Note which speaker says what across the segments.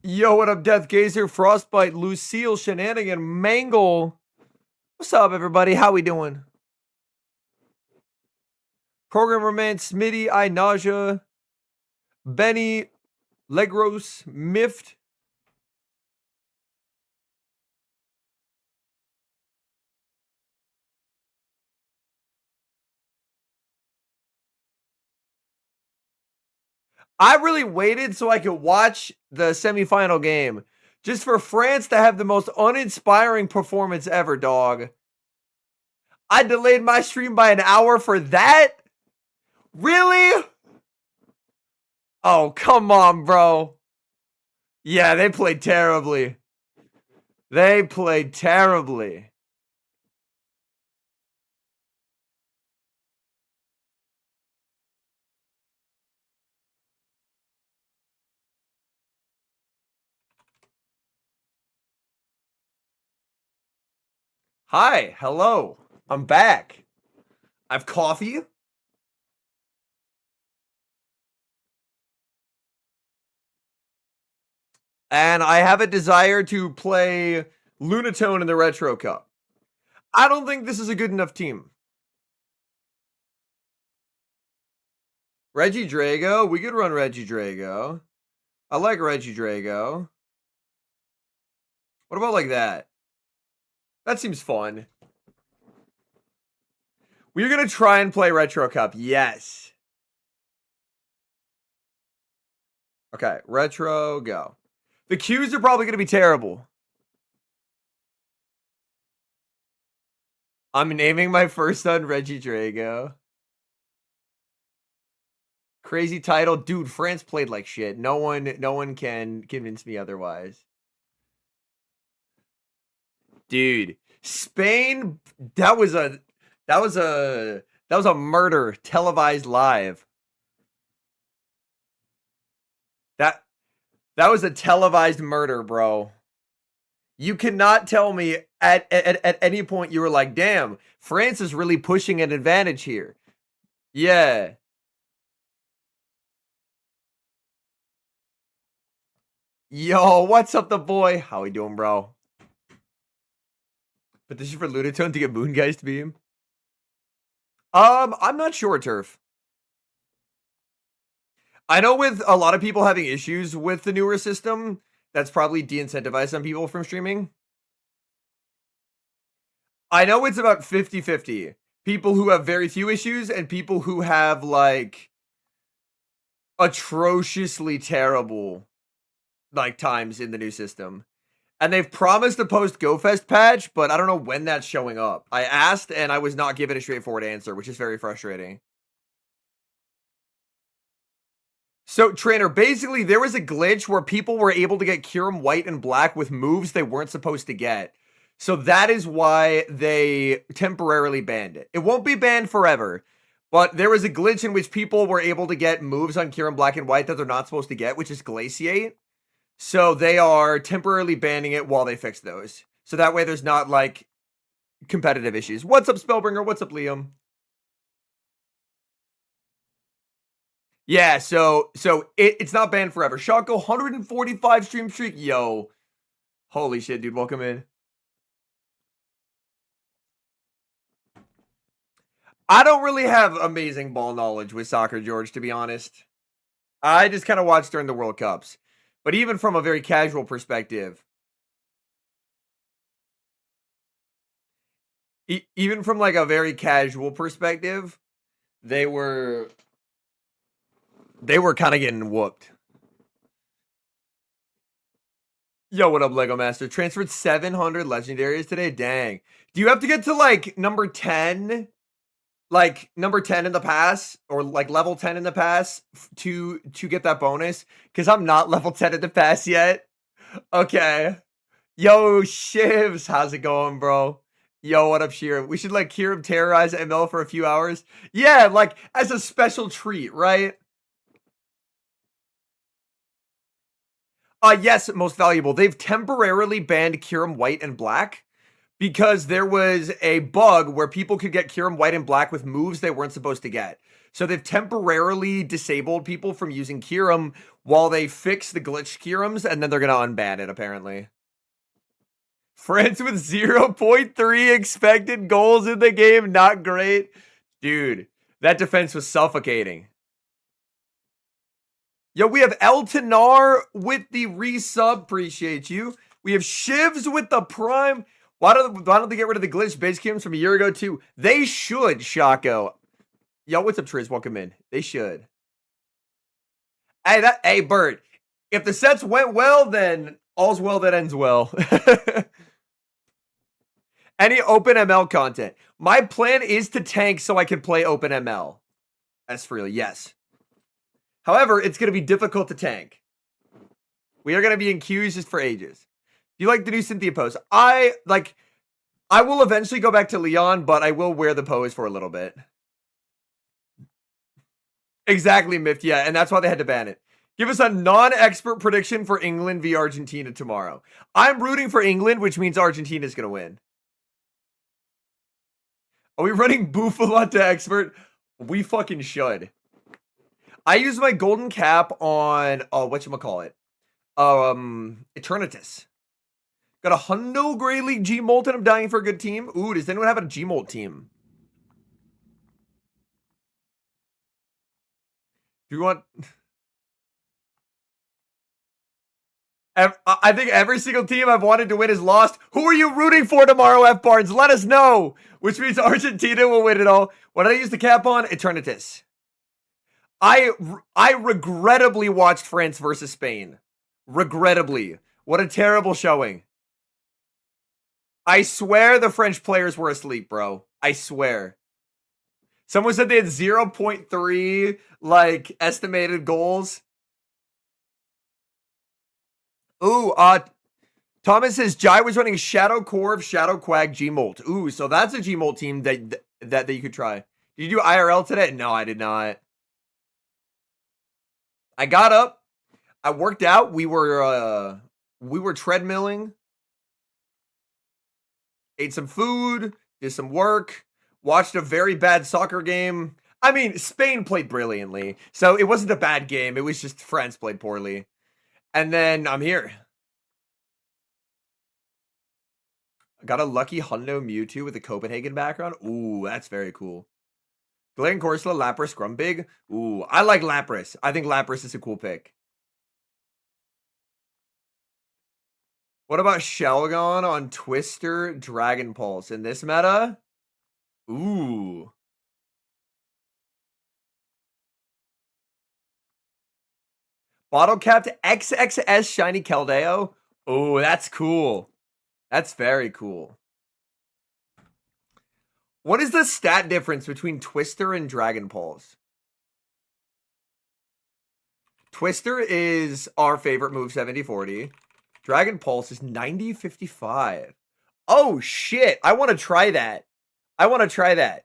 Speaker 1: Yo, what up, Death Gazer, Frostbite, Lucille, Shenanigan, Mangle. What's up, everybody? How we doing? Programmer Man, Smitty, I Nausea, Benny, Legros, Miffed. I really waited so I could watch the semifinal game. Just for France to have the most uninspiring performance ever, dog. I delayed my stream by an hour for that? Really? Oh, come on, bro. Yeah, they played terribly. They played terribly. Hi, hello. I'm back. I've coffee. And I have a desire to play Lunatone in the Retro Cup. I don't think this is a good enough team. Regidrago, we could run Regidrago. I like Regidrago. What about like that? That seems fun. We're going to try and play Retro Cup. Yes. Okay, Retro, go. The Qs are probably going to be terrible. I'm naming my first son Regidrago. Crazy title. Dude, France played like shit. No one can convince me otherwise. Dude, Spain, that was a murder televised live. That was a televised murder, bro. You cannot tell me at any point you were like, damn, France is really pushing an advantage here. Yeah. Yo, what's up, the boy? How we doing, bro? But this is for Lunatone to get Moongeist beam. I'm not sure, Turf. I know with a lot of people having issues with the newer system, that's probably de-incentivized some people from streaming. I know it's about 50-50. People who have very few issues and people who have, like, atrociously terrible, like, times in the new system. And they've promised a post-GoFest patch, but I don't know when that's showing up. I asked, and I was not given a straightforward answer, which is very frustrating. So, Trainer, basically, there was a glitch where people were able to get Kyurem white and black with moves they weren't supposed to get. So that is why they temporarily banned it. It won't be banned forever, but there was a glitch in which people were able to get moves on Kyurem black and white that they're not supposed to get, which is Glaciate. So they are temporarily banning it while they fix those. So that way there's not, like, competitive issues. What's up, Spellbringer? What's up, Liam? Yeah, so it's not banned forever. Shako, 145 stream streak. Yo. Holy shit, dude. Welcome in. I don't really have amazing ball knowledge with soccer, George, to be honest. I just kind of watch during the World Cups. But even from a very casual perspective, even from like a very casual perspective, they were kind of getting whooped. Yo, what up, Lego Master? Transferred 700 legendaries today? Dang. Do you have to get to like number 10? Like number 10 in the pass or like level 10 in the pass to get that bonus? Because I'm not level 10 in the pass yet. Okay. Yo, Shivs, how's it going, bro? Yo, what up, Sheer? We should like Kyurem terrorize ML for a few hours. Yeah, like as a special treat, right? Yes, most valuable. They've temporarily banned Kyurem white and black because there was a bug where people could get Kyurem white and black with moves they weren't supposed to get. So they've temporarily disabled people from using Kyurem while they fix the glitched Kyurems, and then they're gonna unban it, apparently. France with 0.3 expected goals in the game, not great. Dude, that defense was suffocating. Yo, we have Eltanar with the resub. Appreciate you. We have Shivs with the prime. Why don't they get rid of the glitch base games from a year ago too? They should, Shaco. Yo, what's up, Triz? Welcome in. They should. Hey, Bert. If the sets went well, then all's well that ends well. Any OpenML content. My plan is to tank so I can play OpenML. As freely, yes. However, it's going to be difficult to tank. We are going to be in queues just for ages. Do you like the new Cynthia pose? I will eventually go back to Leon, but I will wear the pose for a little bit. Exactly, Miffed. Yeah, and that's why they had to ban it. Give us a non-expert prediction for England v Argentina tomorrow. I'm rooting for England, which means Argentina's going to win. Are we running Buffalo to expert? We fucking should. I use my golden cap on, whatchamacallit? Eternatus. Got a Hundo Grey League G-Molt and I'm dying for a good team. Ooh, does anyone have a G-Molt team? Do you want... I think every single team I've wanted to win is lost. Who are you rooting for tomorrow, F. Barnes? Let us know. Which means Argentina will win it all. What did I use the cap on? Eternatus. I regrettably watched France versus Spain. Regrettably. What a terrible showing. I swear the French players were asleep, bro. I swear. Someone said they had 0.3, estimated goals. Ooh, Thomas says Jai was running Shadow Core of Shadow Quag G-Molt. Ooh, so that's a G-Molt team that you could try. Did you do IRL today? No, I did not. I got up. I worked out. We were treadmilling. Ate some food. Did some work. Watched a very bad soccer game. I mean, Spain played brilliantly. So it wasn't a bad game. It was just France played poorly. And then I'm here. I got a lucky Hundo Mewtwo with a Copenhagen background. Ooh, that's very cool. Glenn Corsola, Lapras, Grumbig. Ooh, I like Lapras. I think Lapras is a cool pick. What about Shelgon on Twister Dragon Pulse in this meta? Ooh. Bottle capped XXS Shiny Keldeo. Oh, that's cool. That's very cool. What is the stat difference between Twister and Dragon Pulse? Twister is our favorite move, 70-40. Dragon Pulse is 90-55. Oh, shit. I want to try that. I want to try that.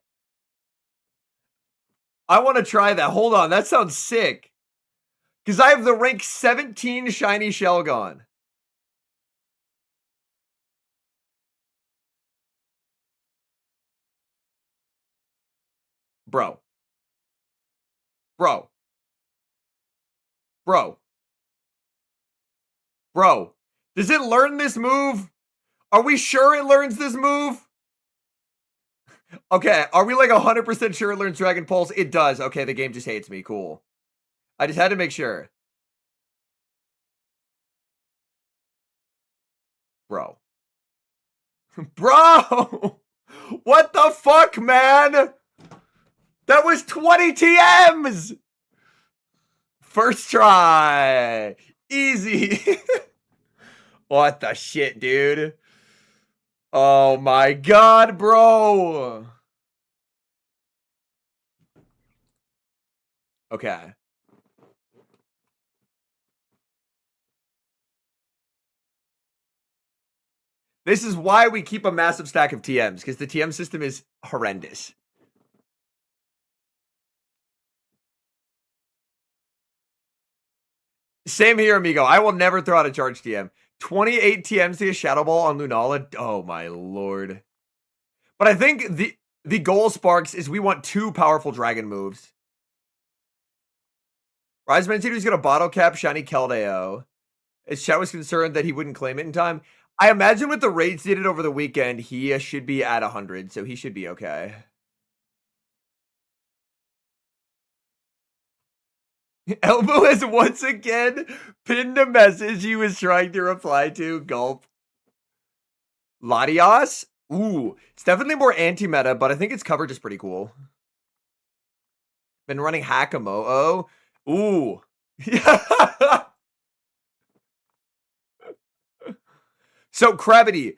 Speaker 1: Hold on. That sounds sick. Because I have the rank 17 Shiny Shelgon. Bro. Does it learn this move? Are we sure it learns this move? Okay, are we 100% sure it learns Dragon Pulse? It does. Okay, the game just hates me. Cool. I just had to make sure. Bro. Bro! What the fuck, man? That was 20 TMs! First try. Easy. What the shit, dude? Oh my god, bro. Okay. This is why we keep a massive stack of TMs, because the TM system is horrendous. Same here, amigo. I will never throw out a charge TM. 28 TMs to a Shadow Ball on Lunala. Oh my lord. But I think the goal, Sparks, is we want 2 powerful dragon moves. Riseman said he was going to bottle cap Shiny Keldeo. As Chat was concerned that he wouldn't claim it in time. I imagine with the raids did it over the weekend, he should be at 100, so he should be okay. Elbow has once again pinned a message he was trying to reply to. Gulp. Latias? Ooh, it's definitely more anti-meta, but I think its coverage is pretty cool. Been running Hakamo. Ooh. So, Krabby,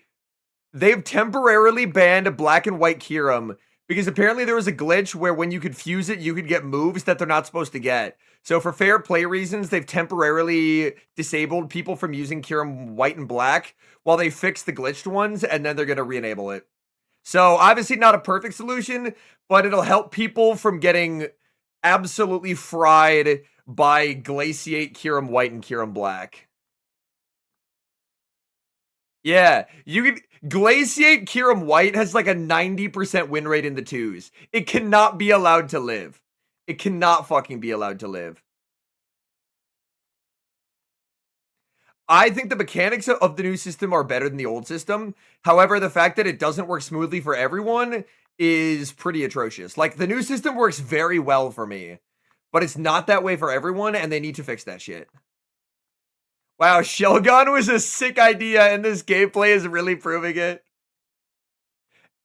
Speaker 1: they've temporarily banned Black and White Kyurem because apparently there was a glitch where when you could fuse it, you could get moves that they're not supposed to get. So for fair play reasons, they've temporarily disabled people from using Kyurem White and Black while they fix the glitched ones, and then they're going to re-enable it. So obviously not a perfect solution, but it'll help people from getting absolutely fried by Glaciate Kyurem White and Kyurem Black. Yeah, you could Glaciate Kyurem White has like a 90% win rate in the twos. It cannot be allowed to live. It cannot fucking be allowed to live. I think the mechanics of the new system are better than the old system. However, the fact that it doesn't work smoothly for everyone is pretty atrocious. Like, the new system works very well for me, but it's not that way for everyone, and they need to fix that shit. Wow, Shelgon was a sick idea, and this gameplay is really proving it.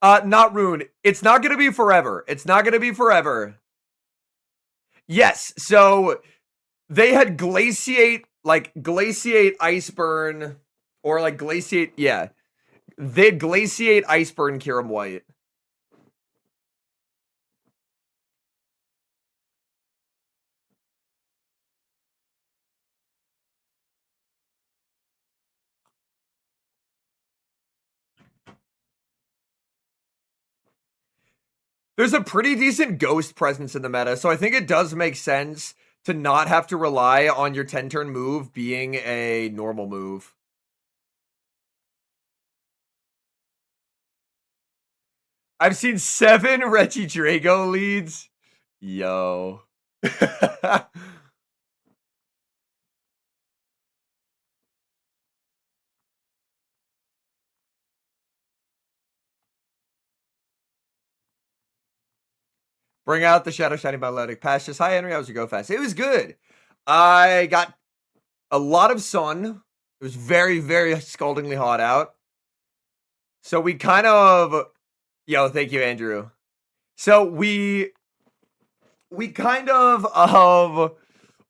Speaker 1: Not Rune. It's not going to be forever. It's not going to be forever. Yes, so they had Glaciate Iceburn, or like Glaciate, yeah. They'd Glaciate Iceburn Kyurem White. There's a pretty decent ghost presence in the meta, so I think it does make sense to not have to rely on your 10-turn move being a normal move. I've seen 7 Regidrago leads. Yo. Bring out the Shadow Shining Biologic Pastures. Hi, Henry. How was your go fast? It was good. I got a lot of sun. It was very, very scaldingly hot out. So we kind of... Yo, thank you, Andrew. So we kind of...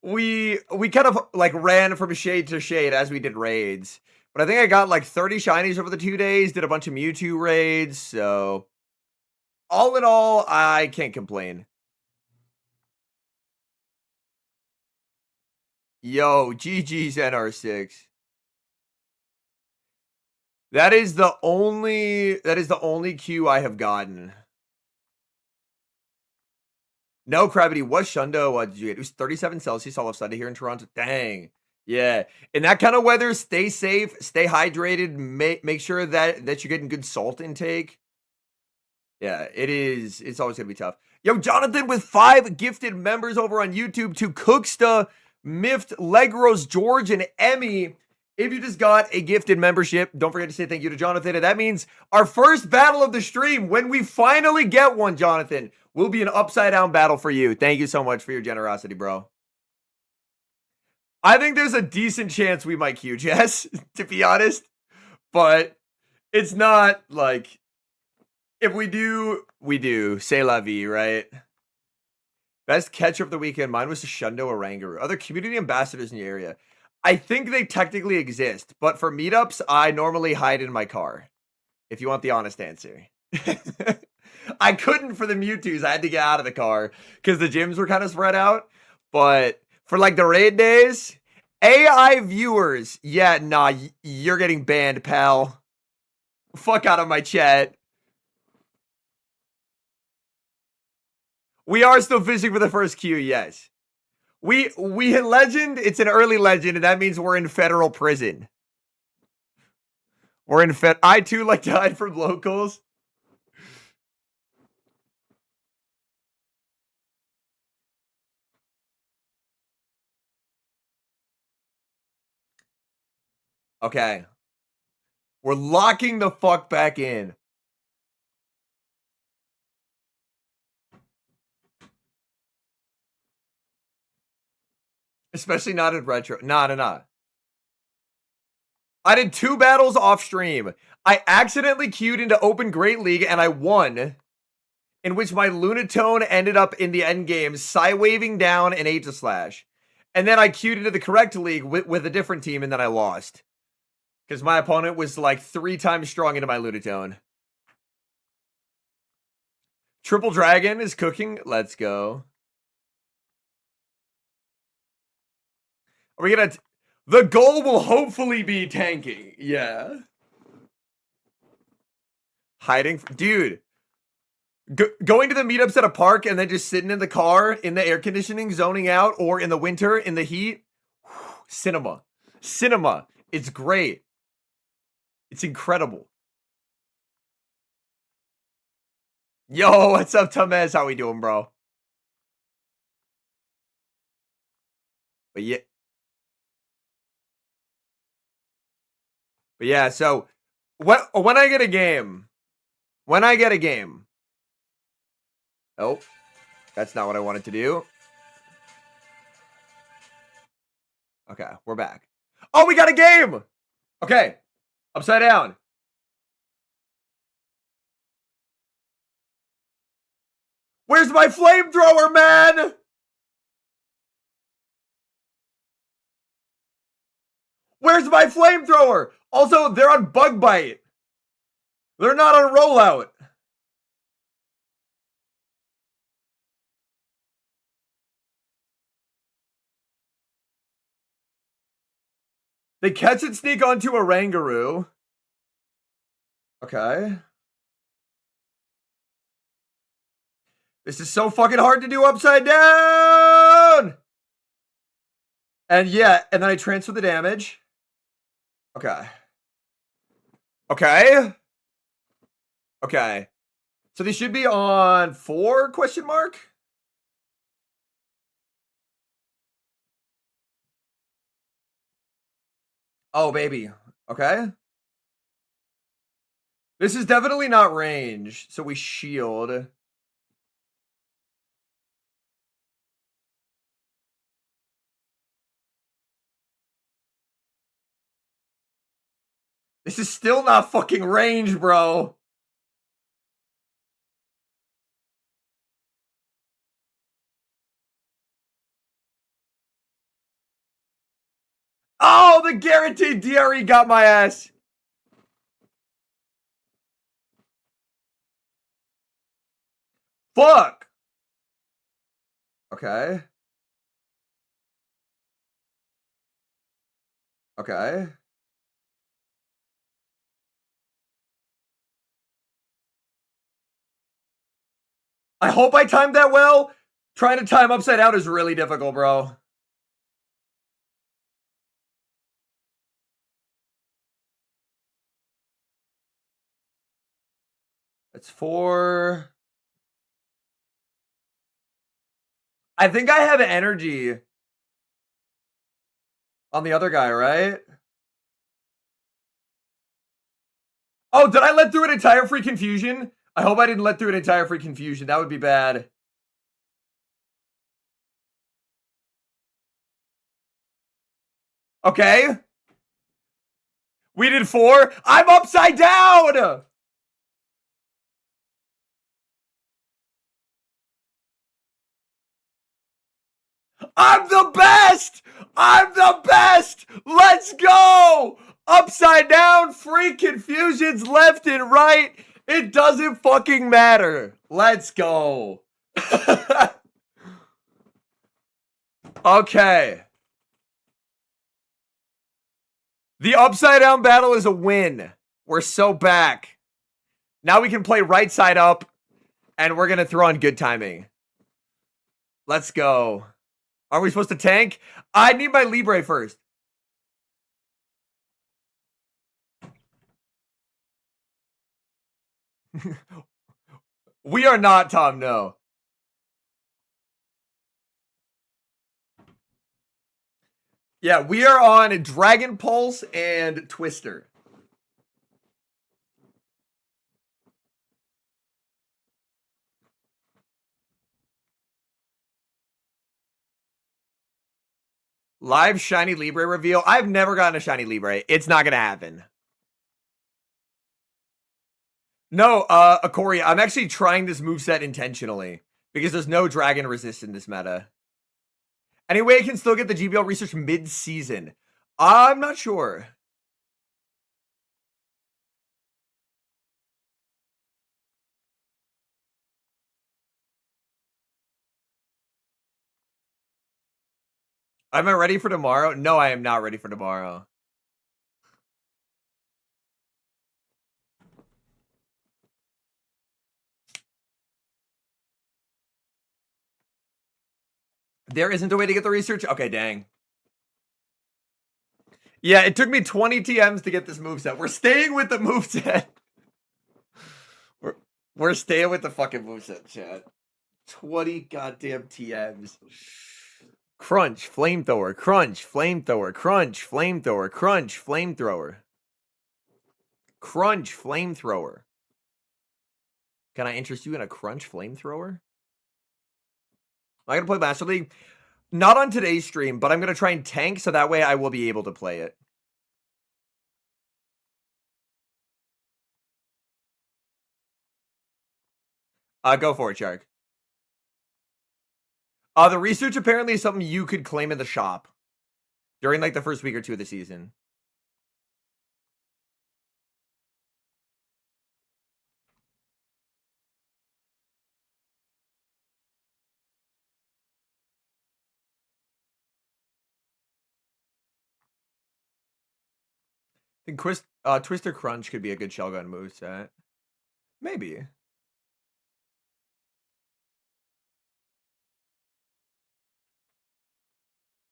Speaker 1: we kind of like ran from shade to shade as we did raids. But I think I got like 30 shinies over the 2 days, did a bunch of Mewtwo raids, so all in all, I can't complain. Yo, GG's NR6. That is the only Q I have gotten. No, Gravity, what Shundo did you get? It was 37 Celsius all of a sudden here in Toronto. Dang. Yeah. In that kind of weather, stay safe, stay hydrated, make sure that you're getting good salt intake. Yeah, it's always gonna be tough. Yo, Jonathan with 5 gifted members over on YouTube to Cooksta, Mift, Legros, George, and Emmy. If you just got a gifted membership, don't forget to say thank you to Jonathan. And that means our first battle of the stream, when we finally get one, Jonathan, will be an upside down battle for you. Thank you so much for your generosity, bro. I think there's a decent chance we might queue, Jess, to be honest. But it's not like, if we do, we do. C'est la vie, right? Best catcher of the weekend. Mine was a Shundo Oranguru. Other community ambassadors in your area. I think they technically exist, but for meetups, I normally hide in my car. If you want the honest answer. I couldn't for the Mewtwo's. I had to get out of the car because the gyms were kind of spread out. But for like the raid days, AI viewers, yeah, nah, you're getting banned, pal. Fuck out of my chat. We are still fishing for the first Q, yes. We hit legend, it's an early legend, and that means we're in federal prison. We're in I too like to hide from locals. Okay. We're locking the fuck back in. Especially not in retro. Nah. I did 2 battles off stream. I accidentally queued into Open Great League and I won, in which my Lunatone ended up in the end game, Psy-waving down an Aegislash. And then I queued into the correct league with a different team, and then I lost. Because my opponent was like 3 times strong into my Lunatone. Triple Dragon is cooking. Let's go. Are we gonna... The goal will hopefully be tanking. Yeah. Hiding... Dude. Going to the meetups at a park and then just sitting in the car in the air conditioning, zoning out, or in the winter in the heat. Cinema. Cinema. It's great. It's incredible. Yo, what's up, Tamez? How we doing, bro? But yeah, so when I get a game, oh, that's not what I wanted to do. Okay, we're back. Oh, we got a game. Okay, upside down. Where's my flamethrower, man? Where's my flamethrower? Also, they're on Bug Bite. They're not on Rollout. They catch and sneak onto a Rangaroo. Okay. This is so fucking hard to do upside down! And yeah, and then I transfer the damage. Okay. Okay. Okay. So they should be on 4 question mark? Oh, baby. Okay. This is definitely not range, so we shield. This is still not fucking range, bro. Oh, the guaranteed DRE got my ass. Fuck. Okay. Okay. I hope I timed that well. Trying to time upside down is really difficult, bro. It's 4. I think I have energy on the other guy, right? Oh, did I let through an entire free confusion? I hope I didn't let through an entire free confusion. That would be bad. Okay. We did 4. I'm upside down! I'm the best! I'm the best! Let's go! Upside down, free confusions left and right. It doesn't fucking matter. Let's go. Okay. The upside down battle is a win. We're so back. Now we can play right side up, and we're going to throw on good timing. Let's go. Are we supposed to tank? I need my Libre first. We are not, Tom, no. Yeah, we are on Dragon Pulse and Twister. Live Shiny Libre reveal. I've never gotten a Shiny Libre. It's not gonna happen. No, Akori, I'm actually trying this moveset intentionally because there's no dragon resist in this meta. Anyway, I can still get the GBL research mid-season. I'm not sure. Am I ready for tomorrow? No, I am not ready for tomorrow. There isn't a way to get the research? Okay, dang. Yeah, it took me 20 TMs to get this moveset. We're staying with the moveset. We're staying with the fucking moveset, chat. 20 goddamn TMs. Crunch, flamethrower, crunch, flamethrower, crunch, flamethrower, crunch, flamethrower. Crunch, flamethrower. Can I interest you in a crunch flamethrower? Am I gonna play Master League? Not on today's stream, but I'm gonna try and tank so that way I will be able to play it. Go for it, Shark. The research apparently is something you could claim in the shop during like the first week or two of the season. I think Twister Crunch could be a good Shellgun moveset. Maybe.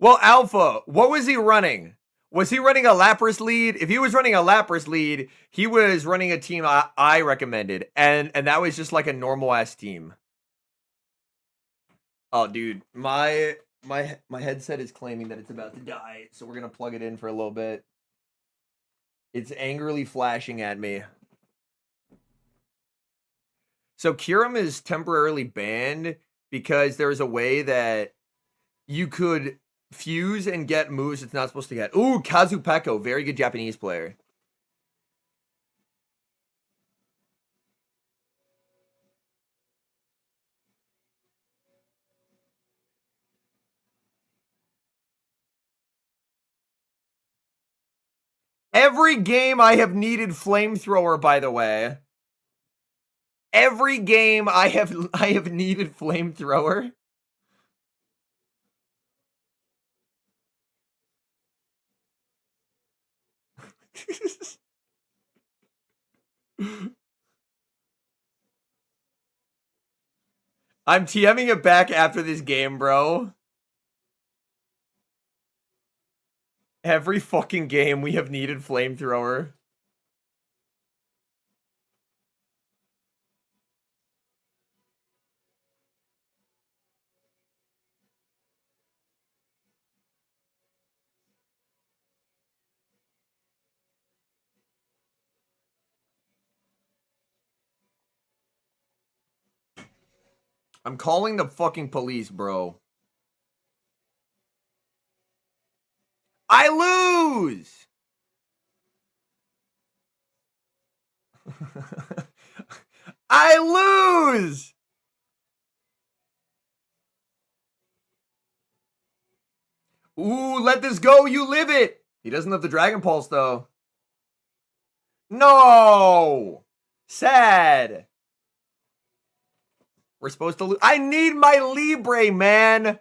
Speaker 1: Well, Alpha, what was he running? Was he running a Lapras lead? If he was running a Lapras lead, he was running a team I recommended, and that was just like a normal ass team. Oh, dude, my headset is claiming that it's about to die, so we're gonna plug it in for a little bit. It's angrily flashing at me. So Kyurem is temporarily banned because there's a way that you could fuse and get moves it's not supposed to get. Ooh, Kazupeko, very good Japanese player. Every game I have needed flamethrower, by the way. Every game I have needed flamethrower. I'm TMing it back after this game, bro. Every fucking game we have needed flamethrower. I'm calling the fucking police, bro. I lose! I lose! Ooh, let this go. You live it. He doesn't have the Dragon Pulse, though. No! Sad. We're supposed to lose. I need my Libre, man.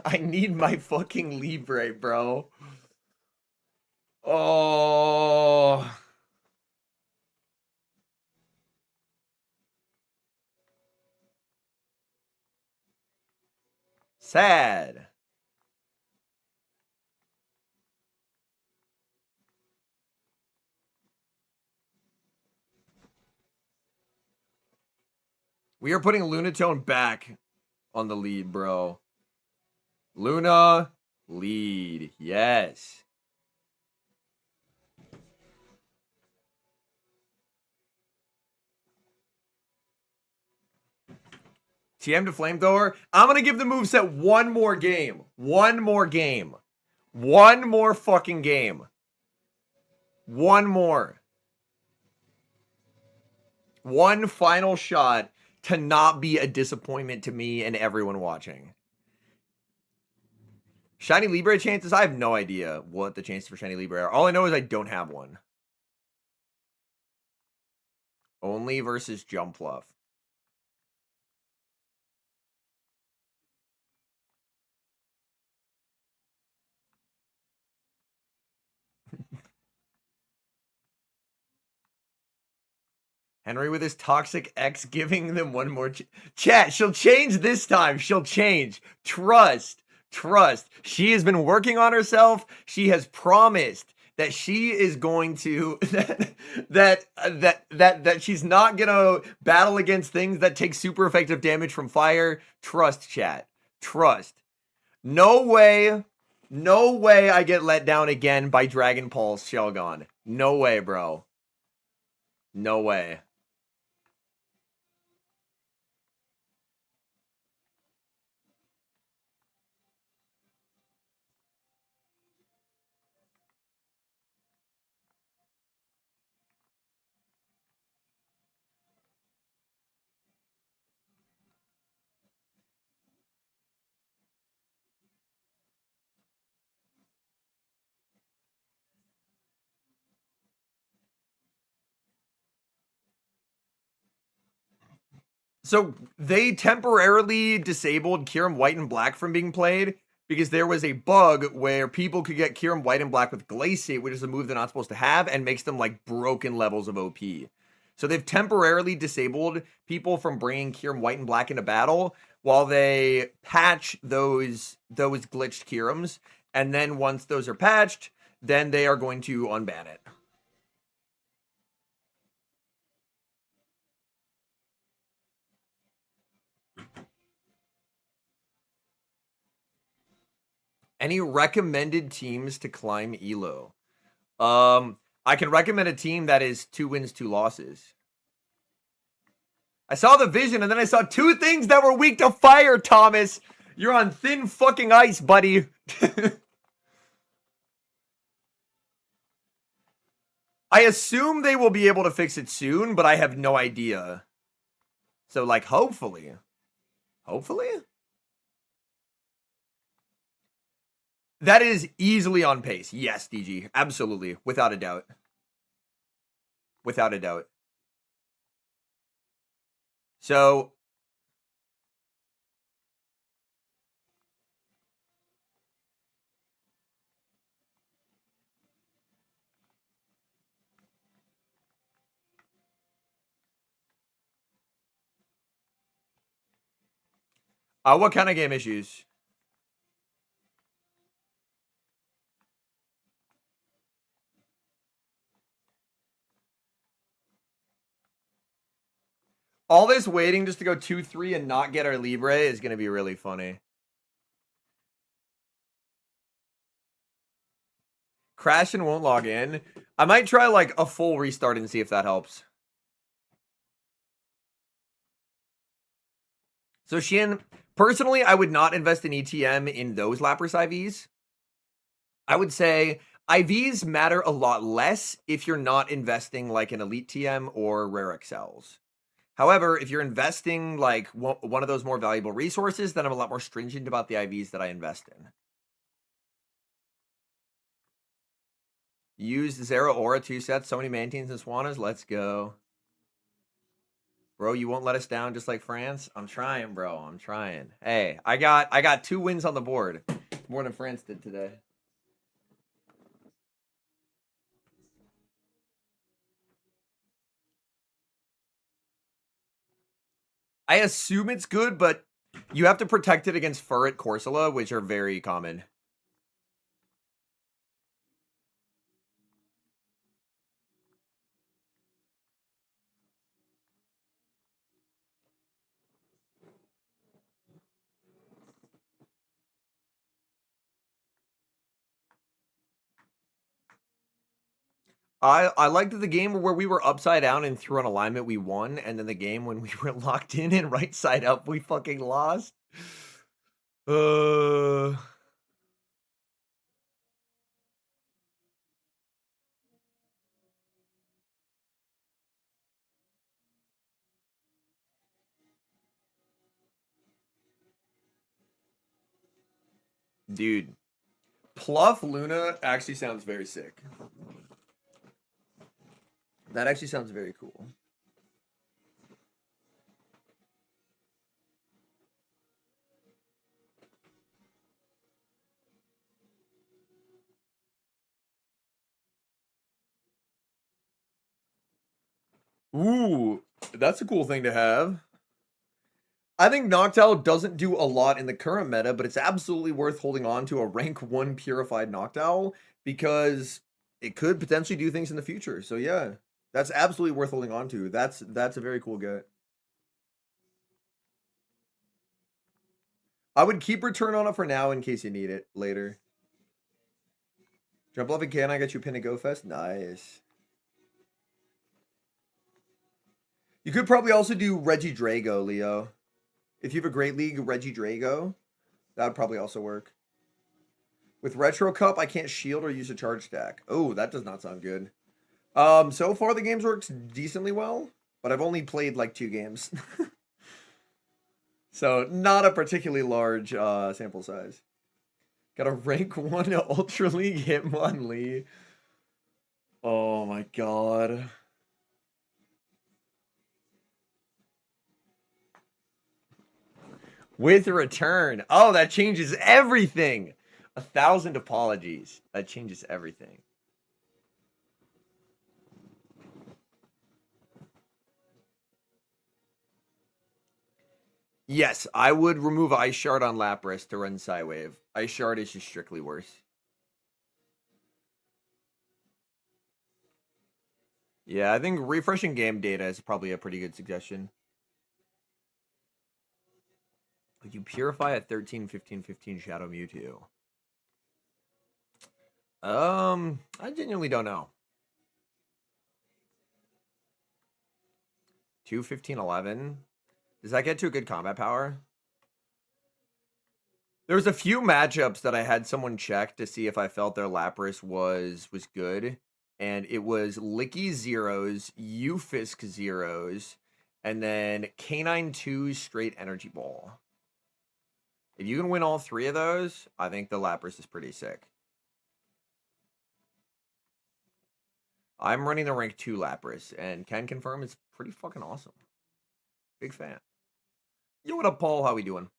Speaker 1: I need my fucking Libre, bro. Oh. Sad. We are putting Lunatone back. on the lead, bro. Luna, lead. Yes. TM to Flamethrower. I'm going to give the moveset one more game. One more game. One more fucking game. One more. One final shot to not be a disappointment to me and everyone watching. Shiny Libre chances? I have no idea what the chances for Shiny Libre are. All I know is I don't have one. Only versus Jumpluff. Henry with his toxic ex giving them one more chat. She'll change this time. She'll change. Trust. Trust. She has been working on herself. She has promised that she is going to that she's not gonna battle against things that take super effective damage from fire. Trust, chat. Trust. No way. No way I get let down again by Dragon Pulse Shelgon. No way, bro. No way. So they temporarily disabled Kyurem White and Black from being played because there was a bug where people could get Kyurem White and Black with Glaciate, which is a move they're not supposed to have, and makes them like broken levels of OP. So they've temporarily disabled people from bringing Kyurem White and Black into battle while they patch those glitched Kyurems. And then once those are patched, then they are going to unban it. Any recommended teams to climb Elo? I can recommend a team that is 2 wins, 2 losses. I saw the vision and then I saw 2 things that were weak to fire, Thomas. You're on thin fucking ice, buddy. I assume they will be able to fix it soon, but I have no idea. So, like, hopefully. Hopefully? That is easily on pace. Yes, DG. Absolutely. Without a doubt. Without a doubt. So, what kind of game issues? All this waiting just to go 2-3 and not get our Libre is going to be really funny. Crash and won't log in. I might try like a full restart and see if that helps. So Shin, personally, I would not invest in ETM in those Lapras IVs. I would say IVs matter a lot less if you're not investing like an Elite TM or Rare XLs. However, if you're investing like one of those more valuable resources, then I'm a lot more stringent about the IVs that I invest in. Used Zeraora 2 sets, so many Manteens and Swannas. Let's go. Bro, you won't let us down just like France? I'm trying, bro. I'm trying. Hey, I got 2 wins on the board. More than France did today. I assume it's good, but you have to protect it against Furret Corsola, which are very common. I liked the game where we were upside down and through an alignment we won, and then the game when we were locked in and right side up we fucking lost. Uh Dude, Pluff Luna actually sounds very sick. That actually sounds very cool. Ooh, that's a cool thing to have. I think Noctowl doesn't do a lot in the current meta, but it's absolutely worth holding on to a rank 1 purified Noctowl because it could potentially do things in the future. So yeah, that's absolutely worth holding on to. That's a very cool get. I would keep return on it for now in case you need it later. Jump off again, I got you pin to Go Fest. Nice. You could probably also do Regidrago, Leo. If you have a Great League Regidrago, that would probably also work. With Retro Cup, I can't shield or use a charge stack. Oh, that does not sound good. So far the games works decently well, but I've only played like 2 games. So not a particularly large sample size. Got a rank 1 Ultra League Hitmonlee. Oh my god. With return. Oh, that changes everything. 1,000 apologies. That changes everything. Yes, I would remove Ice Shard on Lapras to run Psywave. Ice Shard is just strictly worse. Yeah, I think refreshing game data is probably a pretty good suggestion. Would you purify at 13, 15, 15 Shadow Mewtwo? I genuinely don't know. 2, 15, 11? Does that get to a good combat power? There was a few matchups that I had someone check to see if I felt their Lapras was good. And it was Licky zeros, Ufisk zeros, and then Canine 2 straight Energy Ball. If you can win all 3 of those, I think the Lapras is pretty sick. I'm running the rank 2 Lapras, and can confirm it's pretty fucking awesome. Big fan. Yo, what up, Paul? How we doing?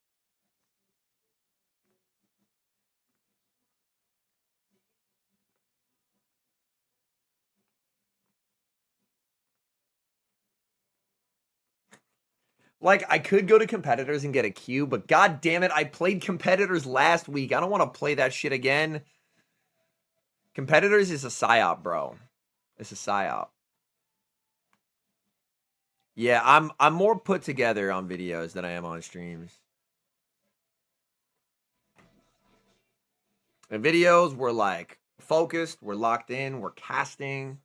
Speaker 1: Like, I could go to competitors and get a Q, but god damn it, I played competitors last week. I don't want to play that shit again. Competitors is a psyop, bro. It's a psyop. Yeah, I'm more put together on videos than I am on streams. And videos, we're like focused, we're locked in, we're casting.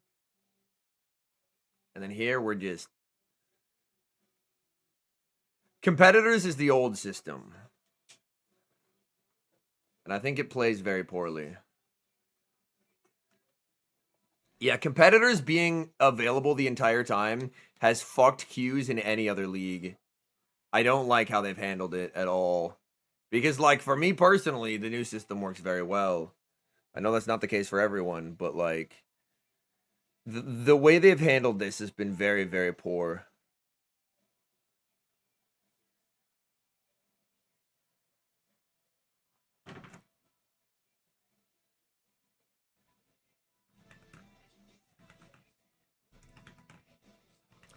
Speaker 1: And then here we're just competitors is the old system. And I think it plays very poorly. Yeah, competitors being available the entire time has fucked queues in any other league. I don't like how they've handled it at all. Because, like, for me personally, the new system works very well. I know that's not the case for everyone, but, like, the way they've handled this has been very, very poor.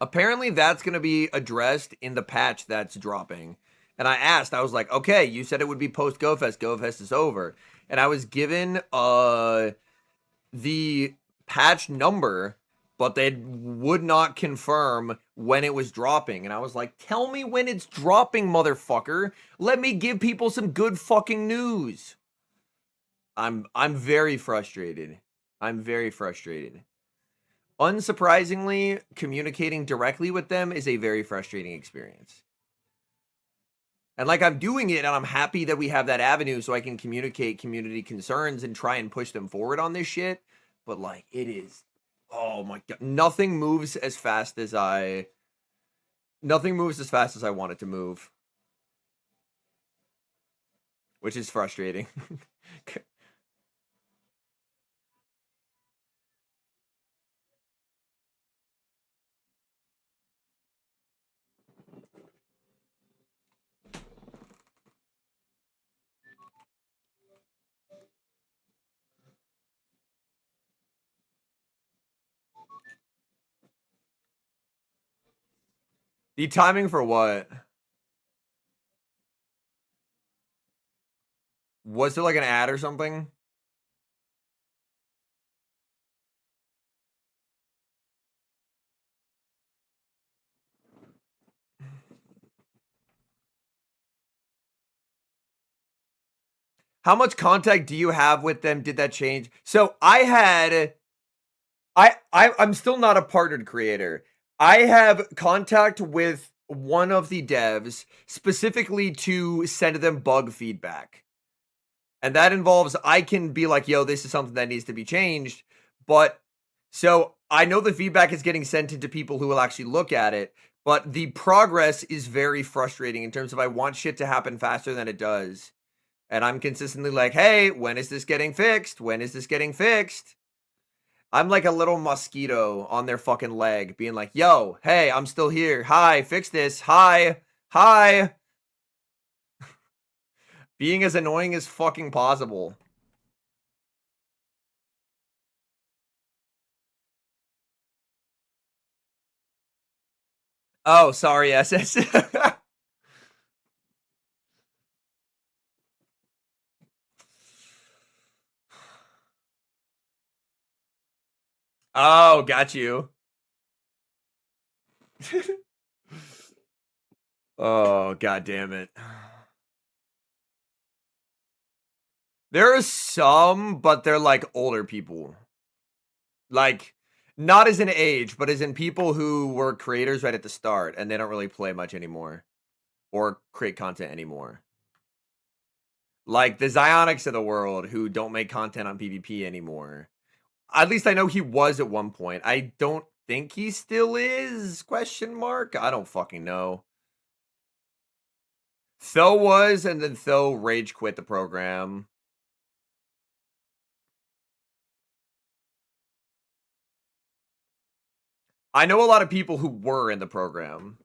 Speaker 1: Apparently, that's going to be addressed in the patch that's dropping. And I asked, I was like, okay, you said it would be post GoFest. GoFest is over. And I was given the patch number, but they would not confirm when it was dropping. And I was like, tell me when it's dropping, motherfucker. Let me give people some good fucking news. I'm very frustrated. I'm very frustrated. Unsurprisingly, communicating directly with them is a very frustrating experience. And like I'm doing it and I'm happy that we have that avenue so I can communicate community concerns and try and push them forward on this shit. But like it is, oh my god, nothing moves as fast as I want it to move, which is frustrating. The timing for what? Was there like an ad or something? How much contact do you have with them? Did that change? So I'm still not a partnered creator. I have contact with one of the devs specifically to send them bug feedback. And that involves I can be like, yo, this is something that needs to be changed. But so I know the feedback is getting sent into people who will actually look at it, but the progress is very frustrating in terms of I want shit to happen faster than it does. And I'm consistently like, hey, when is this getting fixed? When is this getting fixed? I'm like a little mosquito on their fucking leg, being like, yo, hey, I'm still here. Hi, fix this. Hi, hi. Being as annoying as fucking possible. Oh, sorry, SS. Oh, got you. Oh, god damn it. There are some, but they're like older people. Like, not as in age, but as in people who were creators right at the start and they don't really play much anymore or create content anymore. Like the Zionics of the world who don't make content on PvP anymore. At least I know he was at one point. I don't think he still is? Question mark. I don't fucking know. Tho was, and then Tho rage quit the program. I know a lot of people who were in the program.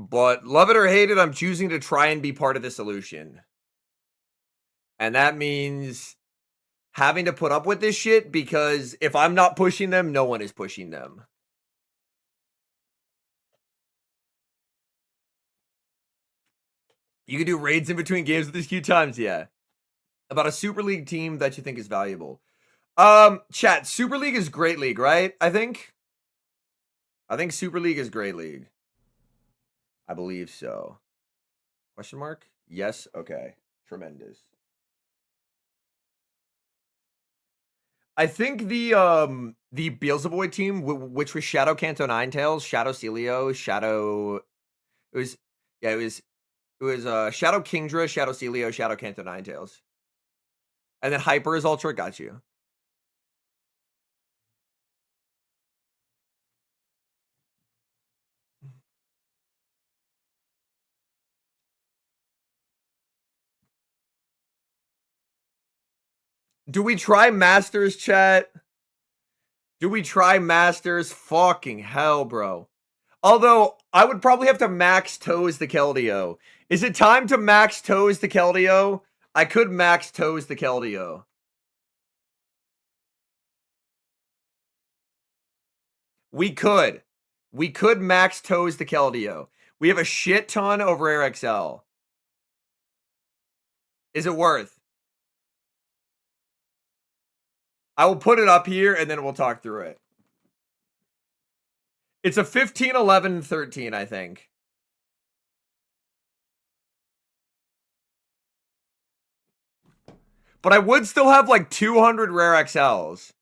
Speaker 1: But love it or hate it, I'm choosing to try and be part of the solution. And that means having to put up with this shit because if I'm not pushing them, no one is pushing them. You can do raids in between games with these queue times, yeah. About a Super League team that you think is valuable. Chat, Super League is Great League, right? I think Super League is Great League. I believe so. Question mark? Yes. Okay. Tremendous. I think the Beelzebub team, which was Shadow Kanto Ninetales, Shadow Celio, Shadow. It was yeah, it was Shadow Kingdra, Shadow Celio, Shadow Kanto Ninetales, and then Hyper is Ultra. Got you. Do we try Masters, chat? Do we try Masters? Fucking hell, bro. Although, I would probably have to max toes the Keldeo. Is it time to max toes the Keldeo? I could max toes the Keldeo. We could. We could max toes the Keldeo. We have a shit ton over Air XL. Is it worth? I will put it up here and then we'll talk through it. It's a 15, 11, 13, I think. But I would still have like 200 rare XLs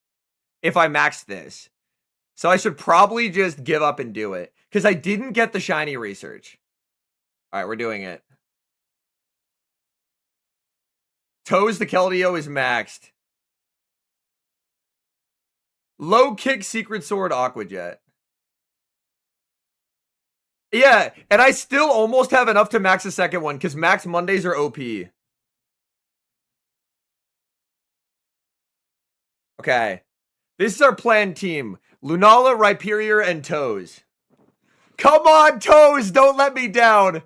Speaker 1: if I maxed this. So I should probably just give up and do it. Because I didn't get the shiny research. Alright, we're doing it. Toes the Keldeo is maxed. Low kick Secret Sword Aqua Jet. Yeah, and I still almost have enough to max the second one, because max Mondays are OP. Okay. This is our planned team. Lunala, Rhyperior, and Toes. Come on, Toes! Don't let me down!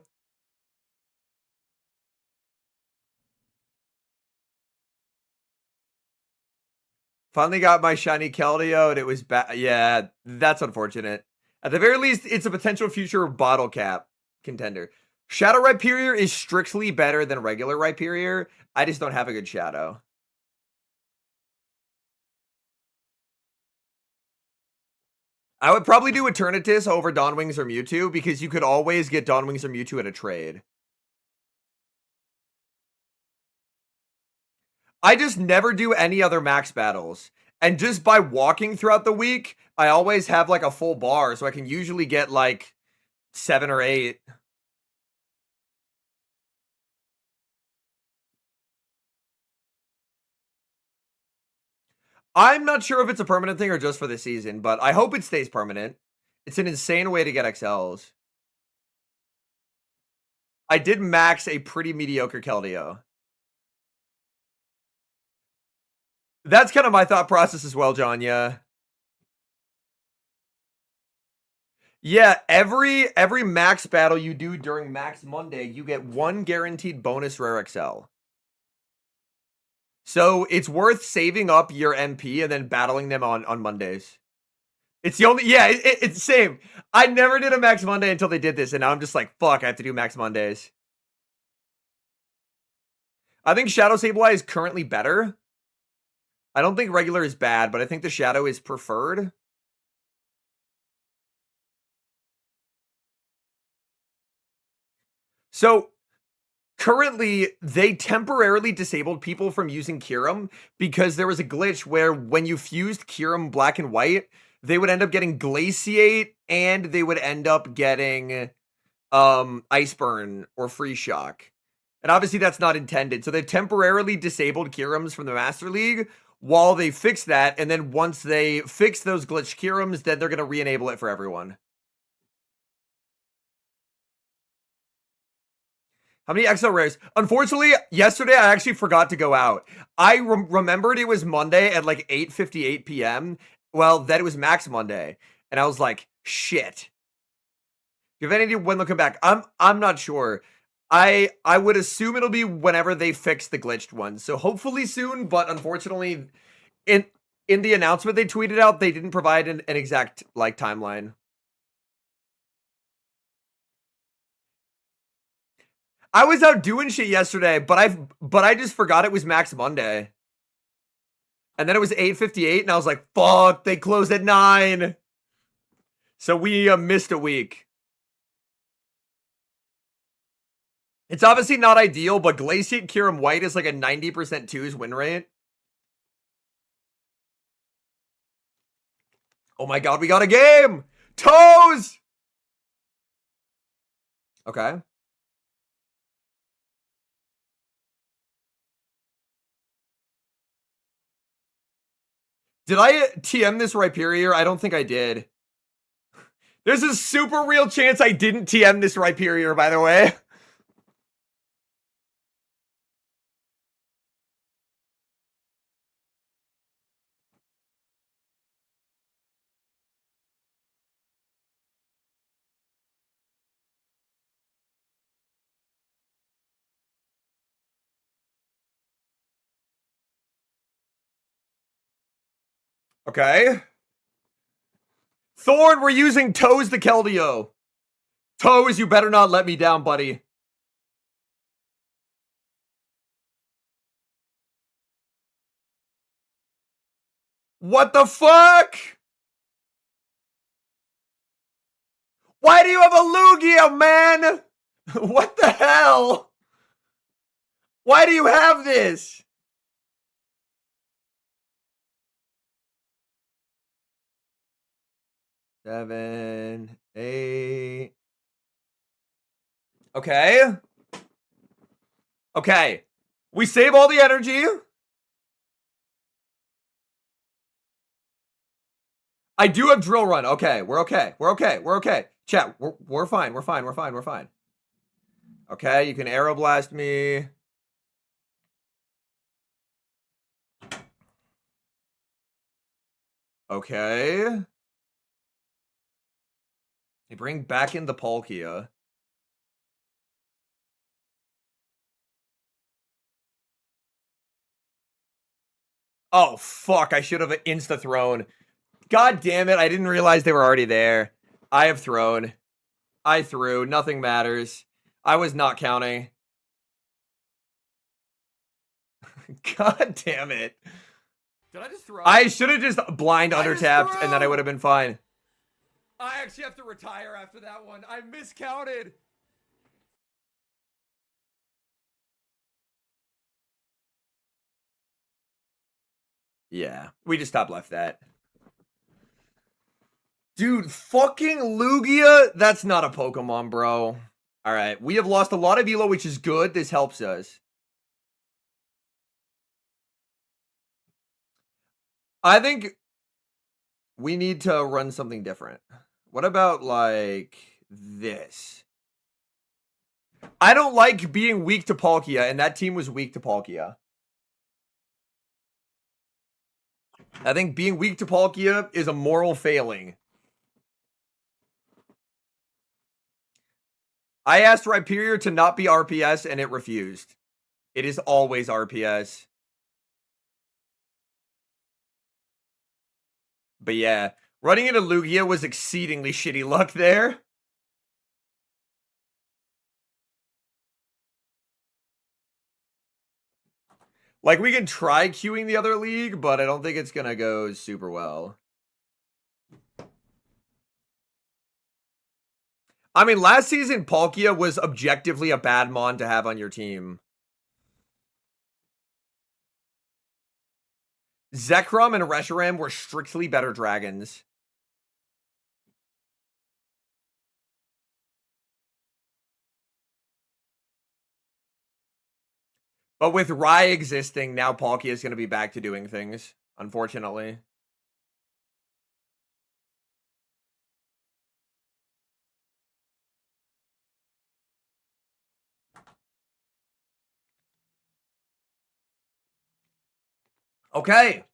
Speaker 1: Finally got my shiny Keldeo, and it was bad. Yeah, that's unfortunate. At the very least, it's a potential future bottle cap contender. Shadow Rhyperior is strictly better than regular Rhyperior. I just don't have a good Shadow. I would probably do Eternatus over Dawnwings or Mewtwo, because you could always get Dawnwings or Mewtwo at a trade. I just never do any other max battles. And just by walking throughout the week, I always have like a full bar, so I can usually get like 7 or 8. I'm not sure if it's a permanent thing or just for the season, but I hope it stays permanent. It's an insane way to get XLs. I did max a pretty mediocre Keldeo. That's kind of my thought process as well, John, yeah. Yeah, every max battle you do during Max Monday, you get 1 guaranteed bonus rare XL. So it's worth saving up your MP and then battling them on Mondays. It's the only, yeah, it's the same. I never did a Max Monday until they did this, and now I'm just like, fuck, I have to do Max Mondays. I think Shadow Sableye is currently better. I don't think regular is bad, but I think the Shadow is preferred. So currently, they temporarily disabled people from using Kyurem because there was a glitch where when you fused Kyurem Black and White, they would end up getting Glaciate and they would end up getting Ice Burn or Freeze Shock. And obviously that's not intended. So they've temporarily disabled Kyurems from the Master League while they fix that. And then once they fix those glitched Kyurems, then they're going to re-enable it for everyone. How many XL rares? Unfortunately, yesterday I actually forgot to go out. I remembered it was Monday at like 8:58 p.m. Well, then it was Max Monday. And I was like, shit. Do you have any idea when they'll come back? I'm not sure. I would assume it'll be whenever they fix the glitched one. So hopefully soon, but unfortunately, in the announcement they tweeted out, they didn't provide an exact like timeline. I was out doing shit yesterday, but I just forgot it was Max Monday. And then it was 8:58 and I was like, fuck, they closed at 9. So we missed a week. It's obviously not ideal, but Glaciate Kyurem White is like a 90% twos win rate. Oh my god, we got a game! Toes! Okay. Did I TM this Rhyperior? I don't think I did. There's a super real chance I didn't TM this Rhyperior, by the way. Okay. Thorn, we're using Toes the Keldeo. Toes, you better not let me down, buddy. What the fuck? Why do you have a Lugia, man? What the hell? Why do you have this? Seven, eight. Okay. Okay. We save all the energy. I do have Drill Run. Okay. We're okay. We're okay. We're okay. Chat, we're fine. We're fine. We're fine. We're fine. Okay. You can Aeroblast me. Okay. They bring back in the Palkia. Oh, fuck. I should have insta-thrown. God damn it. I didn't realize they were already there. I have thrown. I threw. Nothing matters. I was not counting. God damn it. Did I just throw? I should have just blind under-tapped and then I would have been fine. I actually have to retire after that one. I miscounted. Yeah, we just top left that. Dude, fucking Lugia? That's not a Pokemon, bro. All right, we have lost a lot of Elo, which is good. This helps us. I think we need to run something different. What about, like, this? I don't like being weak to Palkia, and that team was weak to Palkia. I think being weak to Palkia is a moral failing. I asked Rhyperior to not be RPS, and it refused. It is always RPS. But yeah, running into Lugia was exceedingly shitty luck there. Like, we can try queuing the other league, but I don't think it's gonna go super well. I mean, last season, Palkia was objectively a bad mon to have on your team. Zekrom and Reshiram were strictly better dragons. But with Rai existing, now Palkia is going to be back to doing things, unfortunately. Okay.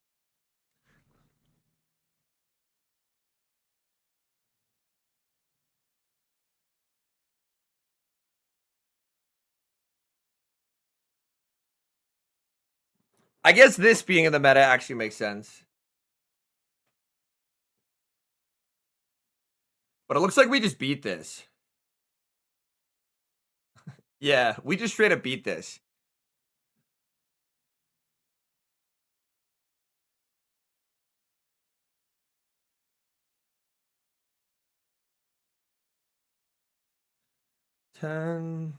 Speaker 1: I guess this being in the meta actually makes sense. But it looks like we just beat this. Yeah, we just straight up beat this. Ten.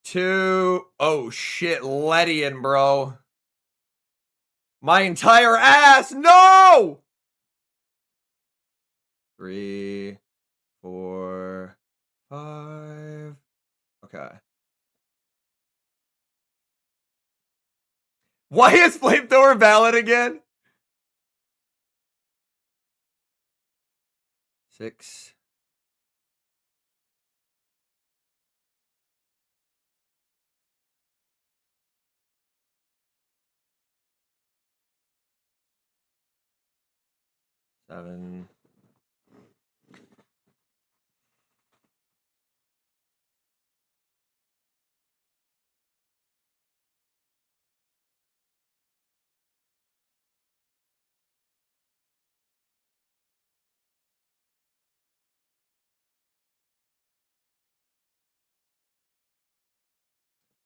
Speaker 1: Two. Oh shit, Ledian, bro. My entire ass. No. 3, 4, 5. Okay. Why is Flamethrower valid again? 6. Seven.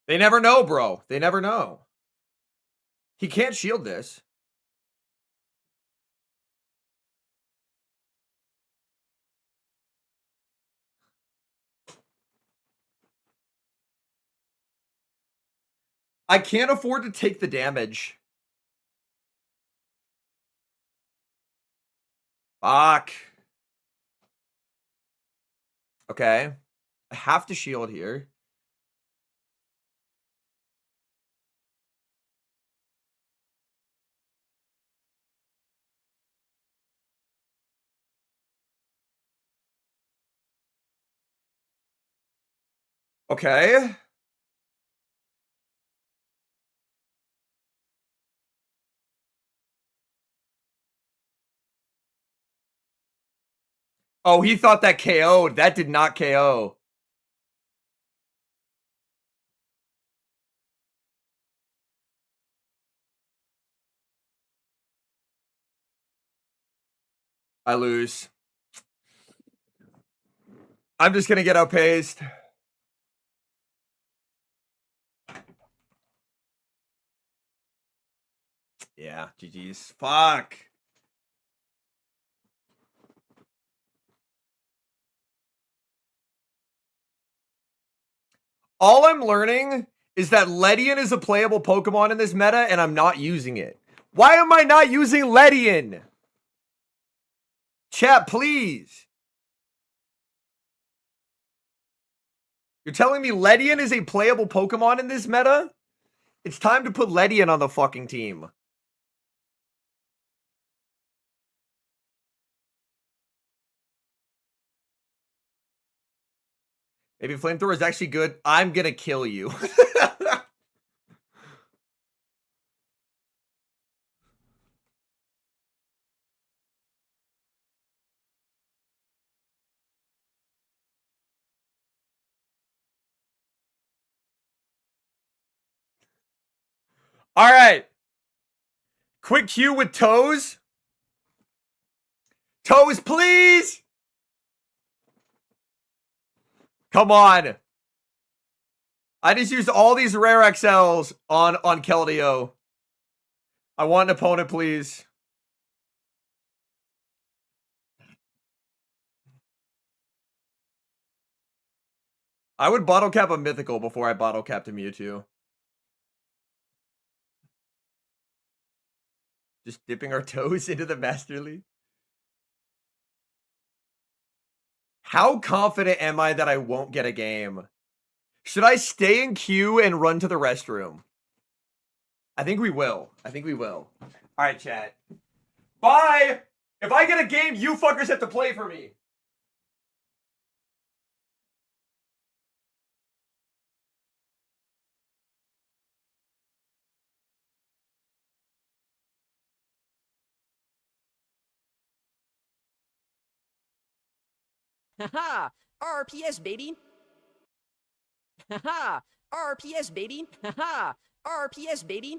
Speaker 1: They never know, bro. They never know. He can't shield this. I can't afford to take the damage. Fuck. Okay. I have to shield here. Okay. Oh, he thought that KO'd. That did not KO. I lose. I'm just gonna get outpaced. Yeah, GG's. Fuck. All I'm learning is that Ledian is a playable Pokemon in this meta, and I'm not using it. Why am I not using Ledian? Chat, please. You're telling me Ledian is a playable Pokemon in this meta? It's time to put Ledian on the fucking team. Maybe Flamethrower is actually good. I'm gonna kill you. All right. Quick Q with Toes. Toes, please. Come on. I just used all these rare XLs on Keldeo. I want an opponent, please. I would bottle cap a mythical before I bottle capped a Mewtwo. Just dipping our toes into the Master League. How confident am I that I won't get a game? Should I stay in queue and run to the restroom? I think we will. I think we will. All right, chat. Bye! If I get a game, you fuckers have to play for me.
Speaker 2: Haha! RPS, baby! Haha! RPS, baby! Haha! RPS, baby!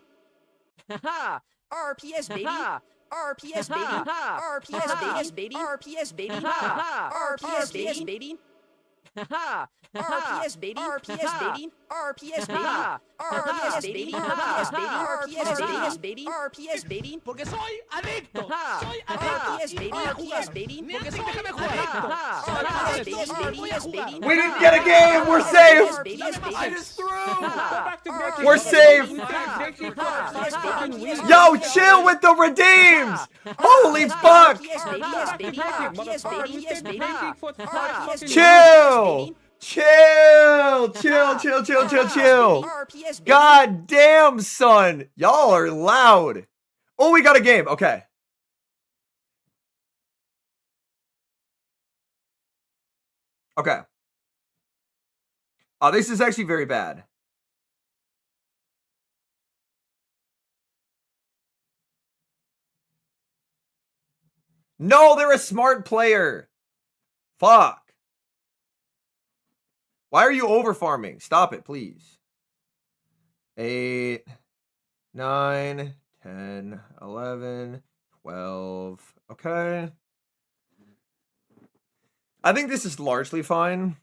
Speaker 2: Haha! RPS, baby! RPS, baby! RPS, baby! RPS, baby! RPS, baby! Haha! RPS, baby! RPS, baby! RPS, baby! RPS, baby! RPS, baby! RPS, baby!
Speaker 3: Porque soy adicto. Soy
Speaker 2: RPS,
Speaker 3: adicto.
Speaker 2: baby! RPS, baby!
Speaker 3: Mira, déjame jugar. Soy adicto. No voy a jugar.
Speaker 1: We didn't get a game. We're safe.
Speaker 3: I just threw.
Speaker 1: We're safe. Yo, chill with the redeems. Holy fuck. Chill. Chill. God damn, son. Y'all are loud. Oh, we got a game. Okay. Okay. Oh, this is actually very bad. No, they're a smart player. Fuck. Why are you over farming? Stop it, please. 8, 9, 10, 11, 12. Okay. I think this is largely fine.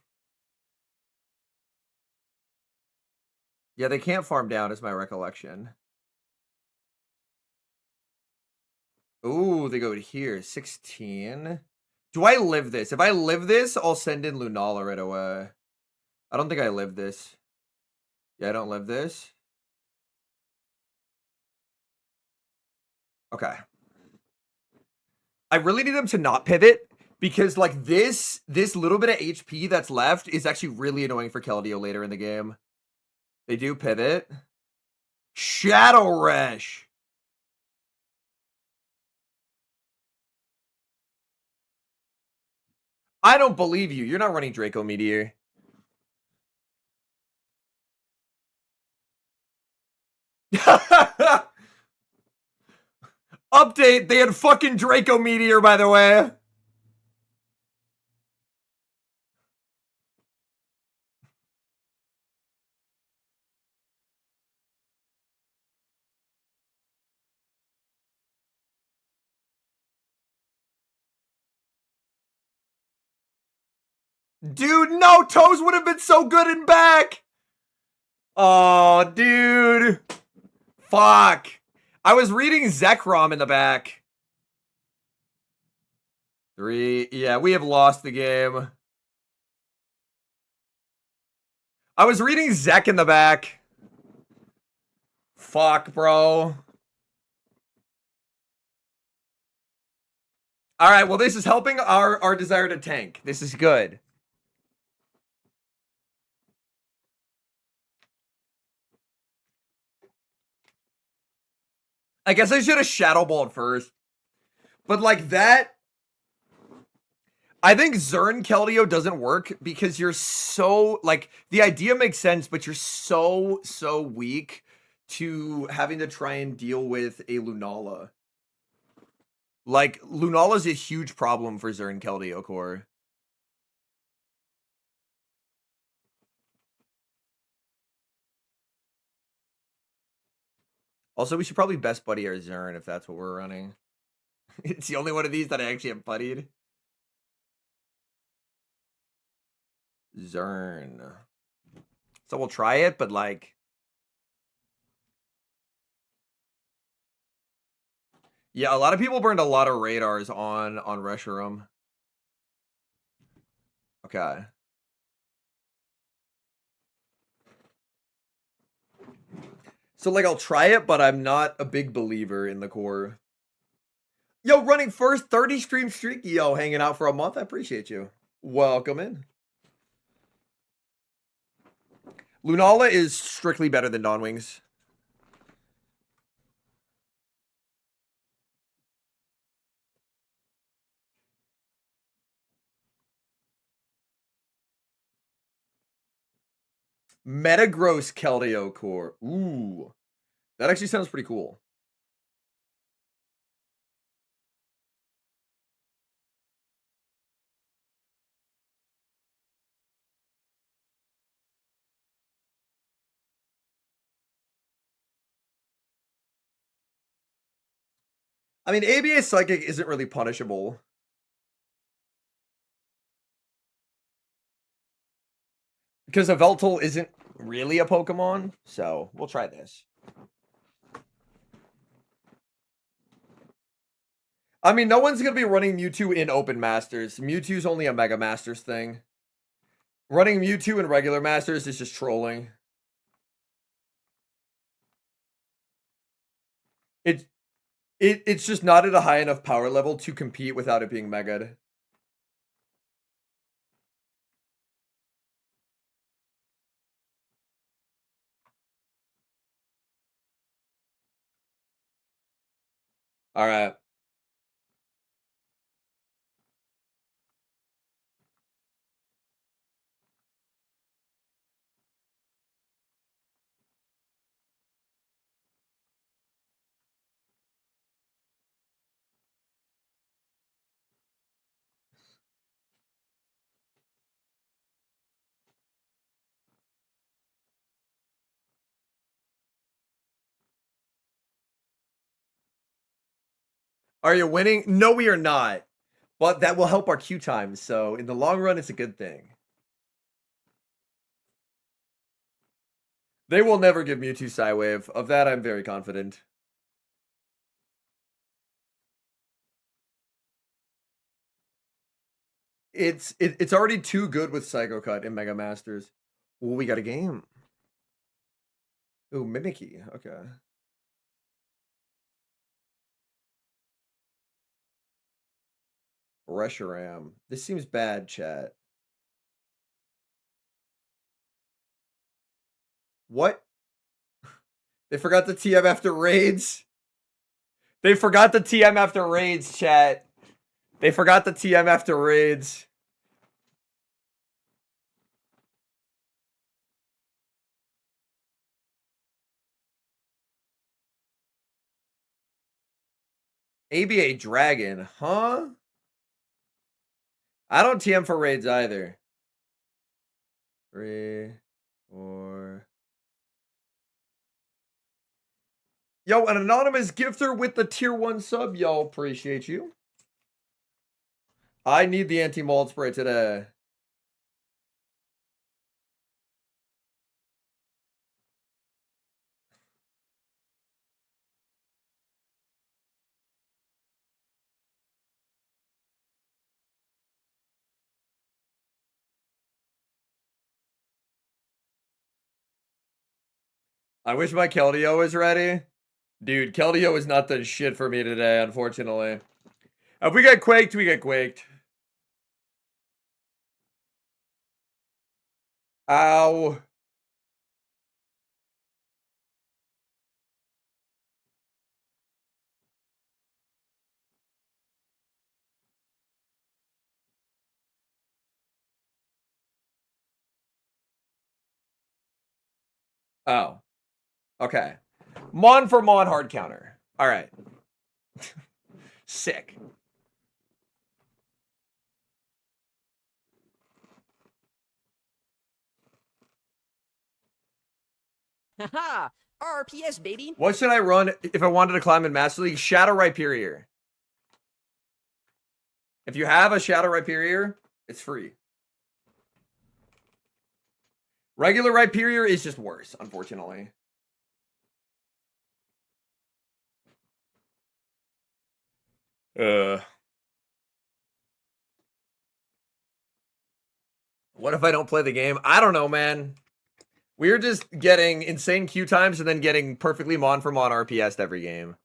Speaker 1: Yeah, they can't farm down is my recollection. Ooh, they go to here. 16. Do I live this? If I live this, I'll send in Lunala right away. I don't think I live this. Yeah, I don't live this. Okay. I really need them to not pivot because like this little bit of HP that's left is actually really annoying for Keldeo later in the game. They do pivot. Shadow Resh. I don't believe you. You're not running Draco Meteor. Update, they had fucking Draco Meteor, by the way. Dude, no, Toes would have been so good in back. Oh, dude. Fuck. I was reading Zekrom in the back. 3. Yeah, we have lost the game. I was reading Zek in the back. Fuck, bro. All right, well, this is helping our desire to tank. This is good. I guess I should have Shadow Balled first. But like that, I think Zern Keldeo doesn't work because you're so, like, the idea makes sense, but you're so weak to having to try and deal with a Lunala. Like, Lunala's a huge problem for Zern Keldeo core. Also, we should probably best buddy our Zern if that's what we're running. It's the only one of these that I actually have buddied. Zern. So we'll try it, but like... Yeah, a lot of people burned a lot of radars on Reshiram. Okay. So, like, I'll try it, but I'm not a big believer in the core. Yo, running first 30 stream streak. Yo, hanging out for a month. I appreciate you. Welcome in. Lunala is strictly better than Dawnwings. Metagross Keldeo core. Ooh. That actually sounds pretty cool. I mean, ABA Psychic isn't really punishable. Because Yveltal isn't really a Pokemon, so we'll try this. I mean, no one's going to be running Mewtwo in Open Masters. Mewtwo's only a Mega Masters thing. Running Mewtwo in regular Masters is just trolling. It's just not at a high enough power level to compete without it being Mega'd. All right. Are you winning? No, we are not. But that will help our queue times. So in the long run, it's a good thing. They will never give Mewtwo Psywave. Of that, I'm very confident. It's already too good with Psycho Cut in Mega Masters. Ooh, we got a game. Ooh, Mimikyu. Okay. Reshiram. This seems bad, chat. What? They forgot the TM after raids. They forgot the TM after raids, chat. They forgot the TM after raids. ABA Dragon, huh? I don't TM for raids either. 3, 4. Yo, an anonymous gifter with the tier 1 sub, y'all. Appreciate you. I need the anti-mold spray today. I wish my Keldeo was ready. Dude, Keldeo is not the shit for me today, unfortunately. If we get quaked, we get quaked. Ow. Oh. Okay. Mon for Mon hard counter. All right. Sick.
Speaker 2: Haha. RPS, baby.
Speaker 1: What should I run if I wanted to climb in Master League? Shadow Rhyperior. If you have a Shadow Rhyperior, it's free. Regular Rhyperior is just worse, unfortunately. What if I don't play the game? I don't know, man. We're just getting insane queue times and then getting perfectly Mon for Mon RPS'd every game.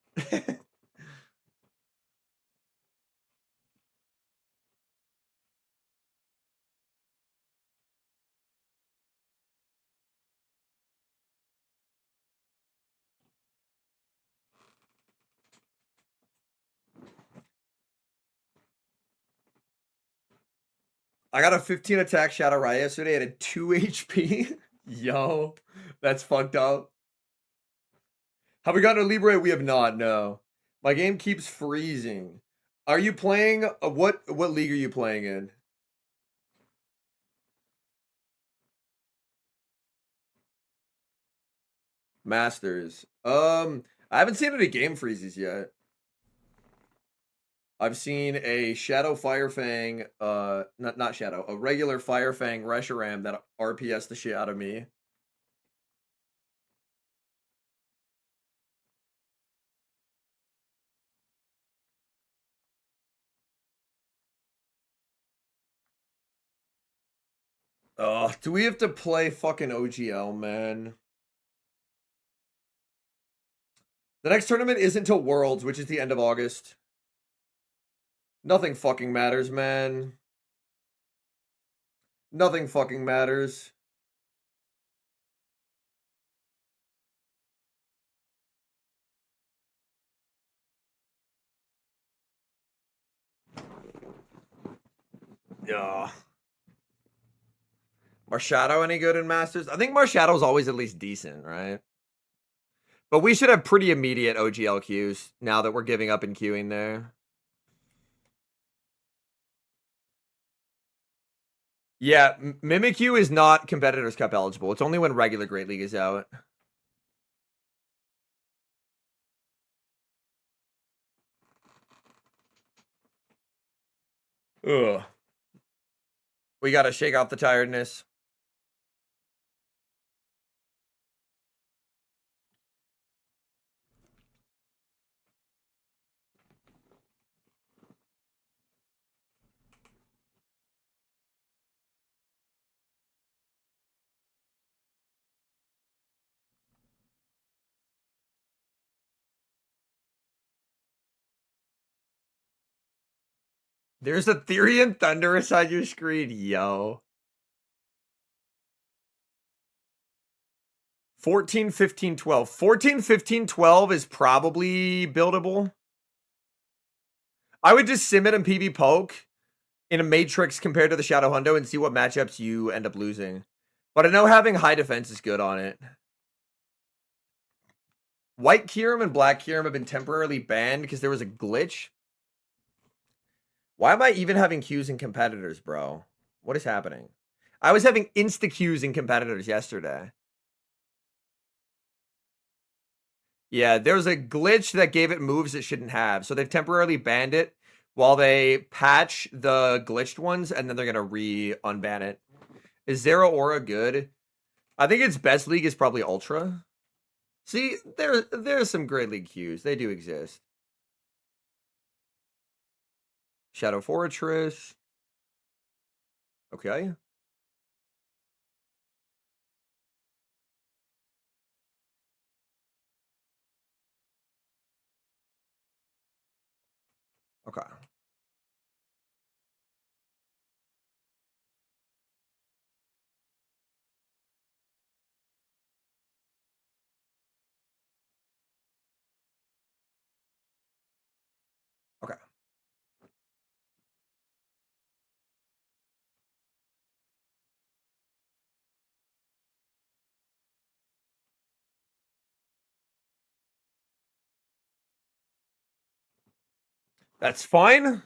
Speaker 1: I got a 15 attack Shadow Riot yesterday at a 2 HP. Yo, that's fucked up. Have we gotten a Libre? We have not, no. My game keeps freezing. Are you playing, what league are you playing in? Masters. I haven't seen any game freezes yet. I've seen a Shadow Firefang, not Shadow, a regular Firefang Reshiram that RPS the shit out of me. Do we have to play fucking OGL, man? The next tournament isn't until Worlds, which is the end of August. Nothing fucking matters, man. Nothing fucking matters. Yeah. Marshadow any good in Masters? I think Marshadow's always at least decent, right? But we should have pretty immediate OGL queues now that we're giving up in queuing there. Yeah, Mimikyu is not Competitors Cup eligible. It's only when regular Great League is out. Ugh. We gotta shake off the tiredness. There's a Therian Thunderous on your screen, yo. 14, 15, 12. 14, 15, 12 is probably buildable. I would just sim it and PV poke in a Matrix compared to the Shadow Hundo and see what matchups you end up losing. But I know having high defense is good on it. White Kyurem and Black Kyurem have been temporarily banned because there was a glitch. Why am I even having Qs in competitors, bro? What is happening? I was having insta-Qs in competitors yesterday. Yeah, there was a glitch that gave it moves it shouldn't have. So they've temporarily banned it while they patch the glitched ones, and then they're going to re-unban it. Is Zeraora good? I think its best league is probably Ultra. See, there's some Great League Qs. They do exist. Shadow Fortress. Okay. Okay. Okay. That's fine.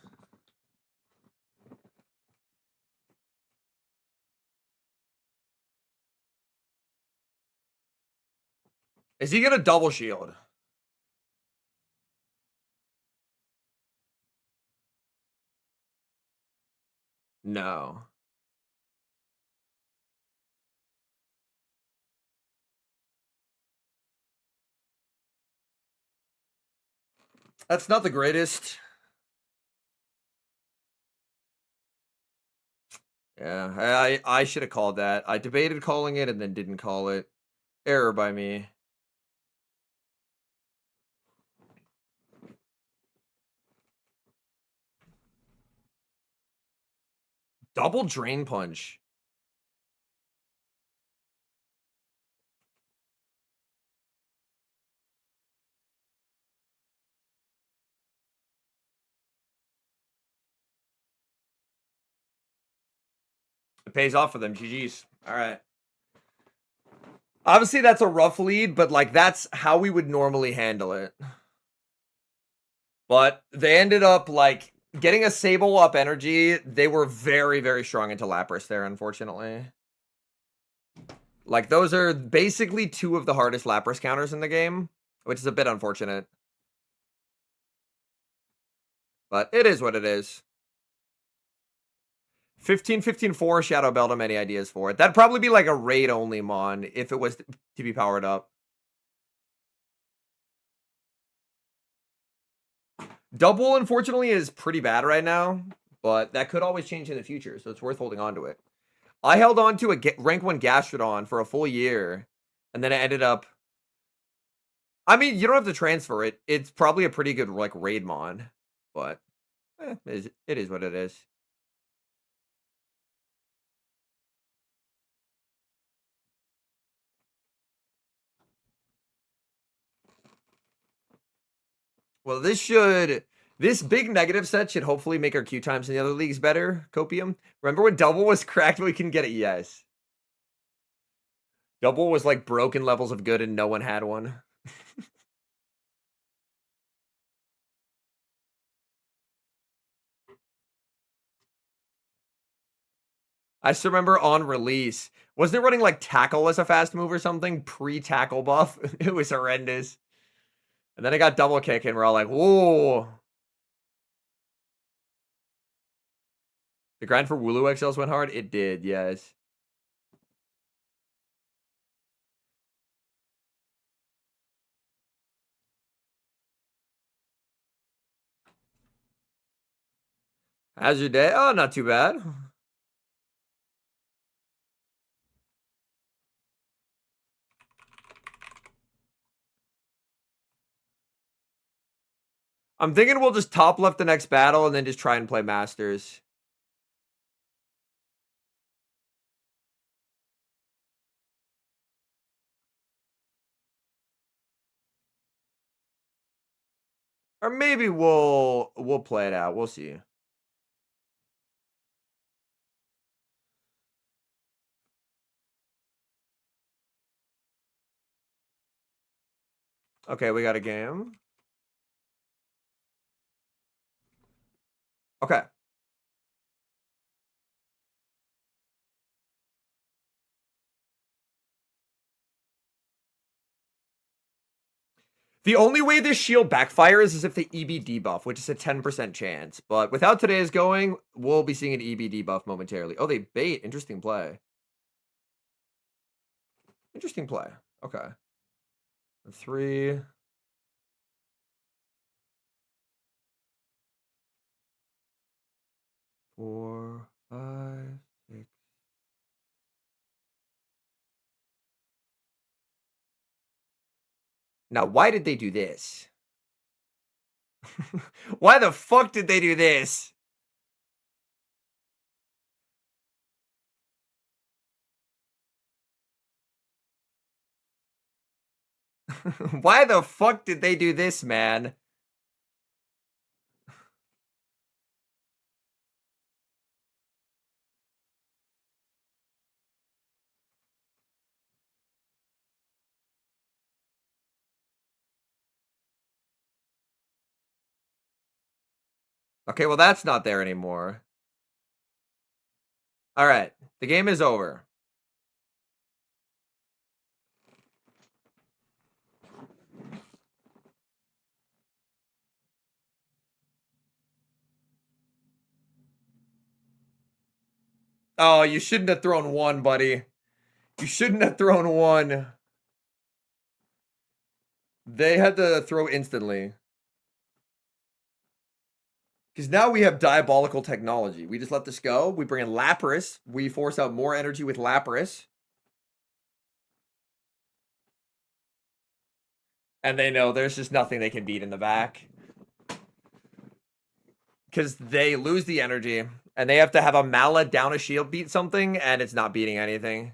Speaker 1: Is he gonna double shield? No. That's not the greatest. Yeah, I should have called that. I debated calling it and then didn't call it. Error by me. Double Drain Punch. It pays off for them. GG's. All right. Obviously, that's a rough lead, but like that's how we would normally handle it. But they ended up like getting a Sable up energy. They were very, very strong into Lapras there, unfortunately. Like those are basically two of the hardest Lapras counters in the game, which is a bit unfortunate. But it is what it is. 15, 15, 4 Shadow Beldum. Any ideas for it? That'd probably be like a raid only Mon if it was to be powered up. Double, unfortunately, is pretty bad right now, but that could always change in the future, so it's worth holding on to it. I held on to a rank 1 Gastrodon for a full year, and then it ended up... I mean, you don't have to transfer it. It's probably a pretty good like raid Mon, but it is what it is. Well, this big negative set should hopefully make our queue times in the other leagues better, Copium. Remember when double was cracked, we can get it? Yes. Double was like broken levels of good and no one had one. I just remember on release, wasn't it running like tackle as a fast move or something? Pre-tackle buff? It was horrendous. And then it got double kick and we're all like, whoa. The grind for Wooloo XLs went hard? It did, yes. How's your day? Oh, not too bad. I'm thinking we'll just top left the next battle and then just try and play Masters. Or maybe we'll play it out. We'll see. Okay, we got a game. Okay. The only way this shield backfires is if the EB debuff, which is a 10% chance. But without today's going, we'll be seeing an EB debuff momentarily. Oh, they bait. Interesting play. Interesting play. Okay. 3. Four, 5, 6. Now, why did they do this? Why the fuck did they do this? Why the fuck did they do this, man? Okay, well, that's not there anymore. All right, the game is over. Oh, you shouldn't have thrown 1, buddy. You shouldn't have thrown 1. They had to throw instantly. Because now we have diabolical technology. We just let this go. We bring in Lapras. We force out more energy with Lapras. And they know there's just nothing they can beat in the back. Because they lose the energy. And they have to have a Mala down a shield beat something. And it's not beating anything.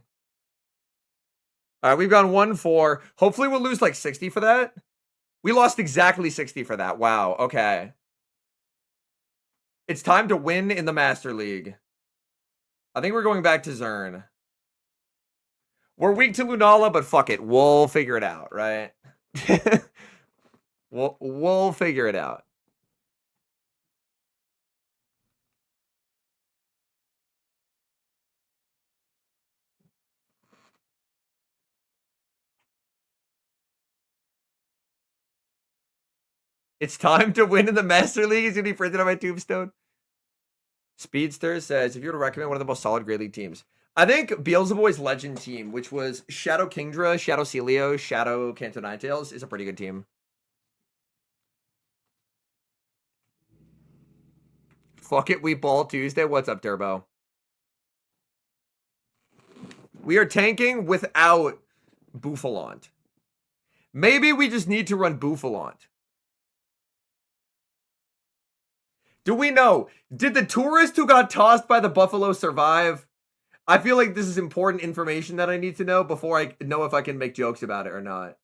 Speaker 1: All right, we've gone 1-4. Hopefully we'll lose like 60 for that. We lost exactly 60 for that. Wow, okay. It's time to win in the Master League. I think we're going back to Zern. We're weak to Lunala, but fuck it. We'll figure it out, right? we'll figure it out. It's time to win in the Master League. It's going to be printed on my tombstone. Speedster says, if you were to recommend one of the most solid Great League teams, I think Beelzebub's Legend team, which was Shadow Kingdra, Shadow Celio, Shadow Kanto Ninetales, is a pretty good team. Fuck it, we ball Tuesday. What's up, Turbo? We are tanking without Bouffalant. Maybe we just need to run Bouffalant. Do we know? Did the tourist who got tossed by the buffalo survive? I feel like this is important information that I need to know before I know if I can make jokes about it or not.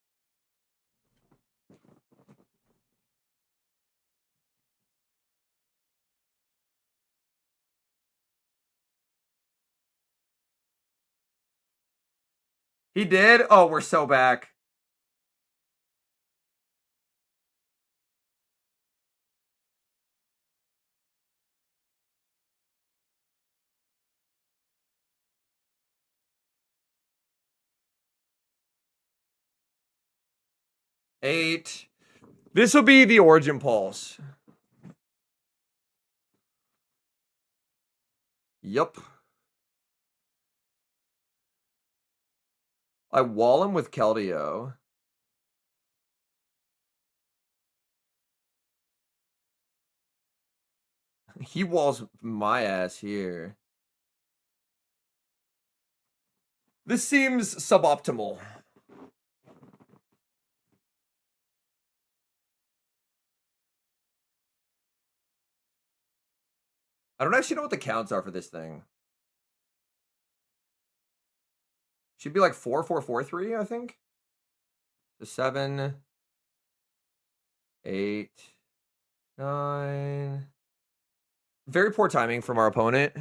Speaker 1: He did? Oh, we're so back. Eight. This will be the Origin Pulse. Yup. I wall him with Keldeo. He walls my ass here. This seems suboptimal. I don't actually know what the counts are for this thing. Should be like 4, 4, 4, 3, I think. So 7, 8, 9. Very poor timing from our opponent.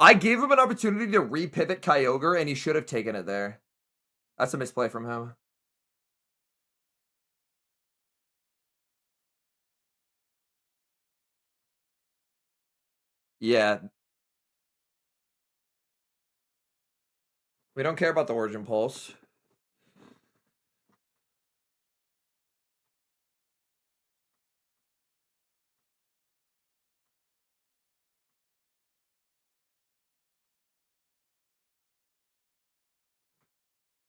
Speaker 1: I gave him an opportunity to re-pivot Kyogre, and he should have taken it there. That's a misplay from him. Yeah. We don't care about the Origin Pulse.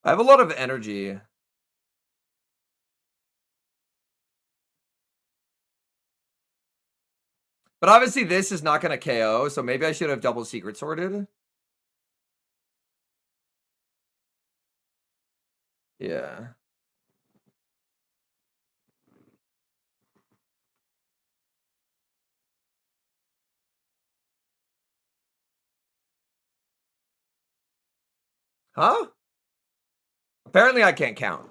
Speaker 1: I have a lot of energy. But obviously this is not going to KO, so maybe I should have double secret sorted. Yeah. Huh? Apparently I can't count.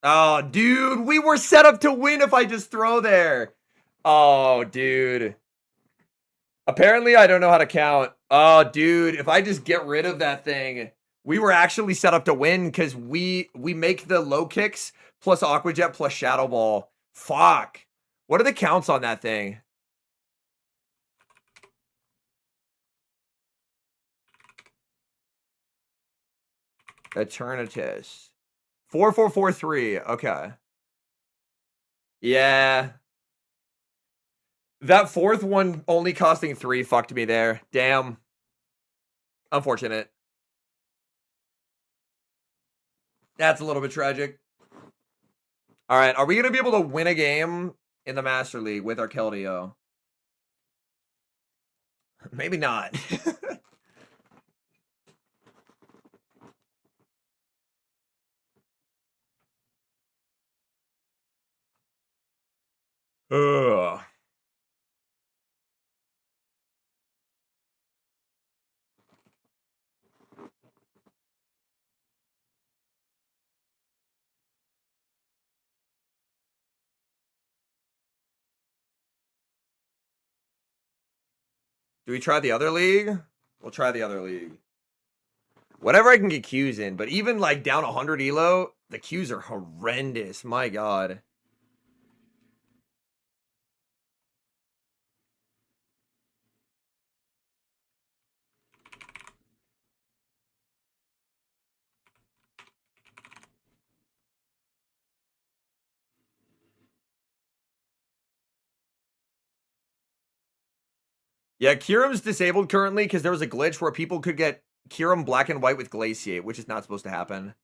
Speaker 1: Oh, dude, we were set up to win if I just throw there. Oh, dude. Apparently I don't know how to count. Oh, dude, if I just get rid of that thing, we were actually set up to win because we make the low kicks plus Aqua Jet plus Shadow Ball. Fuck. What are the counts on that thing? Eternatus. 4, 4, 4, 3. Okay. Yeah. That fourth one only costing 3 fucked me there. Damn. Unfortunate. That's a little bit tragic. All right. Are we going to be able to win a game in the Master League with our Keldeo? Maybe not. Ugh. Do we try the other league? We'll try the other league. Whatever I can get Qs in, but even like down 100 elo, the Qs are horrendous. My God. Yeah, Kyurem's disabled currently because there was a glitch where people could get Kyurem black and white with Glaciate, which is not supposed to happen.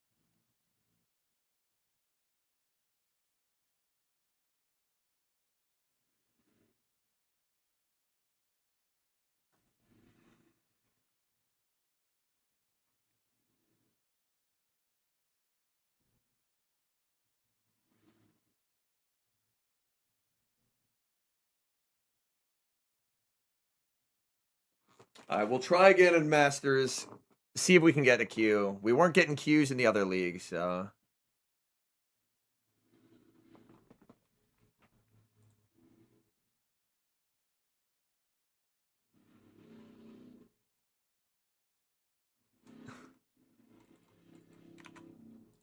Speaker 1: All right, we'll try again in Masters. See if we can get a Q. We weren't getting Qs in the other league, so.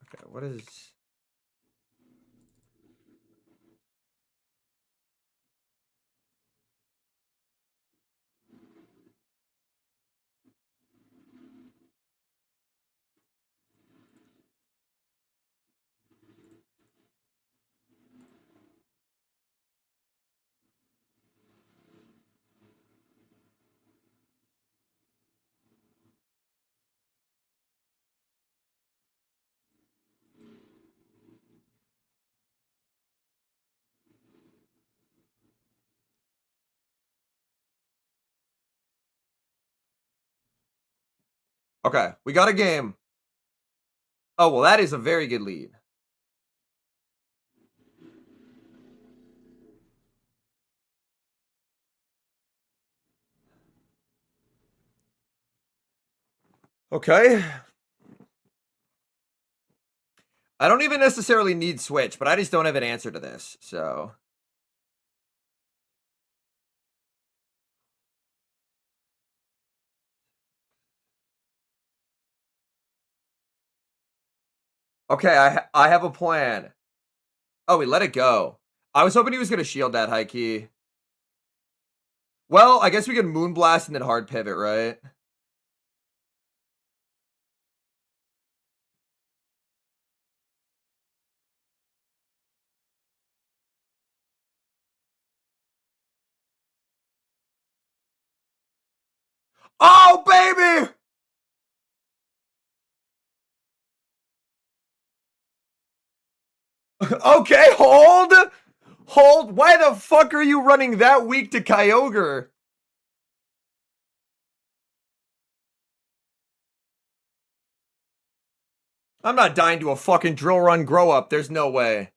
Speaker 1: Okay, what is... Okay, we got a game. Oh, well, that is a very good lead. Okay. I don't even necessarily need Switch, but I just don't have an answer to this, so. Okay, I have a plan. Oh, we let it go. I was hoping he was going to shield that high key. Well, I guess we can Moonblast and then hard pivot, right? Oh, baby! Okay, hold! Hold! Why the fuck are you running that weak to Kyogre? I'm not dying to a fucking drill run grow up. There's no way.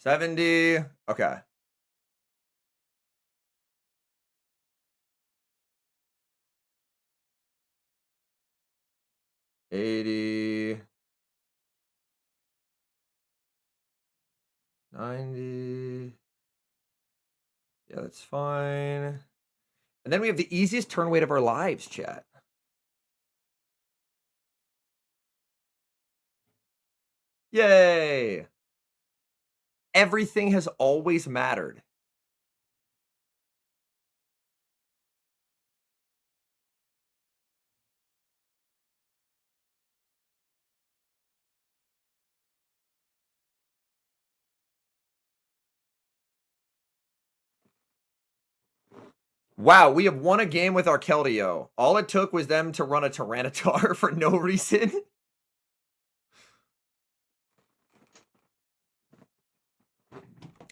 Speaker 1: $70. Okay. $80. $90. Yeah, that's fine. And then we have the easiest turn weight of our lives, chat. Yay! Everything has always mattered. Wow, we have won a game with our Keldeo. All it took was them to run a Tyranitar for no reason.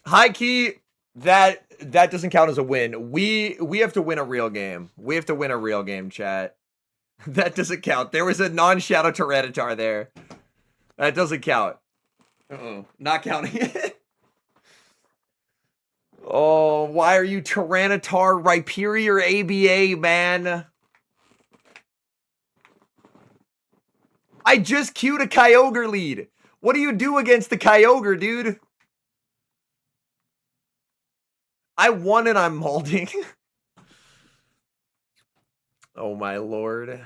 Speaker 1: High key, that doesn't count as a win. We have to win a real game. We have to win a real game, chat. That doesn't count. There was a non-shadow Tyranitar there. That doesn't count. Not counting it. Oh, why are you Tyranitar Rhyperior ABA, man? I just queued a Kyogre lead. What do you do against the Kyogre, dude? I won and I'm molding. Oh my lord.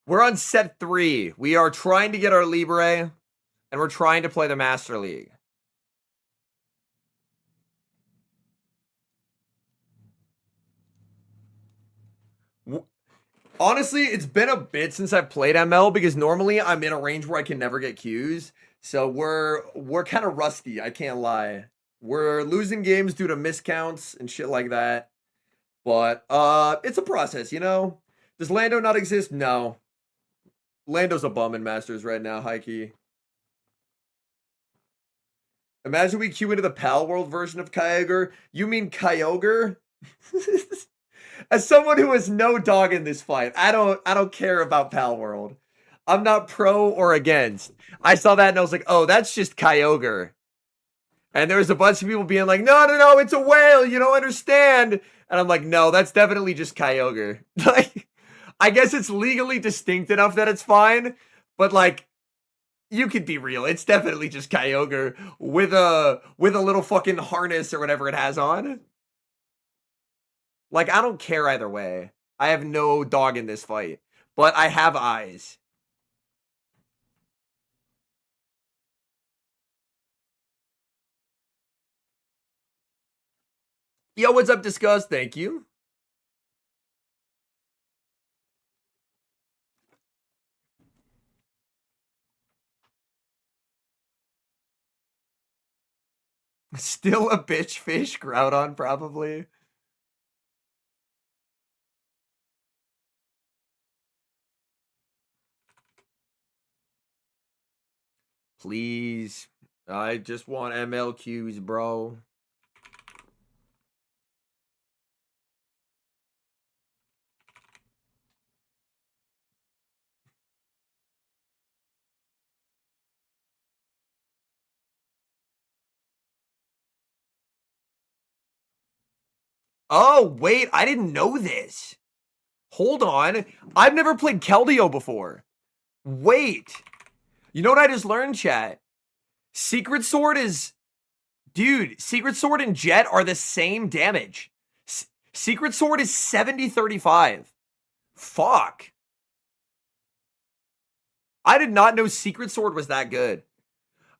Speaker 1: We're on set 3. We are trying to get our Libre, and we're trying to play the Master League. Honestly, it's been a bit since I've played ML because normally I'm in a range where I can never get Qs. So we're kind of rusty, I can't lie. We're losing games due to miscounts and shit like that. But it's a process, you know? Does Lando not exist? No. Lando's a bum in Masters right now, Heike. Imagine we queue into the Pal World version of Kyogre. You mean Kyogre? As someone who has no dog in this fight, I don't care about Pal World. I'm not pro or against. I saw that and I was like, oh, that's just Kyogre. And there was a bunch of people being like, no, it's a whale. You don't understand. And I'm like, no, that's definitely just Kyogre. Like, I guess it's legally distinct enough that it's fine. But like, you could be real. It's definitely just Kyogre with a little fucking harness or whatever it has on. Like, I don't care either way. I have no dog in this fight. But I have eyes. Yo, what's up, Disgust? Thank you. Still a bitch fish, Groudon, probably. Please. I just want MLQs, bro. Oh, wait, I didn't know this. Hold on. I've never played Keldeo before. Wait. You know what I just learned, chat? Secret Sword is... Dude, Secret Sword and Jet are the same damage. Secret Sword is 70-35. Fuck. I did not know Secret Sword was that good.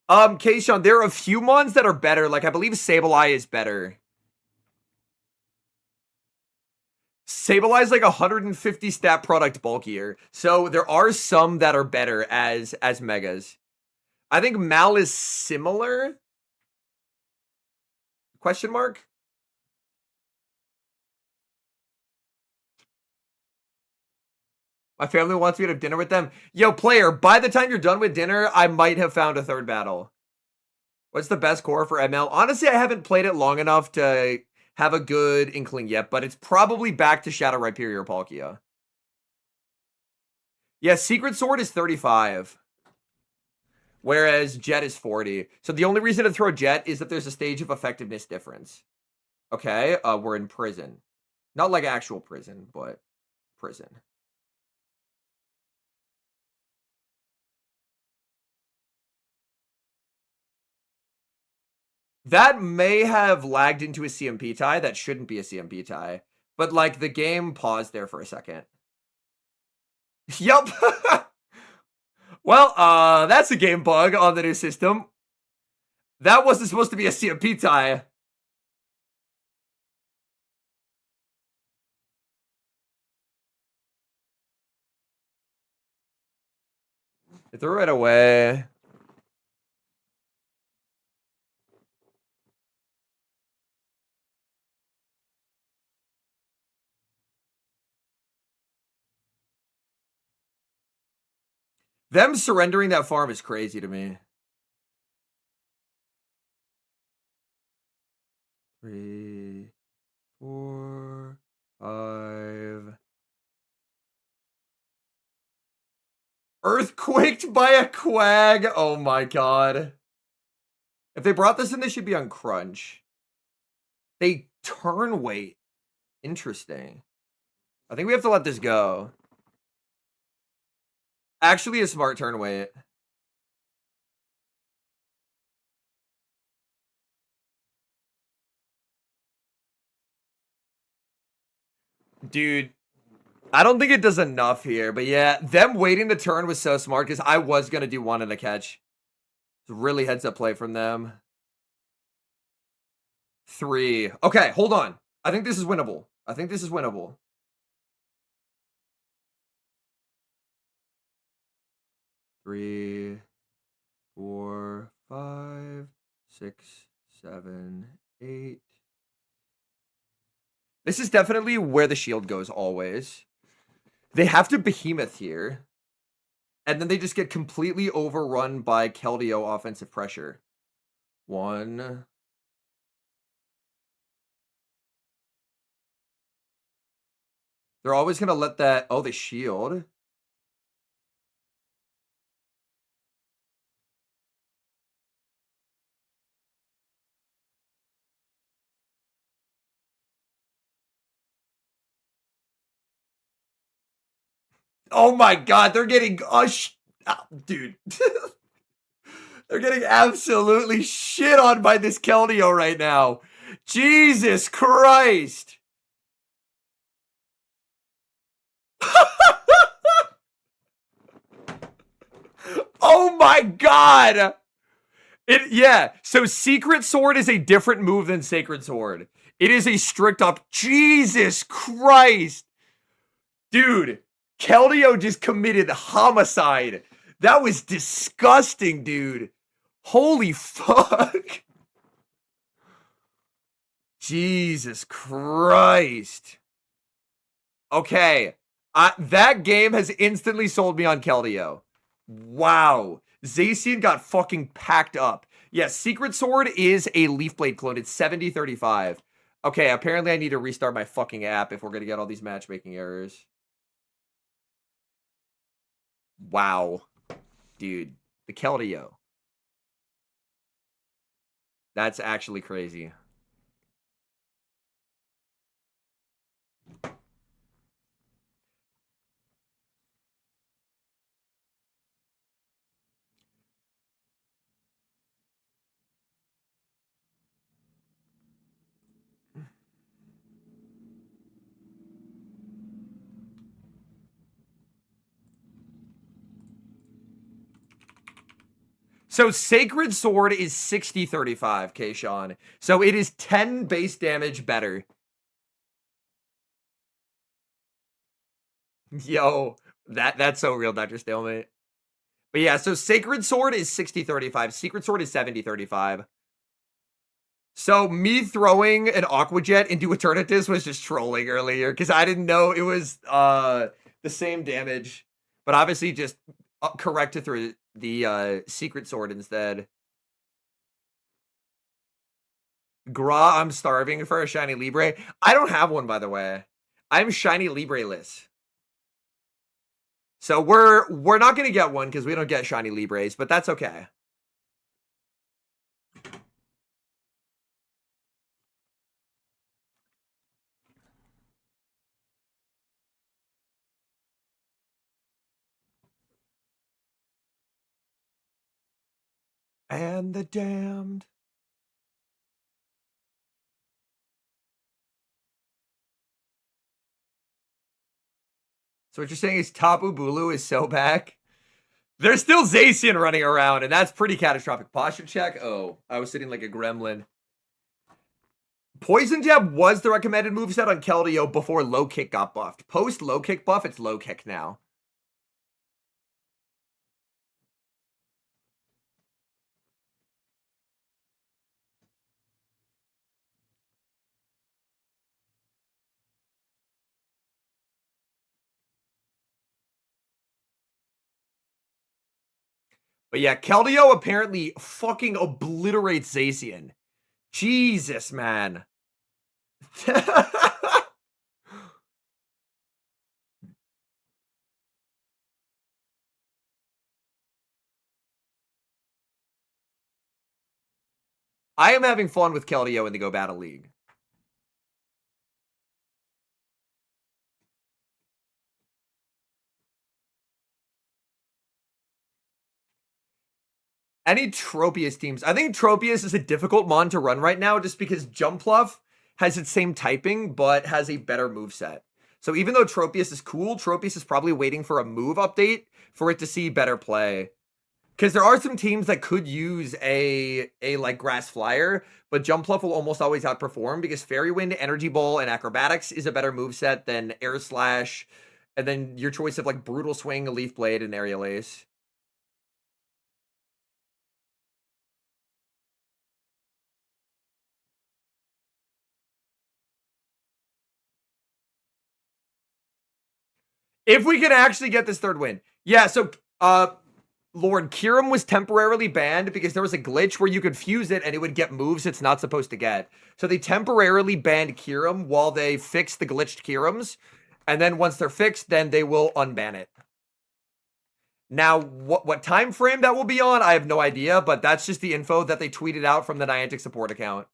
Speaker 1: Kayshawn, there are a few mons that are better. Like, I believe Sableye is better. Sableye is like 150 stat product bulkier. So there are some that are better as megas. I think Mal is similar. Question mark? My family wants me to have dinner with them. Yo, player, by the time you're done with dinner, I might have found a third battle. What's the best core for ML? Honestly, I haven't played it long enough to have a good inkling yet, but it's probably back to Shadow Rhyperior or Palkia. Yeah, Secret Sword is 35. Whereas Jet is 40. So the only reason to throw Jet is that there's a stage of effectiveness difference. Okay, we're in prison. Not like actual prison, but prison. That may have lagged into a CMP tie. That shouldn't be a CMP tie. But, like, the game paused there for a second. Yup. Well, that's a game bug on the new system. That wasn't supposed to be a CMP tie. It threw it away. Them surrendering that farm is crazy to me. 3, 4, 5. Earthquaked by a quag. Oh my god. If they brought this in, they should be on crunch. They turn weight. Interesting. I think we have to let this go. Actually, a smart turn weight. Dude, I don't think it does enough here, but yeah, them waiting the turn was so smart because I was going to do one in a catch. It's really heads up play from them. 3. Okay, hold on. I think this is winnable. I think this is winnable. 3, 4, 5, 6, 7, 8. This is definitely where the shield goes always. They have to Behemoth here. And then they just get completely overrun by Keldeo offensive pressure. 1. They're always going to let that... Oh, the shield. Oh my god, they're getting... dude. They're getting absolutely shit on by this Keldeo right now. Jesus Christ. Oh my god. Yeah, so Secret Sword is a different move than Sacred Sword. It is a strict up. Jesus Christ. Dude, Keldeo just committed homicide. That was disgusting, dude. Holy fuck. Jesus Christ. Okay. That game has instantly sold me on Keldeo. Wow. Zacian got fucking packed up. Yes, Secret Sword is a Leaf Blade clone. It's 70-35. Okay, apparently I need to restart my fucking app if we're gonna get all these matchmaking errors. Wow. Dude, the Keldeo. That's actually crazy. So Sacred Sword is 60-35, Kayshawn. So it is 10 base damage better. Yo, that's so real, Dr. Stalemate. But yeah, so Sacred Sword is 60-35. Secret Sword is 70-35. So me throwing an Aqua Jet into Eternatus was just trolling earlier because I didn't know it was the same damage. But obviously just corrected through the Secret Sword instead. Gra, I'm starving for a Shiny Libre. I don't have one, by the way. I'm Shiny Libre-less. So we're not gonna get one because we don't get Shiny Libres, but that's okay. And the damned. So what you're saying is Tapu Bulu is so back? There's still Zacian running around, and that's pretty catastrophic. Posture check? Oh, I was sitting like a gremlin. Poison Jab was the recommended moveset on Keldeo before Low Kick got buffed. Post Low Kick buff, it's Low Kick now. But yeah, Keldeo apparently fucking obliterates Zacian. Jesus, man. I am having fun with Keldeo in the Go Battle League. Any Tropius teams? I think Tropius is a difficult mon to run right now just because Jumpluff has its same typing but has a better moveset. So even though Tropius is cool, Tropius is probably waiting for a move update for it to see better play. Because there are some teams that could use a like Grass Flyer, but Jumpluff will almost always outperform because Fairy Wind, Energy Ball, and Acrobatics is a better moveset than Air Slash, and then your choice of like Brutal Swing, Leaf Blade, and Aerial Ace. If we can actually get this third win. Yeah, so Lord, Kyurem was temporarily banned because there was a glitch where you could fuse it and it would get moves it's not supposed to get. So they temporarily banned Kyurem while they fixed the glitched Kyurems. And then once they're fixed, then they will unban it. Now, what time frame that will be on, I have no idea, but that's just the info that they tweeted out from the Niantic support account.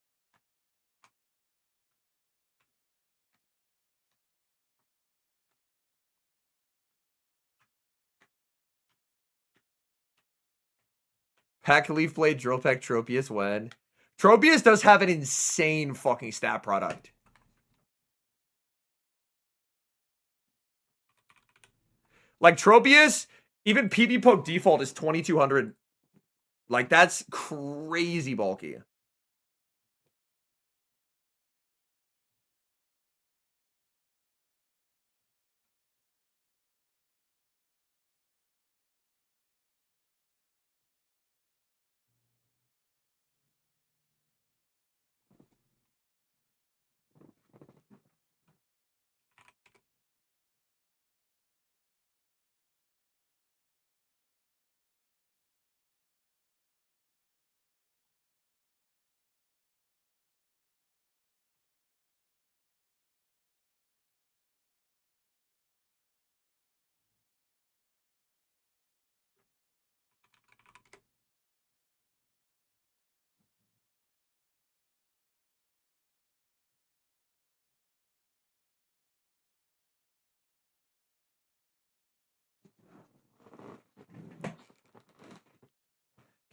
Speaker 1: Pack Leaf Blade, Drill Peck, Tropius when? Tropius does have an insane fucking stat product. Like Tropius, even PB Poke default is 2200. Like that's crazy bulky.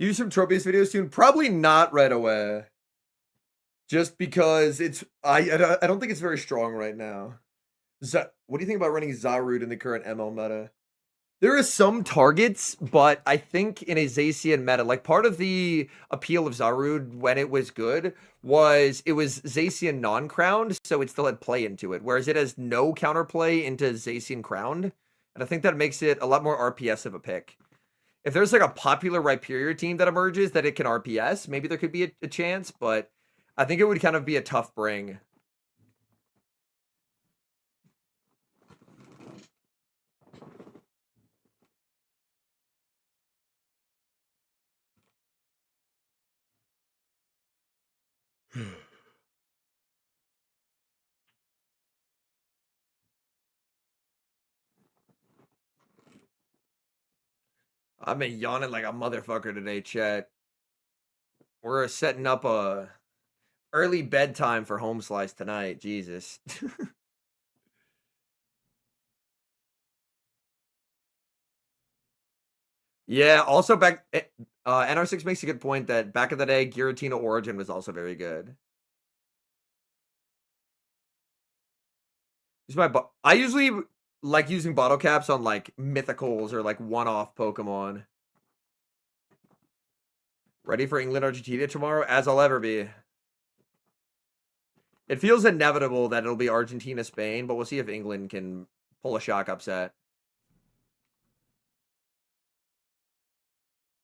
Speaker 1: Use some Tropius videos soon? Probably not right away. Just because it's I don't think it's very strong right now. What do you think about running Zarude in the current ML meta? There are some targets, but I think in a Zacian meta, like part of the appeal of Zarude when it was good was it was Zacian non-crowned, so it still had play into it, whereas it has no counterplay into Zacian crowned. And I think that makes it a lot more RPS of a pick. If there's like a popular Rhyperior team that emerges that it can RPS, maybe there could be a chance, but I think it would kind of be a tough bring. I've been yawning like a motherfucker today, chat. We're setting up a early bedtime for Home Slice tonight. Jesus. Yeah, also back NR6 makes a good point that back in the day, Giratina Origin was also very good. I usually like using bottle caps on like mythicals or like one-off Pokemon. Ready for England Argentina tomorrow? As I'll ever be. It feels inevitable that it'll be Argentina Spain, but we'll see if England can pull a shock upset.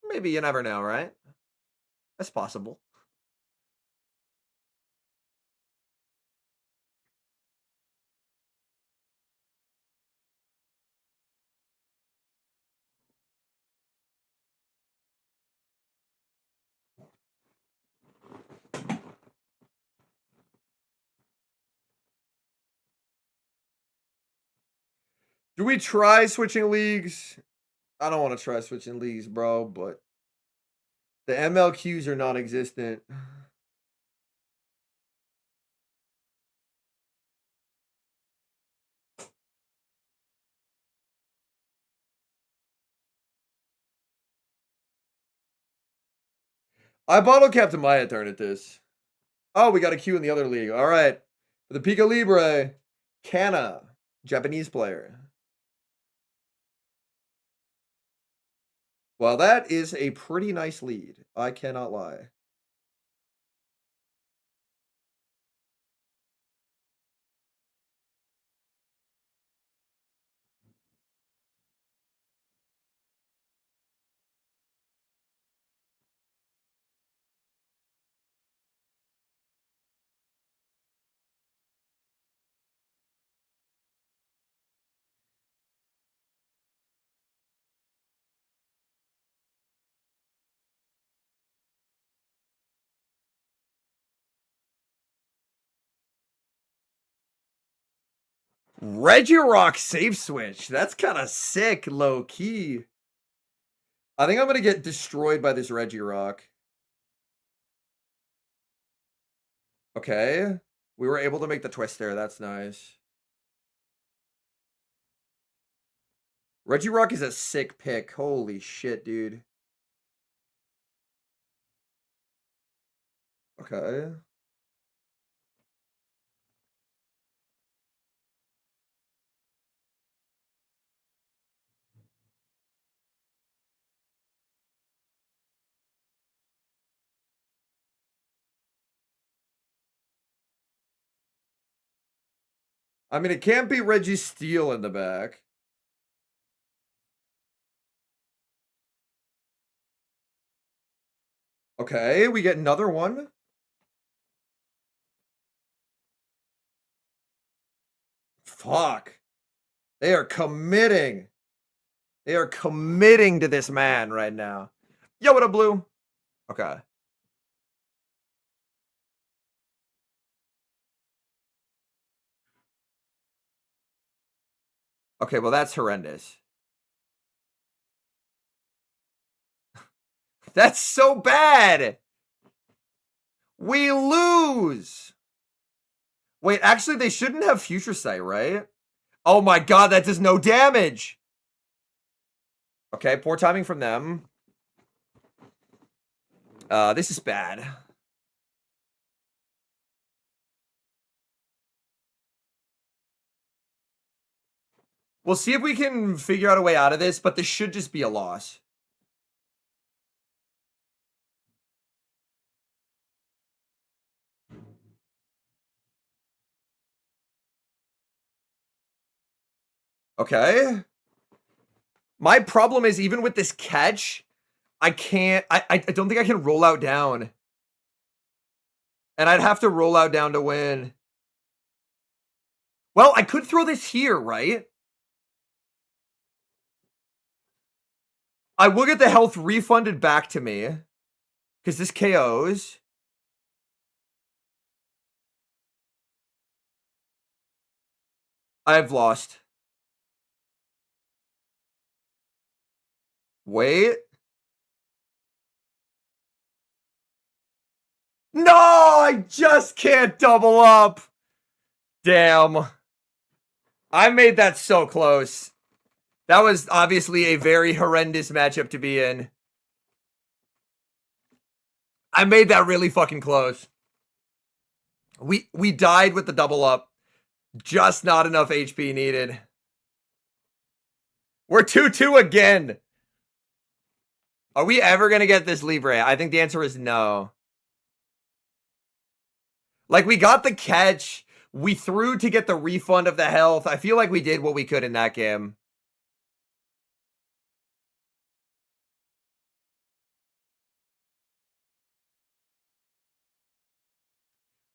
Speaker 1: Maybe, you never know, right? That's possible. Do we try switching leagues? I don't want to try switching leagues, bro, but the MLQs are non-existent. I bottle capped my turn at this. Oh, we got a Q in the other league. All right. For the Pika Libre, Kana, Japanese player. Well, that is a pretty nice lead. I cannot lie. Regirock safe switch. That's kind of sick, low key. I think I'm going to get destroyed by this Regirock. Okay. We were able to make the twist there. That's nice. Regirock is a sick pick. Holy shit, dude. Okay. I mean, it can't be Registeel in the back. Okay, we get another one. Fuck. They are committing. They are committing to this man right now. Yo, what up, Blue? Okay. Okay, well, that's horrendous. That's so bad. We lose. Wait, actually, they shouldn't have Future Sight, right? Oh my god, that does no damage. Okay, poor timing from them. This is bad. We'll see if we can figure out a way out of this, but this should just be a loss. Okay. My problem is even with this catch, I can't, I don't think I can roll out down. And I'd have to roll out down to win. Well, I could throw this here, right? I will get the health refunded back to me. Because this KOs. I've lost. Wait. No, I just can't double up. Damn. I made that so close. That was obviously a very horrendous matchup to be in. I made that really fucking close. We died with the double up. Just not enough HP needed. We're 2-2 again. Are we ever going to get this Libre? I think the answer is no. Like, we got the catch. We threw to get the refund of the health. I feel like we did what we could in that game.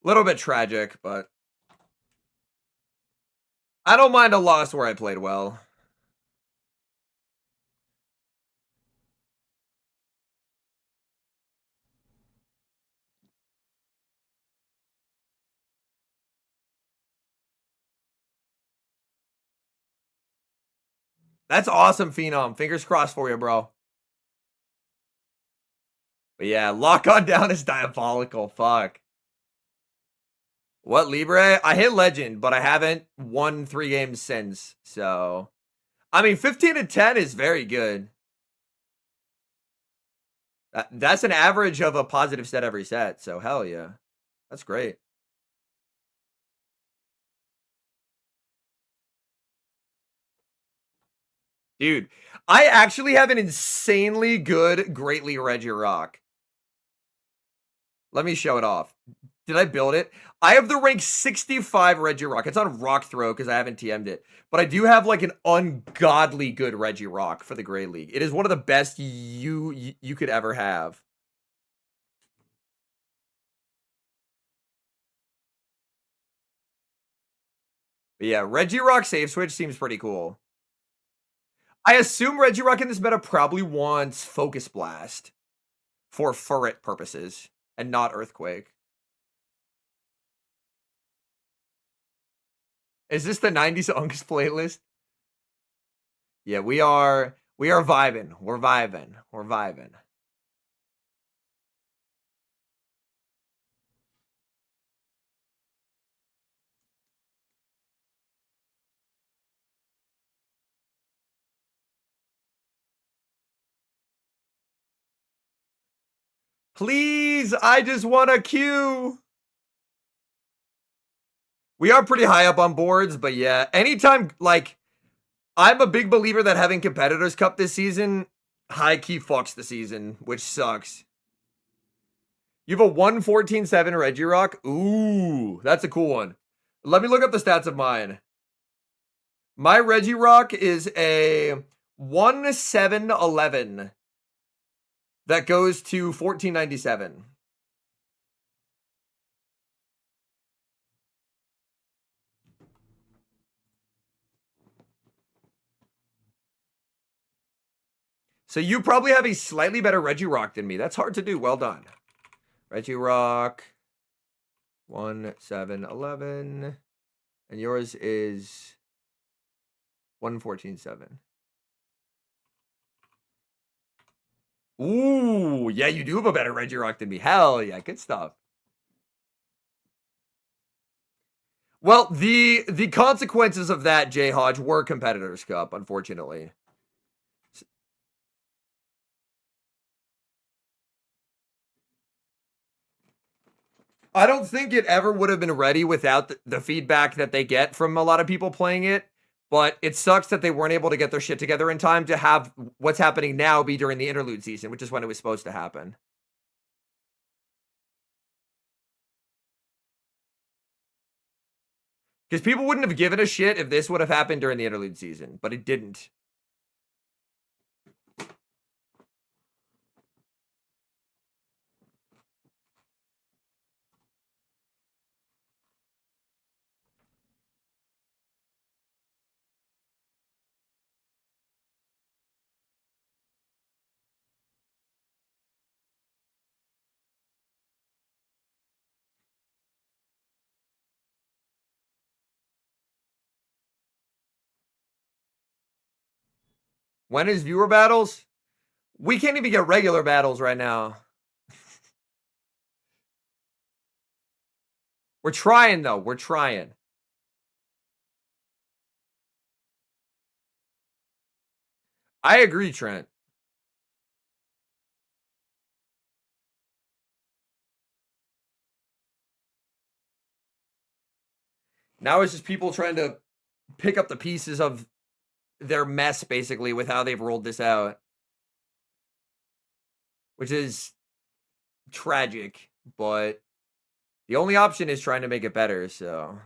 Speaker 1: A little bit tragic, but I don't mind a loss where I played well. That's awesome, Phenom. Fingers crossed for you, bro. But yeah, lock on down is diabolical. Fuck. What, Libre? I hit Legend, but I haven't won 3 games since. So, I mean, 15-10 is very good. That's an average of a positive set every set. So, hell yeah. That's great. Dude, I actually have an insanely good Greatly Regirock. Let me show it off. Did I build it? I have the rank 65 Regirock. It's on Rock Throw because I haven't TM'd it. But I do have like an ungodly good Regirock for the Grey League. It is one of the best you could ever have. But yeah, Regirock save switch seems pretty cool. I assume Regirock in this meta probably wants Focus Blast for Furret purposes and not Earthquake. Is this the 90s Unks playlist? Yeah, we are vibing. We're vibing. We're vibing. Please, I just want a queue. We are pretty high up on boards, but yeah, anytime, like, I'm a big believer that having Competitors Cup this season high key fucks the season, which sucks. You have a 114.7 Regirock? Ooh, that's a cool one. Let me look up the stats of mine. My Regirock is a 1711 that goes to 1497. So you probably have a slightly better Regirock than me. That's hard to do. Well done. Regirock 1711. And yours is 114.7. Ooh, yeah, you do have a better Regirock than me. Hell yeah, good stuff. Well, the consequences of that, J Hodge, were Competitors Cup, unfortunately. I don't think it ever would have been ready without the feedback that they get from a lot of people playing it. But it sucks that they weren't able to get their shit together in time to have what's happening now be during the interlude season, which is when it was supposed to happen. Because people wouldn't have given a shit if this would have happened during the interlude season, but it didn't. When is viewer battles? We can't even get regular battles right now. We're trying, though. We're trying. I agree, Trent. Now it's just people trying to pick up the pieces of their mess, basically, with how they've rolled this out. Which is tragic, but the only option is trying to make it better, so...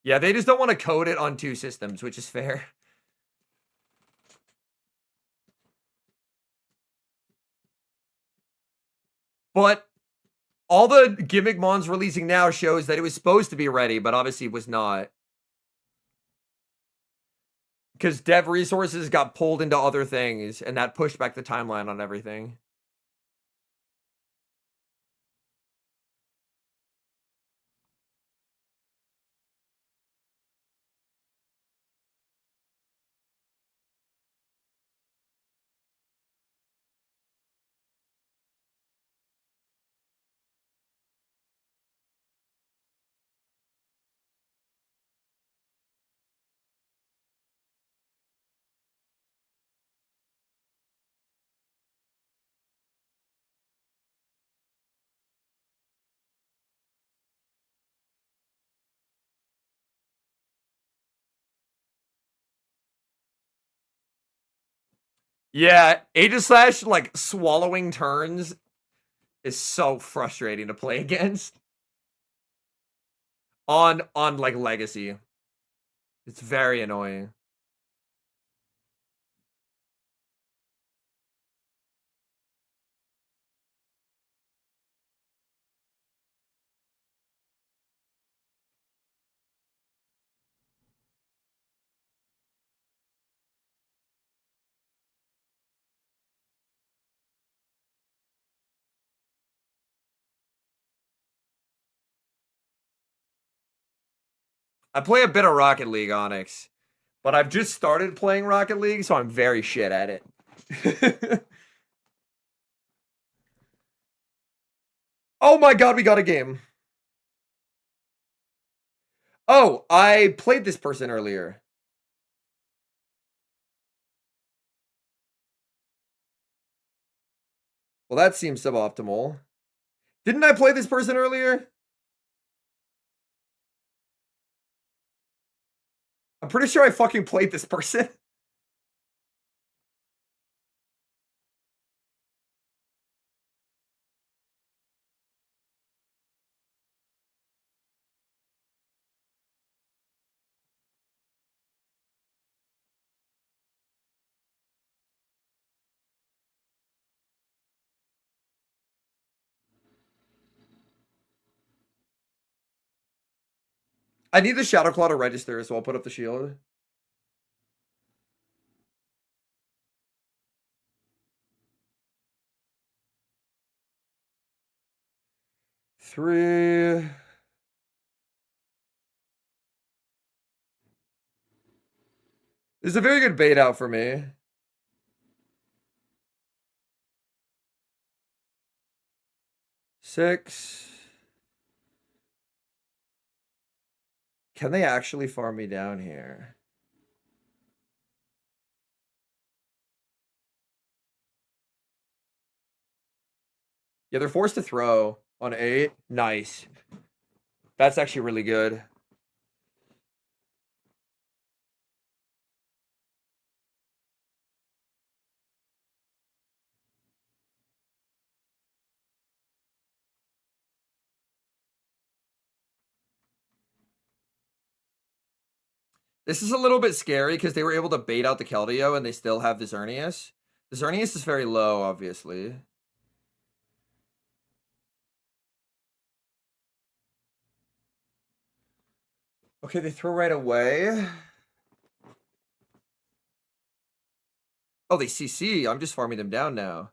Speaker 1: Yeah, they just don't want to code it on 2 systems, which is fair. But all the gimmick mons releasing now shows that it was supposed to be ready, but obviously was not. Because dev resources got pulled into other things, and that pushed back the timeline on everything. Yeah, Aegislash, like, swallowing turns is so frustrating to play against. On like, Legacy. It's very annoying. I play a bit of Rocket League, Onyx, but I've just started playing Rocket League, so I'm very shit at it. Oh my god, we got a game. Oh, I played this person earlier. Well, that seems suboptimal. Didn't I play this person earlier? I'm pretty sure I fucking played this person. I need the Shadow Claw to register, so I'll put up the shield. Three. This is a very good bait out for me. Six. Can they actually farm me down here? Yeah, they're forced to throw on 8. Nice. That's actually really good. This is a little bit scary because they were able to bait out the Keldeo and they still have the Xerneas. The Xerneas is very low, obviously. Okay, they throw right away. Oh, they CC. I'm just farming them down now.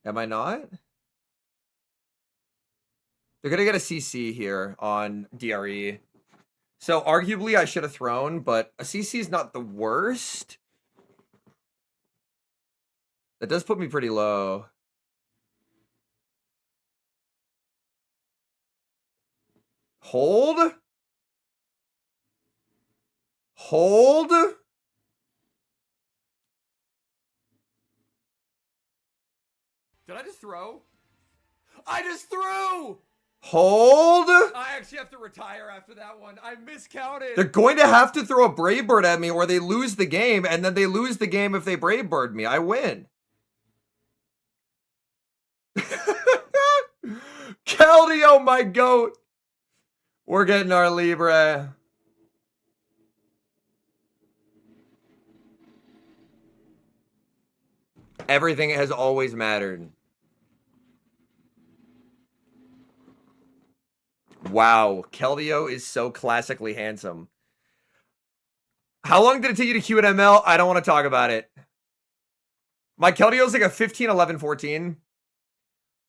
Speaker 1: Am I not? They're going to get a CC here on DRE. So arguably I should have thrown, but a CC is not the worst. That does put me pretty low. Hold? Hold? Did I just throw? I just threw! Hold?
Speaker 4: I actually have to retire after that one. I miscounted.
Speaker 1: They're going to have to throw a Brave Bird at me or they lose the game, and then they lose the game if they Brave Bird me. I win. Keldeo, my goat. We're getting our Libre. Everything has always mattered. Wow, Keldeo is so classically handsome. How long did it take you to queue at ML? I don't want to talk about it. My Keldeo's like a 15, 11, 14.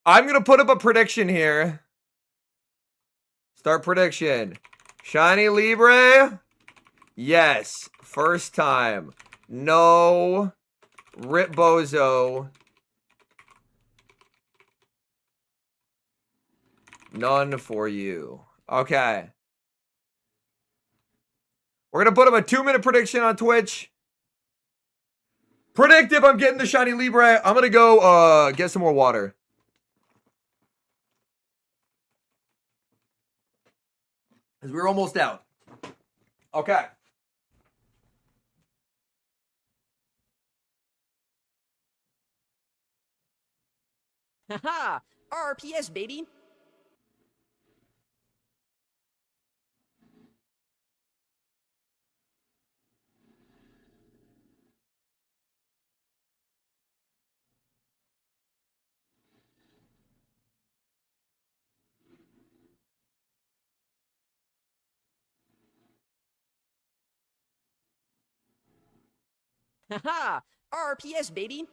Speaker 1: I'm going to put up a prediction here. Start prediction. Shiny Libre? Yes. First time. No. Rip Bozo. None for you. Okay. We're going to put up a 2-minute prediction on Twitch. Predict if I'm getting the Shiny Libre. I'm going to go get some more water. Because we're almost out. Okay.
Speaker 2: Haha! RPS, baby! Haha! RPS, baby!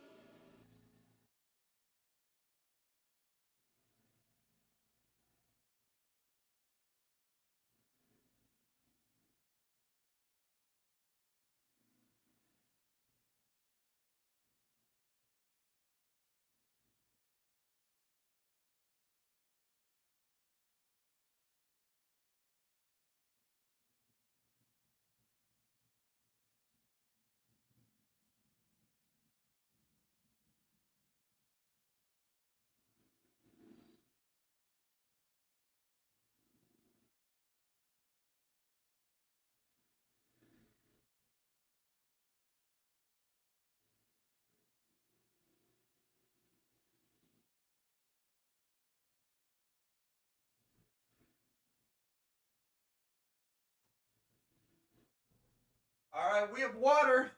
Speaker 1: All right, we have water.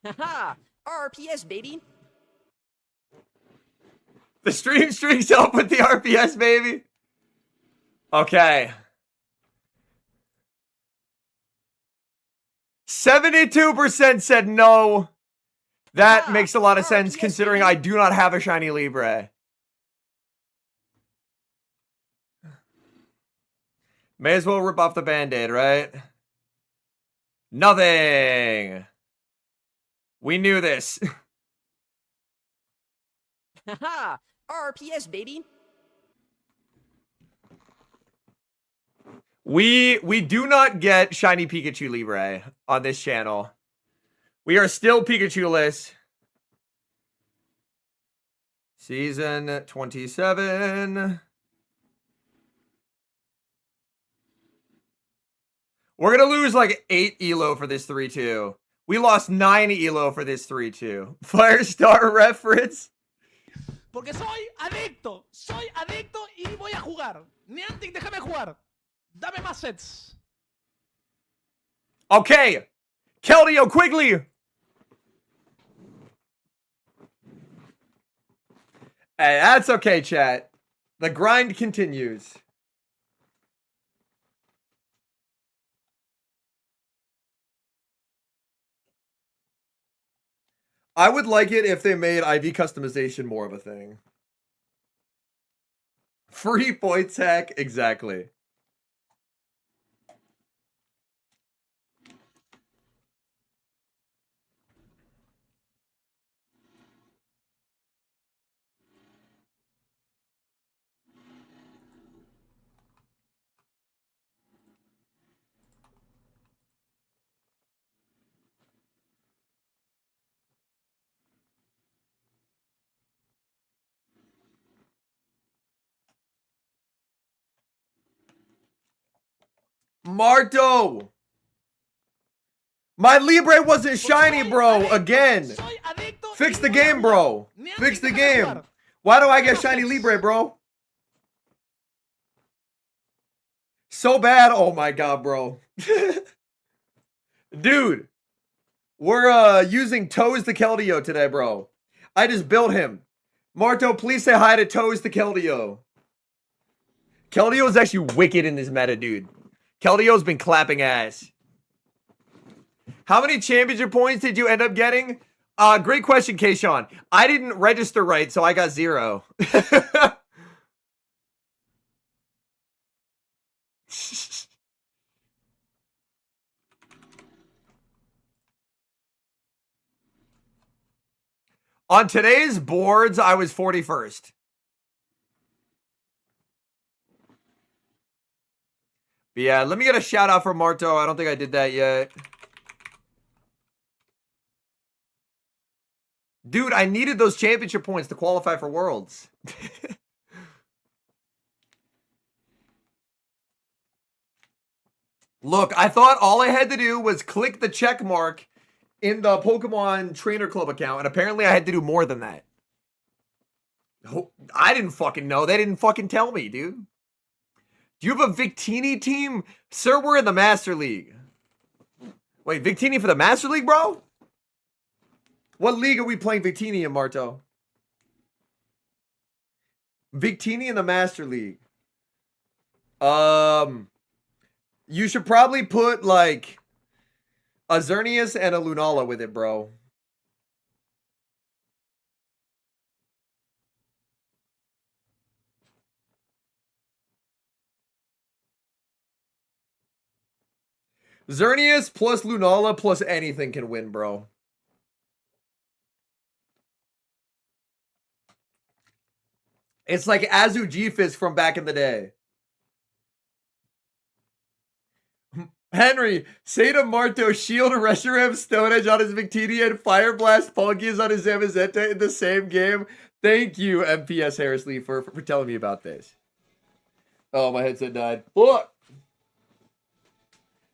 Speaker 2: Haha! RPS, baby!
Speaker 1: The stream streaks up with the RPS, baby. Okay. 72% said no. That makes a lot of sense considering I do not have a Shiny Libre. May as well rip off the Band-Aid, right? Nothing. We knew this.
Speaker 3: Haha.
Speaker 2: RPS, baby.
Speaker 1: We do not get shiny Pikachu Libre on this channel. We are still Pikachu-less. Season 27. We're going to lose like 8 ELO for this 3-2. We lost 9 ELO for this 3-2. Firestar reference.
Speaker 3: Porque soy adicto y voy a jugar. Niantic, déjame jugar. Dame más sets.
Speaker 1: Okay. Keldeo, quickly. Hey, that's okay, chat. The grind continues. I would like it if they made IV customization more of a thing. Free point tech, exactly. Marto! My Libre wasn't shiny, bro. Again. Fix the game, bro. Fix the game. Why do I get shiny Libre, bro? So bad. Oh my god, bro. Dude. We're using Toes the Keldeo today, bro. I just built him. Marto, please say hi to Toes the Keldeo. Keldeo is actually wicked in this meta, dude. Keldeo's been clapping ass. How many championship points did you end up getting? Great question, Kayshawn. I didn't register right, so I got 0. On today's boards, I was 41st. But yeah, let me get a shout out for Marto. I don't think I did that yet. Dude, I needed those championship points to qualify for Worlds. Look, I thought all I had to do was click the check mark in the Pokemon Trainer Club account, and apparently I had to do more than that. I didn't fucking know. They didn't fucking tell me, dude. Do you have a Victini team? Sir, we're in the Master League. Wait, Victini for the Master League, bro? What league are we playing Victini in, Marto? Victini in the Master League. You should probably put, like, a Xerneas and a Lunala with it, bro. Xerneas plus Lunala plus anything can win, bro. It's like Azujifis from back in the day. Henry, say to Marto, Shield, Reshiram, Stone Edge on his Victini, and Fire Blast Punkies on his Zamazenta in the same game. Thank you, MPS Harrisley, for telling me about this. Oh, my headset died. Look!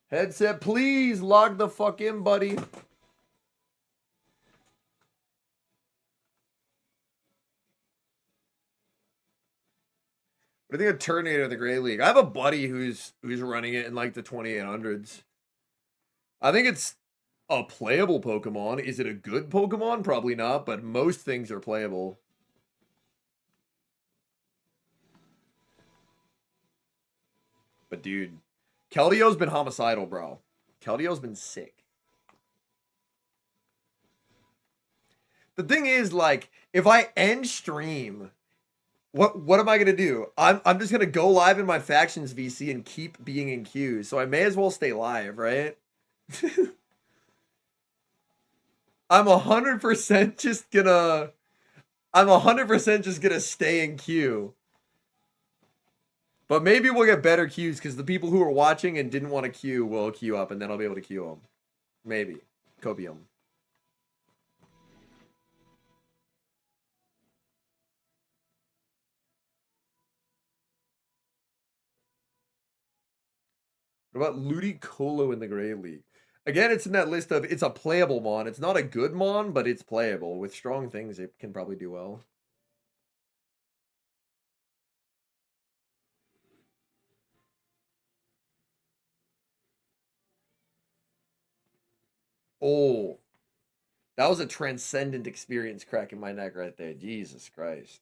Speaker 1: Headset, please log the fuck in, buddy. What do you think of Turtonator in the Grey League? I have a buddy who's running it in like the 2800s. I think it's a playable Pokemon. Is it a good Pokemon? Probably not, but most things are playable. But dude, Keldeo's been homicidal, bro. Keldeo's been sick. The thing is, like, if I end stream, what am I gonna do? I'm just gonna go live in my factions VC and keep being in queues. So I may as well stay live, right? I'm 100% just gonna... I'm 100% just gonna stay in queue. But maybe we'll get better queues because the people who are watching and didn't want to queue will queue up and then I'll be able to queue them. Maybe. Copium. What about Ludicolo in the Grey League? Again, it's in that list of, it's a playable mon. It's not a good mon, but it's playable. With strong things, it can probably do well. Oh. That was a transcendent experience cracking my neck right there. Jesus Christ.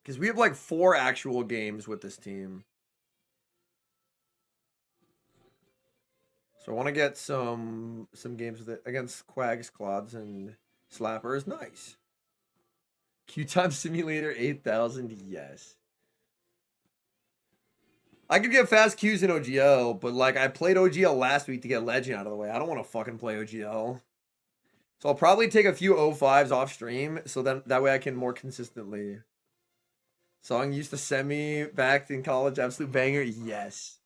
Speaker 1: Because we have like 4 actual games with this team. So I want to get some games with it against Quags, Clods, and Slappers. Nice. Q-Time Simulator 8000, yes. I could get fast Qs in OGL, but like I played OGL last week to get Legend out of the way. I don't want to fucking play OGL. So I'll probably take a few 05s off stream so that way I can more consistently. Song used to send me back in college, absolute banger. Yes.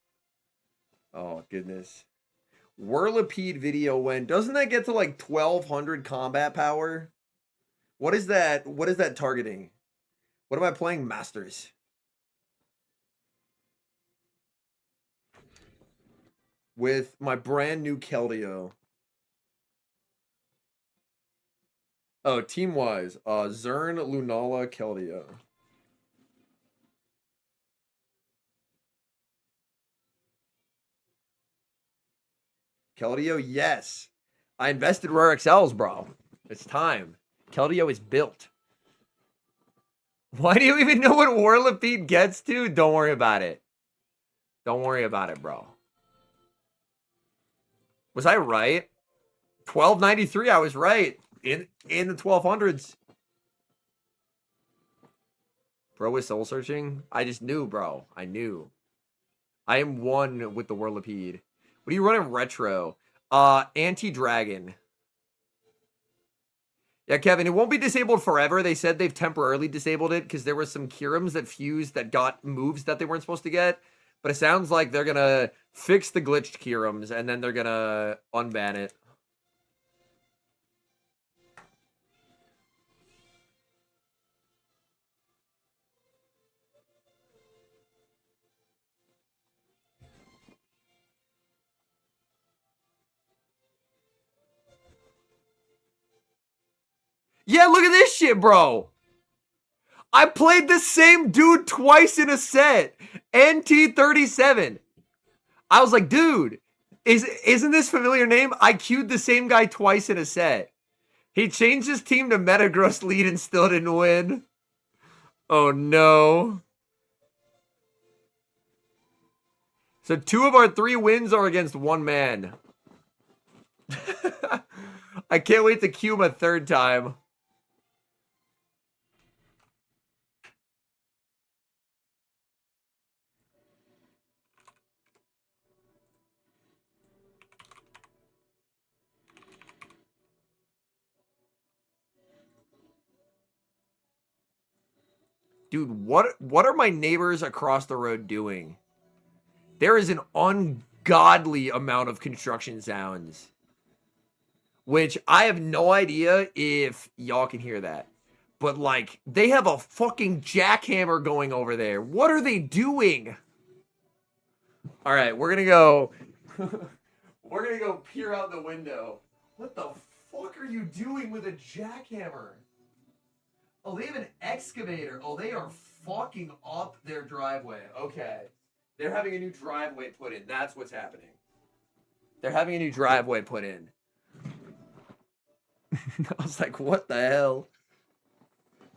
Speaker 1: Oh, goodness. Whirlipede video when doesn't that get to like 1200 combat power? What is that? What is that targeting? What am I playing? Masters. With my brand new Keldeo. Oh, team wise, Zern, Lunala, Keldeo. Keldeo, yes. I invested Rare XLs, bro. It's time. Keldeo is built. Why do you even know what Whirlipede gets to? Don't worry about it. Don't worry about it, bro. Was I right? 1293, I was right. In the 1200s. Bro was soul searching? I just knew, bro. I knew. I am one with the Whirlipede. What are you running retro? Anti-Dragon. Yeah, Kevin, it won't be disabled forever. They said they've temporarily disabled it because there were some Kirums that fused that got moves that they weren't supposed to get. But it sounds like they're going to fix the glitched Kirums and then they're going to unban it. Yeah, look at this shit, bro. I played the same dude twice in a set. NT37. I was like, dude, isn't this familiar name? I queued the same guy twice in a set. He changed his team to Metagross lead and still didn't win. Oh, no. So 2 of our 3 wins are against one man. I can't wait to queue him a 3rd time. Dude, what are my neighbors across the road doing? There is an ungodly amount of construction sounds. Which I have no idea if y'all can hear that. But like, they have a fucking jackhammer going over there. What are they doing? All right, we're gonna go. We're gonna go peer out the window. What the fuck are you doing with a jackhammer? Oh, they have an excavator. Oh, they are fucking up their driveway. Okay. They're having a new driveway put in. That's what's happening. They're having a new driveway put in. I was like, what the hell?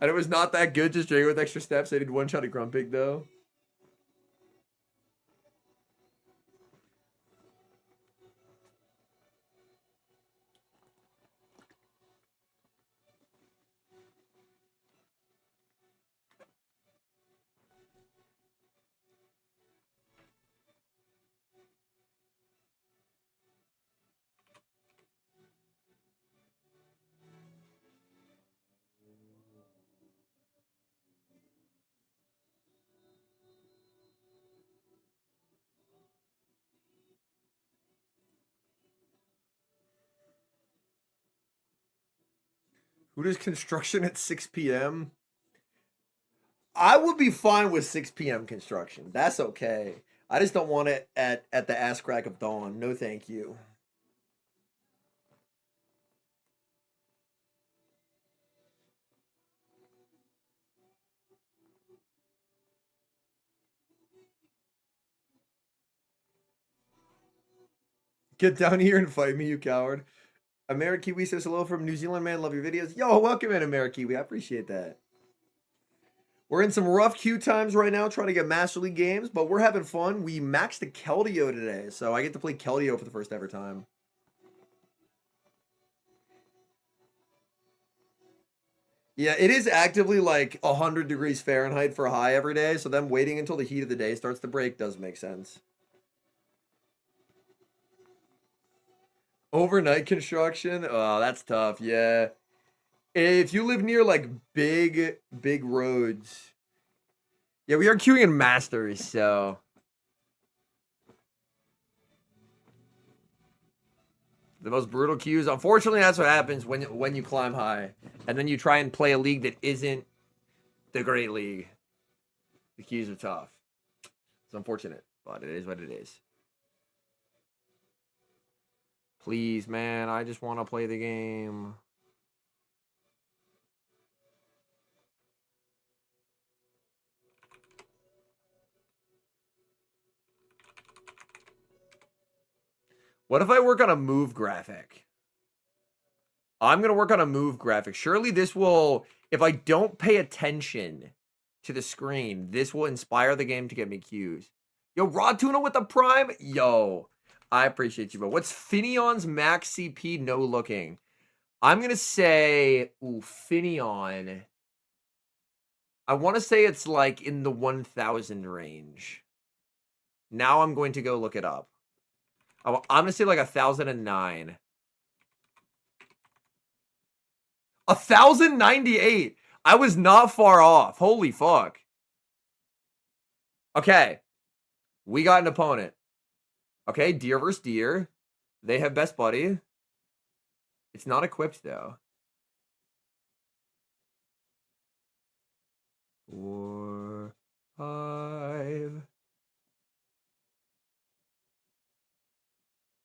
Speaker 1: And it was not that good, just Drago with extra steps. They did one-shot at Grumpig, though. Who does construction at 6 p.m.? I would be fine with 6 p.m. construction. That's okay. I just don't want it at the ass crack of dawn. No, thank you. Get down here and fight me, you coward. Amerikiwi says hello from New Zealand, man. Love your videos. Yo, welcome in, Amerikiwi. I appreciate that. We're in some rough queue times right now trying to get Master League games, but we're having fun. We maxed the Keldeo today, so I get to play Keldeo for the first ever time. Yeah, it is actively like 100 degrees Fahrenheit for a high every day, so them waiting until the heat of the day starts to break does make sense. Overnight construction? Oh, that's tough. Yeah. If you live near like big roads. Yeah, we are queuing in Masters, so. The most brutal queues. Unfortunately, that's what happens when you climb high. And then you try and play a league that isn't the Great League. The queues are tough. It's unfortunate, but it is what it is. Please, man, I just want to play the game. What if I work on a move graphic? I'm going to work on a move graphic. Surely this will, if I don't pay attention to the screen, this will inspire the game to get me cues. Yo, Raw Tuna with the Prime? Yo. I appreciate you, bro. What's Finneon's max CP no looking? I'm going to say, Finneon. I want to say it's like in the 1,000 range. Now I'm going to go look it up. I'm going to say like 1,009. 1,098. I was not far off. Holy fuck. Okay. We got an opponent. Okay, deer versus deer. They have best buddy. It's not equipped though. 4, 5.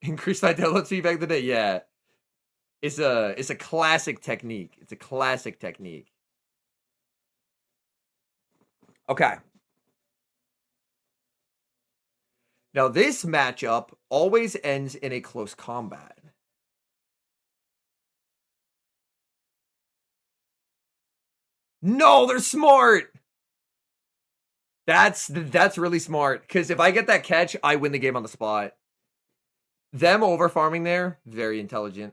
Speaker 1: Increase fidelity back in the day. Yeah. It's a classic technique. It's a classic technique. Okay. Now, this matchup always ends in a close combat. No, they're smart. That's really smart. Because if I get that catch, I win the game on the spot. Them over farming there, very intelligent.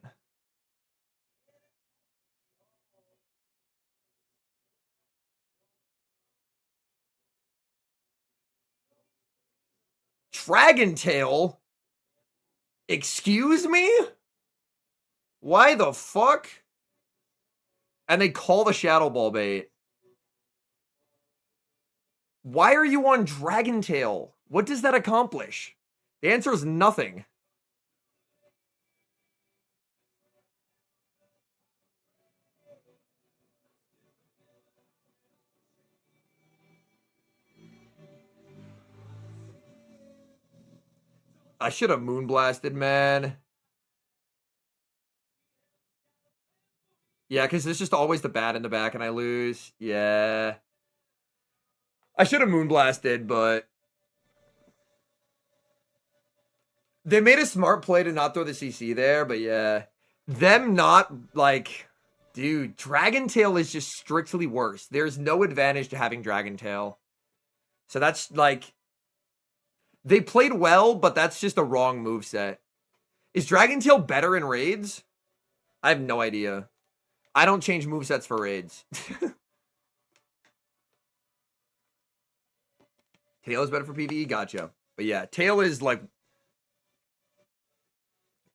Speaker 1: Dragon Tail? Excuse me? Why the fuck? And they call the Shadow Ball bait. Why are you on Dragon Tail? What does that accomplish? The answer is nothing. I should have Moonblasted, man. Yeah, because it's just always the bat in the back and I lose. Yeah. I should have Moonblasted, but... They made a smart play to not throw the CC there, but yeah. Them not, like... Dude, Dragon Tail is just strictly worse. There's no advantage to having Dragon Tail. So that's like... They played well, but that's just a wrong moveset. Is Dragon Tail better in raids? I have no idea. I don't change movesets for raids. Tail is better for PvE? Gotcha. But yeah, Tail is like...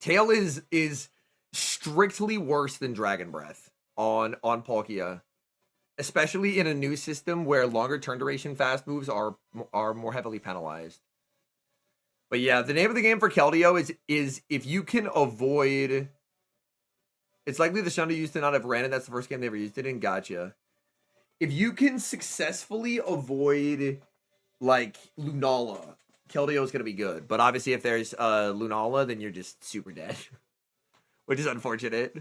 Speaker 1: Tail is strictly worse than Dragon Breath on Palkia. Especially in a new system where longer turn duration fast moves are more heavily penalized. But yeah, the name of the game for Keldeo is if you can avoid... It's likely the Shundo used to not have ran it. That's the first game they ever used it in. Gotcha. If you can successfully avoid, like, Lunala, Keldeo is going to be good. But obviously, if there's Lunala, then you're just super dead. Which is unfortunate.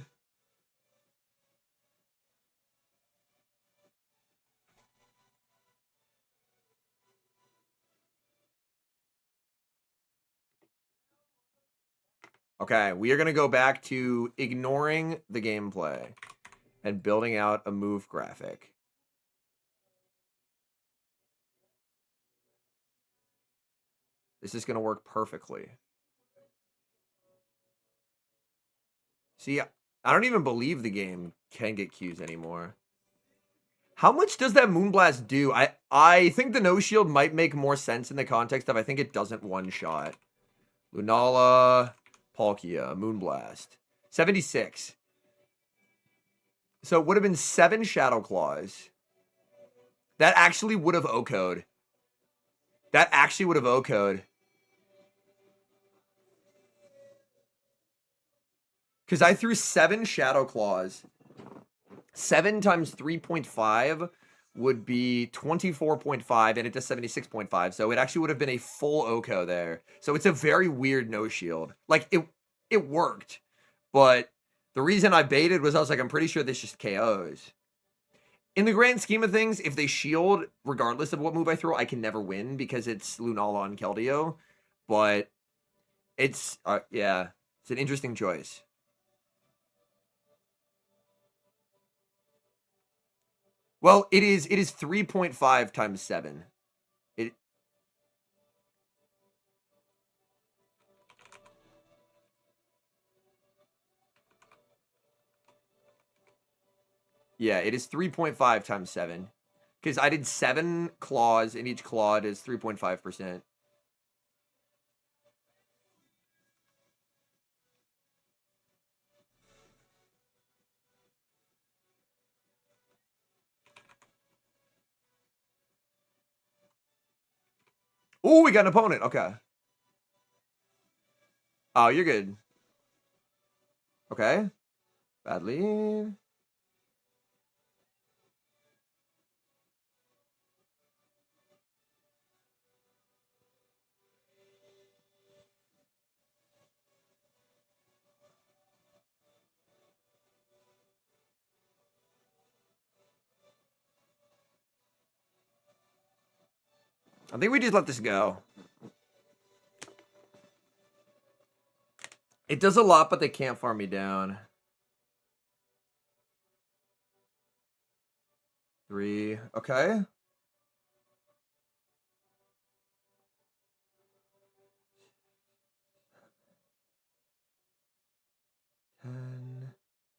Speaker 1: Okay, we are going to go back to ignoring the gameplay and building out a move graphic. This is going to work perfectly. See, I don't even believe the game can get Qs anymore. How much does that Moonblast do? I think the no shield might make more sense in the context of I think it doesn't one-shot. Lunala, Palkia, Moonblast. 76. So it would have been 7 Shadow Claws. That actually would have OHKO'd. That actually would have OHKO'd. Because I threw 7 Shadow Claws. 7 times 3.5 would be 24.5, and it does 76.5. So it actually would have been a full OHKO there. So it's a very weird no shield. Like, it worked. But the reason I baited was I was like, I'm pretty sure this just KOs. In the grand scheme of things, if they shield, regardless of what move I throw, I can never win because it's Lunala on Keldeo. But it's, yeah, it's an interesting choice. Well, it is 3.5 times 7. Yeah, it is 3.5 times 7. Because I did 7 claws, and each claw is 3.5%. Oh, we got an opponent. Okay. Oh, you're good. Okay. Bad lead. I think we just let this go. It does a lot, but they can't farm me down. 3. Okay.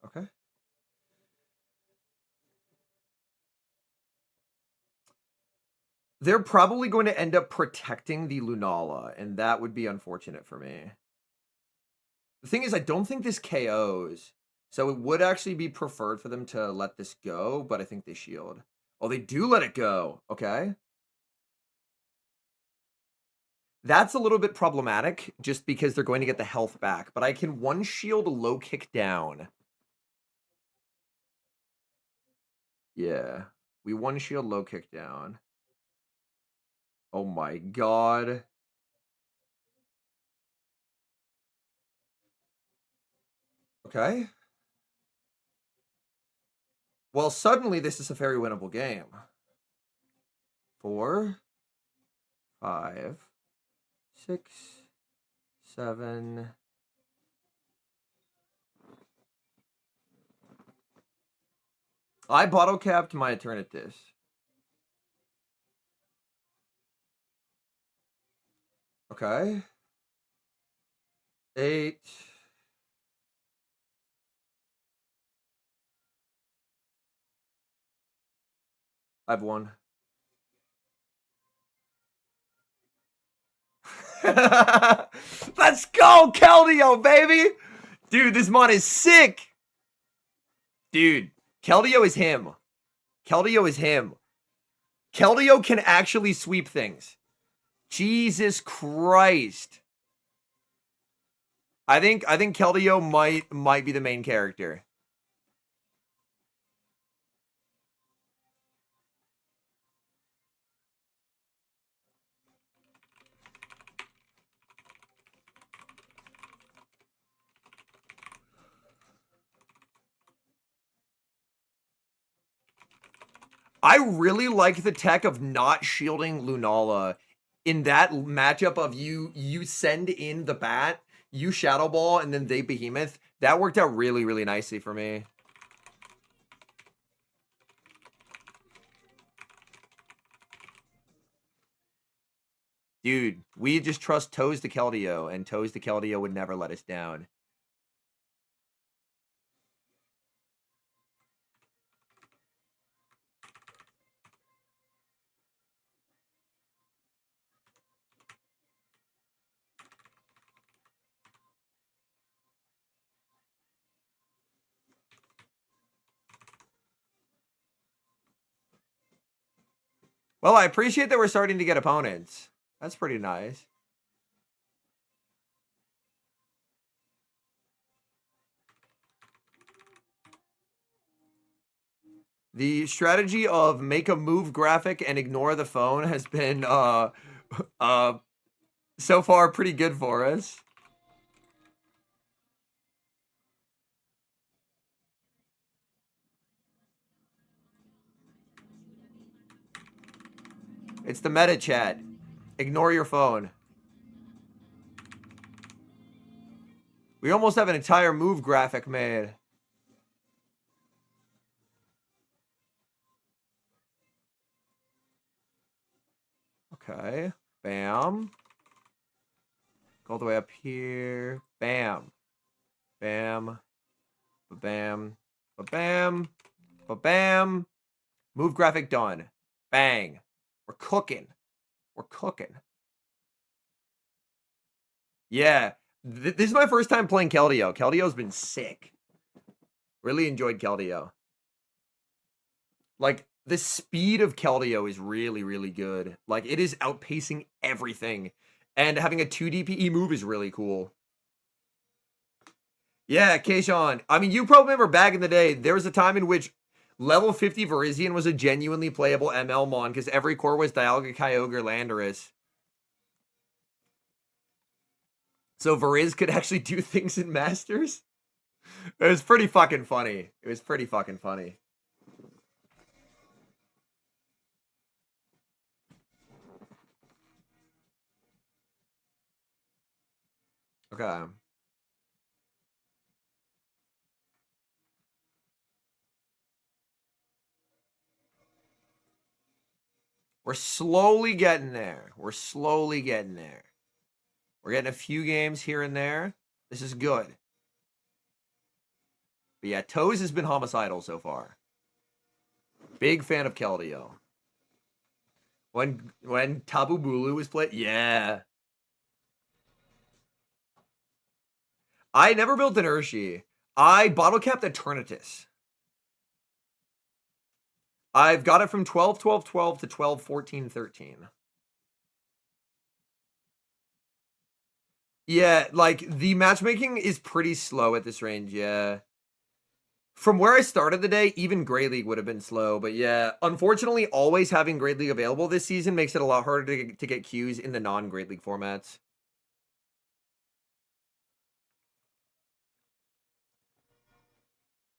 Speaker 1: Okay. They're probably going to end up protecting the Lunala, and that would be unfortunate for me. The thing is, I don't think this KOs, so it would actually be preferred for them to let this go, but I think they shield. Oh, they do let it go. Okay. That's a little bit problematic, just because they're going to get the health back, but I can one shield low kick down. Yeah. We one shield low kick down. Oh my god. Okay. Well, suddenly this is a very winnable game. 4, 5, 6, 7. I bottle capped my Eternatus. Okay. 8. I have 1. Let's go, Keldeo, baby! Dude, this mod is sick! Dude, Keldeo is him. Keldeo is him. Keldeo can actually sweep things. Jesus Christ. I think Keldeo might be the main character. I really like the tech of not shielding Lunala in that matchup of you send in the bat, you Shadow Ball, and then they Behemoth. That worked out really, really nicely for me. Dude, we just trust Toes to Keldeo, and Toes to Keldeo would never let us down. Well, I appreciate that we're starting to get opponents. That's pretty nice. The strategy of make a move graphic and ignore the phone has been so far pretty good for us. It's the meta chat. Ignore your phone. We almost have an entire move graphic made. Okay. Bam. Go all the way up here. Bam. Bam. Ba-bam. Ba-bam. Ba-bam. Move graphic done. Bang. We're cooking. We're cooking. Yeah. This is my first time playing Keldeo. Keldeo's been sick. Really enjoyed Keldeo. Like, the speed of Keldeo is really, really good. Like, it is outpacing everything. And having a 2 DPE move is really cool. Yeah, Kayshawn. I mean, you probably remember back in the day, there was a time in which level 50 Virizion was a genuinely playable ML mon because every core was Dialga, Kyogre, Landorus. So Variz could actually do things in Masters. It was pretty fucking funny. It was pretty fucking funny. Okay. We're slowly getting there. We're slowly getting there. We're getting a few games here and there. This is good. But yeah, Toes has been homicidal so far. Big fan of Keldeo. When Tabu Bulu was played, yeah. I never built an Urshi. I bottle capped Eternatus. I've got it from 12, 12, 12 to 12, 14, 13. Yeah, like, the matchmaking is pretty slow at this range, yeah. From where I started the day, even Great League would have been slow, but yeah, unfortunately, always having Great League available this season makes it a lot harder to get queues in the non-Great League formats.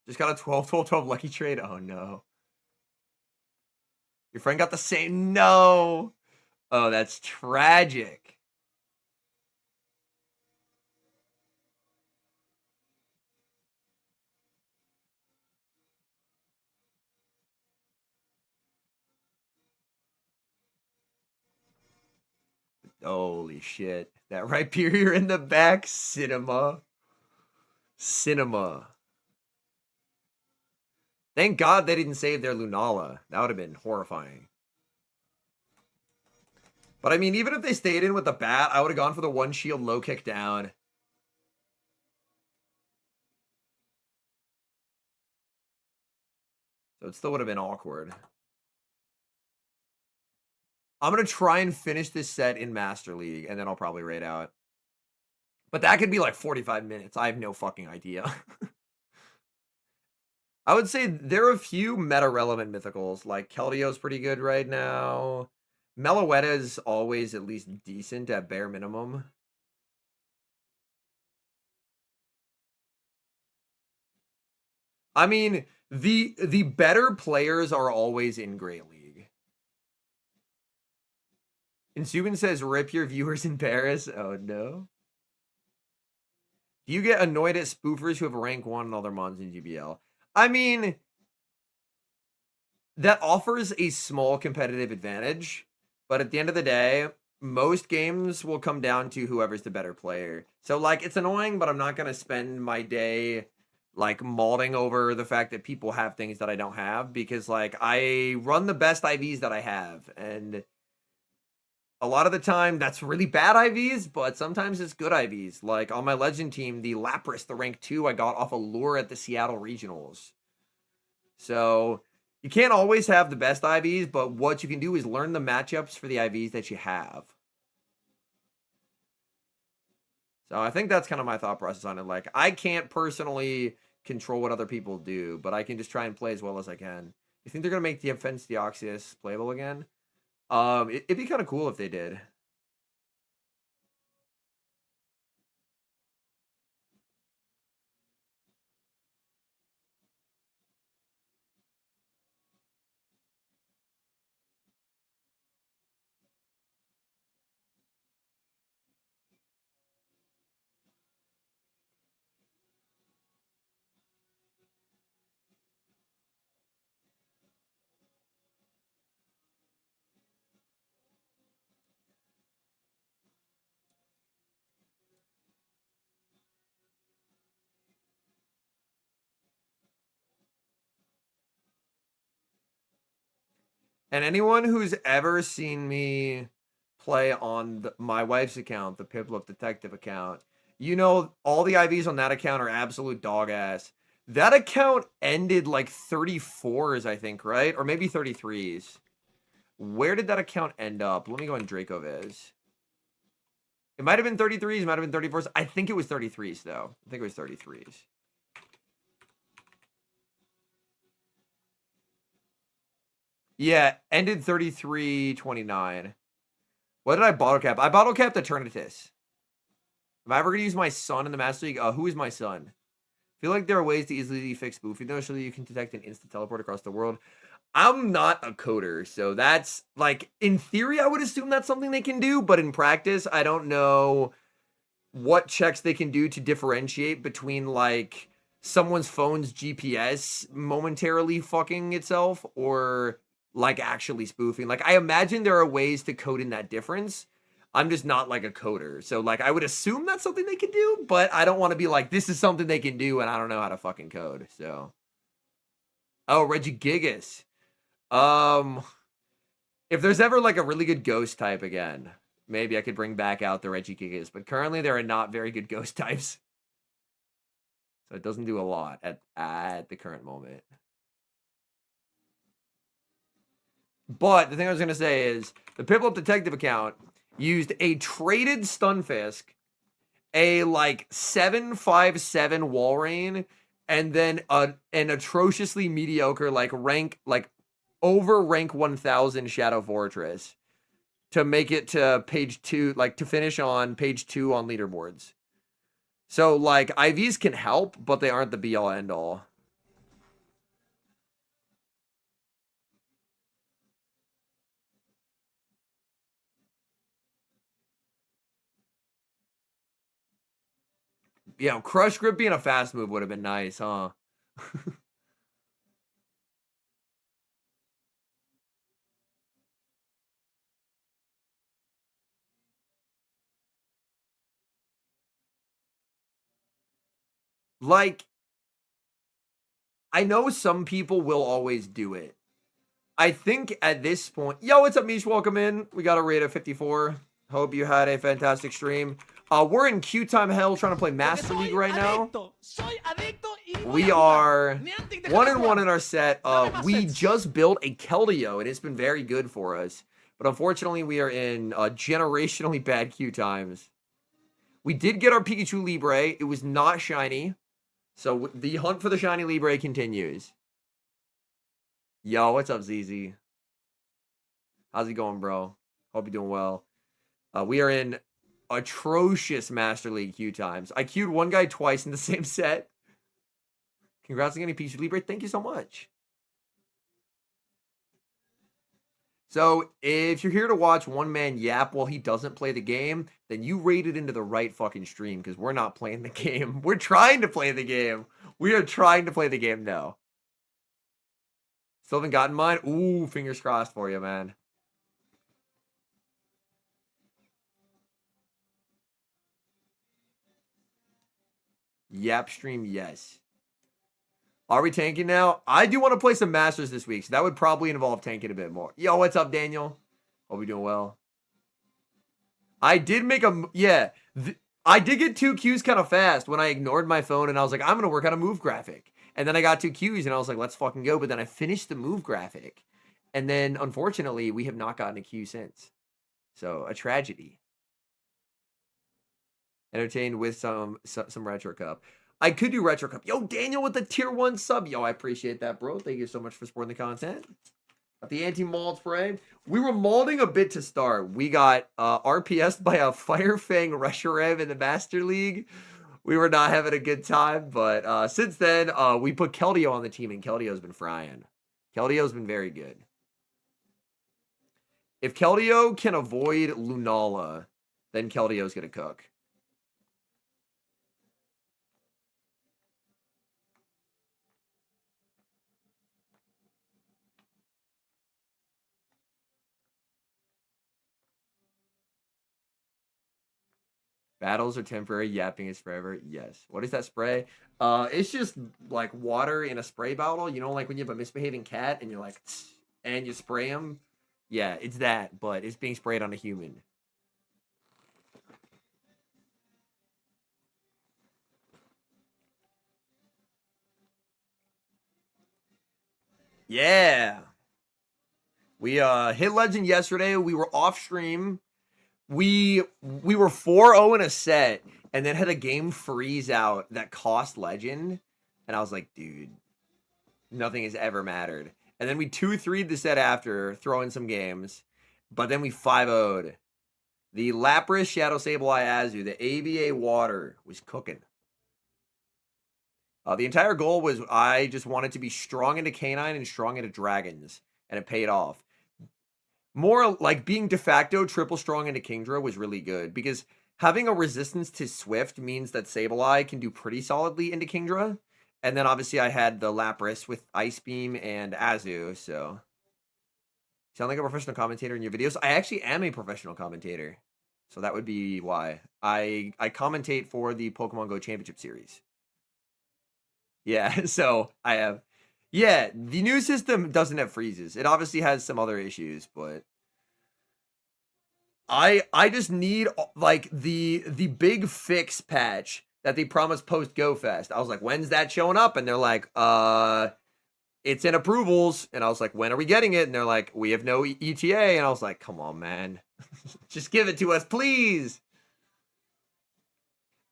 Speaker 1: Just got a 12, 12, 12 lucky trade. Oh, no. Your friend got the same. No. Oh, that's tragic. Holy shit. That Rhyperior in the back. Cinema. Cinema. Thank God they didn't save their Lunala. That would have been horrifying. But I mean, even if they stayed in with the bat, I would have gone for the one shield low kick down. So it still would have been awkward. I'm going to try and finish this set in Master League, and then I'll probably raid out. But that could be like 45 minutes. I have no fucking idea. I would say there are a few meta-relevant mythicals. Like, Keldio's pretty good right now. Meloetta is always at least decent at bare minimum. I mean, the better players are always in Great League. And Subin says, rip your viewers in Paris. Oh, no. Do you get annoyed at spoofers who have rank 1 and all their mons in GBL? I mean, that offers a small competitive advantage. But at the end of the day, most games will come down to whoever's the better player. So, like, it's annoying, but I'm not going to spend my day, like, mauling over the fact that people have things that I don't have. Because, like, I run the best IVs that I have. And a lot of the time, that's really bad IVs, but sometimes it's good IVs. Like, on my Legend team, the Lapras, the rank 2, I got off a lure at the Seattle Regionals. So you can't always have the best IVs, but what you can do is learn the matchups for the IVs that you have. So I think that's kind of my thought process on it. Like, I can't personally control what other people do, but I can just try and play as well as I can. You think they're going to make the Offense Deoxys playable again? It'd be kind of cool if they did. And anyone who's ever seen me play on my wife's account, the Piplup Detective account, you know all the IVs on that account are absolute dog ass. That account ended like 34s, I think, right? Or maybe 33s. Where did that account end up? Let me go on Dracoviz. It might have been 33s, might have been 34s. I think it was 33s, though. I think it was 33s. Yeah, ended 33-29. What did I bottle cap? I bottle capped Eternatus. Am I ever going to use my son in the Master League? Who is my son? I feel like there are ways to easily fix spoofing, though, so that you can detect an instant teleport across the world. I'm not a coder, so that's, like, in theory, I would assume that's something they can do, but in practice, I don't know what checks they can do to differentiate between, like, someone's phone's GPS momentarily fucking itself or, like, actually spoofing. Like, I imagine there are ways to code in that difference. I'm just not, like, a coder. So, like, I would assume that's something they can do, but I don't want to be like, this is something they can do, and I don't know how to fucking code, so. Oh, Regigigas. If there's ever, like, a really good ghost type again, maybe I could bring back out the Regigigas, but currently there are not very good ghost types. So it doesn't do a lot at the current moment. But the thing I was going to say is the Piplup Detective account used a traded Stunfisk, a, like, 757 Walrein, and then an atrociously mediocre, like, over rank 1000 Shadow Fortress to make it to page 2, like, to finish on page 2 on leaderboards. So, like, IVs can help, but they aren't the be-all, end-all. Yeah, Crush Grip being a fast move would have been nice, huh? Like, I know some people will always do it. I think at this point, yo, what's up, Mish? Welcome in. We got a rate of 54. Hope you had a fantastic stream. We're in Q Time Hell trying to play Master League right now. We are 1-1 in our set. We just built a Keldeo, and it's been very good for us. But unfortunately, we are in generationally bad Q times. We did get our Pikachu Libre. It was not shiny. So the hunt for the shiny Libre continues. Yo, what's up, ZZ? How's it going, bro? Hope you're doing well. We are in atrocious Master League Q times. I queued one guy twice in the same set. Congrats on getting Pikachu Libre. Thank you so much. So, if you're here to watch one man yap while he doesn't play the game, then you rated into the right fucking stream, because we're not playing the game. We're trying to play the game. We are trying to play the game now. Still haven't gotten mine? Ooh, fingers crossed for you, man. Yap stream, yes. Are we tanking now? I do want to play some Masters this week, so that would probably involve tanking a bit more. Yo, what's up, Daniel? Hope you're doing well. I did make a... Yeah. I did get 2 Qs kind of fast when I ignored my phone, and I was like, I'm going to work on a move graphic. And then I got 2 Qs, and I was like, let's fucking go. But then I finished the move graphic. And then, unfortunately, we have not gotten a Q since. So, a tragedy. Entertained with some Retro Cup. I could do Retro Cup. Yo, Daniel with the tier 1 sub. Yo, I appreciate that, bro. Thank you so much for supporting the content. Got the anti-mold spray. We were molding a bit to start. We got RPS'd by a Firefang Reshiram in the Master League. We were not having a good time, but since then, we put Keldeo on the team, and Keldeo's been frying. Keldeo's been very good. If Keldeo can avoid Lunala, then Keldeo's going to cook. Battles are temporary, yapping is forever. Yes. What is that spray? It's just like water in a spray bottle. You know, like when you have a misbehaving cat and you're like, tss, and you spray them. Yeah, it's that, but it's being sprayed on a human. Yeah. We hit Legend yesterday. We were off stream. We were 4-0 in a set, and then had a game freeze out that cost Legend. And I was like, dude, nothing has ever mattered. And then we 2-3'd the set after, throwing some games. But then we 5-0'd. The Lapras, Shadow Sableye, Azu, the ABA Water was cooking. The entire goal was I just wanted to be strong into Canine and strong into Dragons. And it paid off. More like being de facto triple strong into Kingdra was really good, because having a resistance to Swift means that Sableye can do pretty solidly into Kingdra. And then obviously I had the Lapras with Ice Beam and Azu, so... Sound like a professional commentator in your videos? I actually am a professional commentator. So that would be why. I commentate for the Pokemon Go Championship Series. Yeah, so I have... Yeah, the new system doesn't have freezes. It obviously has some other issues, but I just need like the big fix patch that they promised post Go Fest. I was like, when's that showing up? And they're like, it's in approvals. And I was like, when are we getting it? And they're like, we have no ETA. And I was like, come on, man. Just give it to us, please.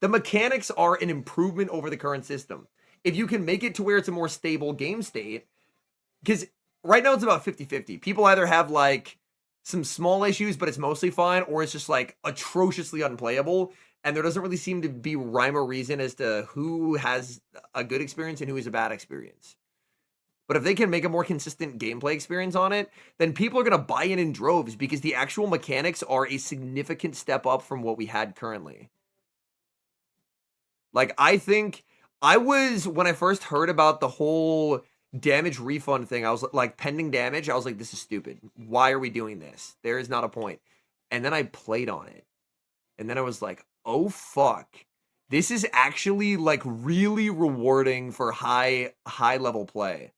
Speaker 1: The mechanics are an improvement over the current system. If you can make it to where it's a more stable game state, because right now it's about 50-50. People either have like some small issues, but it's mostly fine, or it's just like atrociously unplayable, and there doesn't really seem to be rhyme or reason as to who has a good experience and who has a bad experience. But if they can make a more consistent gameplay experience on it, then people are going to buy in droves, because the actual mechanics are a significant step up from what we had currently. Like, I think... when I first heard about the whole damage refund thing, I was like, pending damage, I was like, this is stupid. Why are we doing this? There is not a point. And then I played on it. And then I was like, oh, fuck. This is actually like really rewarding for high level play.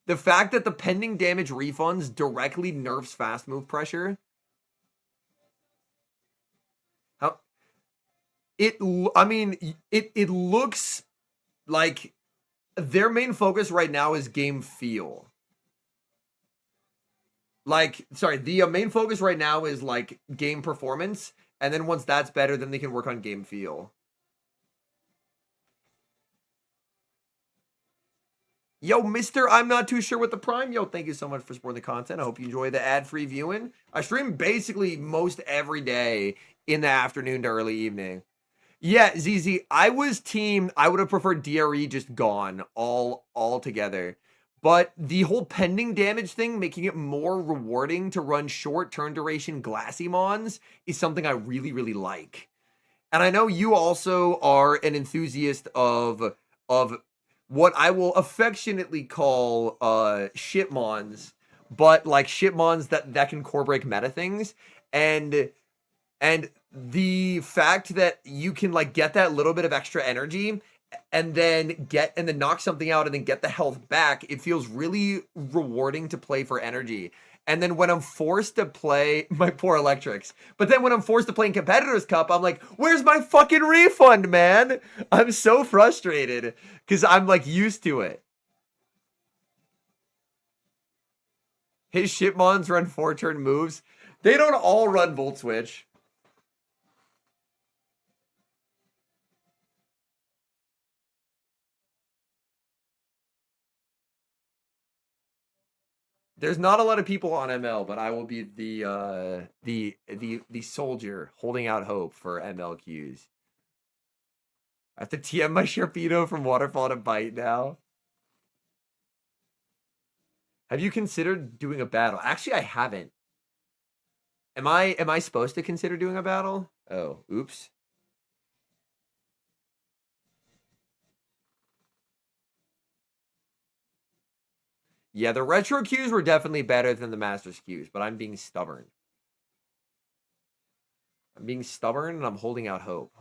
Speaker 1: The fact that the pending damage refunds directly nerfs fast move pressure. How I mean, it looks like their main focus right now is game feel. Like, sorry, the main focus right now is like game performance, and then once that's better, then they can work on game feel. Yo, Mr. I'm not too sure with the Prime. Yo, thank you so much for supporting the content. I hope you enjoy the ad-free viewing. I stream basically most every day in the afternoon to early evening. Yeah, ZZ, I would have preferred DRE just gone all together. But the whole pending damage thing, making it more rewarding to run short turn duration glassy mons is something I really, really like. And I know you also are an enthusiast of what I will affectionately call shitmons, but like shitmons that can core break meta things. And the fact that you can like get that little bit of extra energy and then knock something out and then get the health back, it feels really rewarding to play for energy. And then when I'm forced to play my poor electrics, but then when I'm forced to play in Competitors Cup, I'm like, where's my fucking refund, man? I'm so frustrated because I'm like used to it. His shitmons run 4-turn moves. They don't all run Volt Switch. There's not a lot of people on ML, but I will be the soldier holding out hope for ML queues. I have to TM my Sharpedo from Waterfall to Bite now. Have you considered doing a battle? Actually, I haven't. Am I supposed to consider doing a battle? Oh, oops. Yeah, the retro queues were definitely better than the Masters queues, but I'm being stubborn. I'm being stubborn and I'm holding out hope.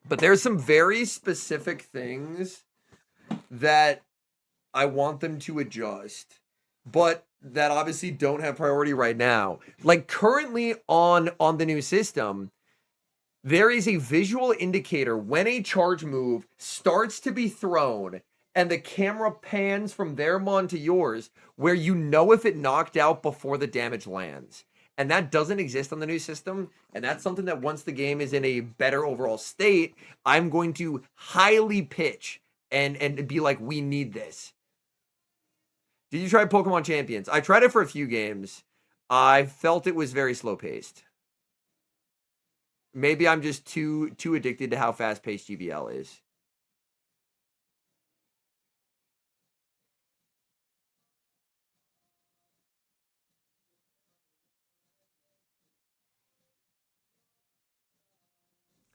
Speaker 1: But there's some very specific things that I want them to adjust, but that obviously don't have priority right now. Like currently on the new system, there is a visual indicator when a charge move starts to be thrown and the camera pans from their mon to yours, where you know if it knocked out before the damage lands. And that doesn't exist on the new system. And that's something that once the game is in a better overall state, I'm going to highly pitch and be like, we need this. Did you try Pokemon Champions? I tried it for a few games. I felt it was very slow paced. Maybe I'm just too addicted to how fast paced GBL is.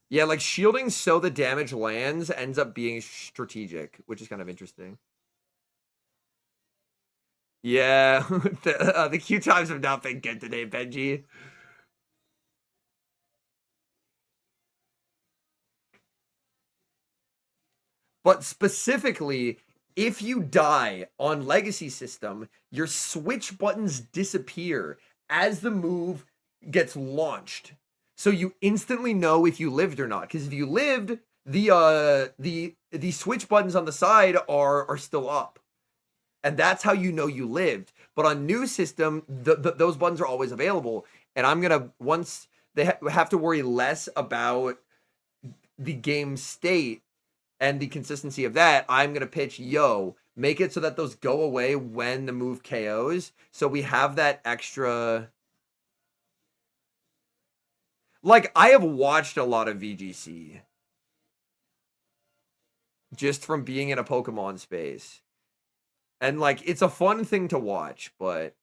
Speaker 1: Yeah, like shielding so the damage lands ends up being strategic, which is kind of interesting. Yeah, the queue times have not been good today, Benji. But specifically, if you die on Legacy system, your switch buttons disappear as the move gets launched. So you instantly know if you lived or not. Because if you lived, the switch buttons on the side are still up. And that's how you know you lived. But on new system, those buttons are always available. And I'm going to, once they have to worry less about the game state and the consistency of that, I'm going to pitch, yo, make it so that those go away when the move KOs. So we have that extra. Like, I have watched a lot of VGC just from being in a Pokemon space. And, like, it's a fun thing to watch, but.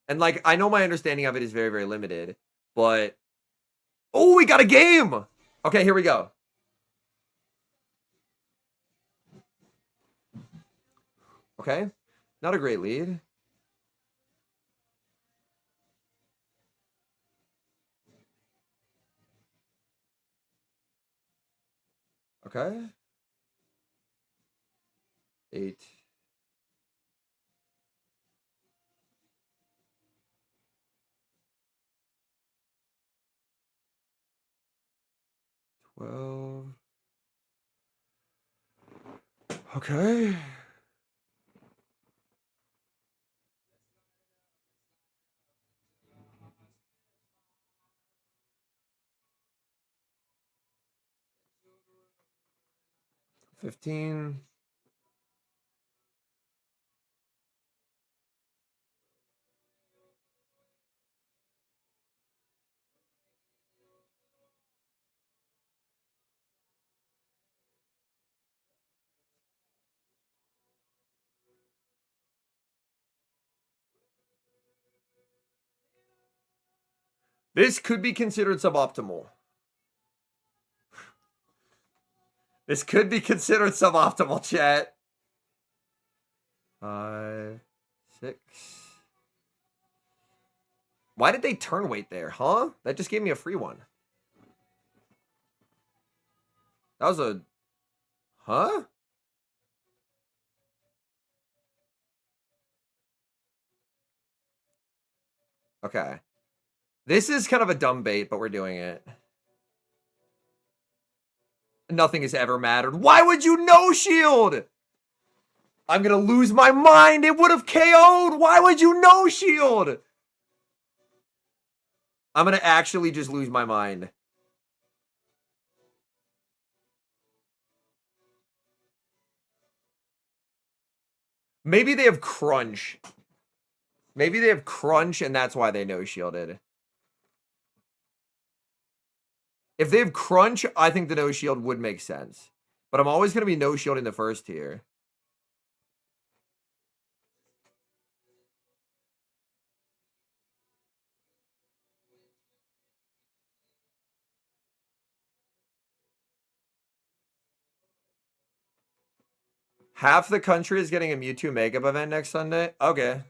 Speaker 1: And, like, I know my understanding of it is very, very limited, but. Oh, we got a game! Okay, here we go. Okay. Not a great lead. Okay. 8. Well. Okay. $15. This could be considered suboptimal. This could be considered suboptimal, chat. 5, 6. Why did they turn weight there, huh? That just gave me a free one. That was a... Huh? Okay. This is kind of a dumb bait, but we're doing it. Nothing has ever mattered. Why would you no shield? I'm gonna lose my mind. It would have KO'd. Why would you no shield? I'm gonna actually just lose my mind. Maybe they have crunch. Maybe they have crunch and that's why they no shielded. If they have crunch, I think the no shield would make sense. But I'm always going to be no shielding the first tier. Half the country is getting a Mewtwo makeup event next Sunday. Okay.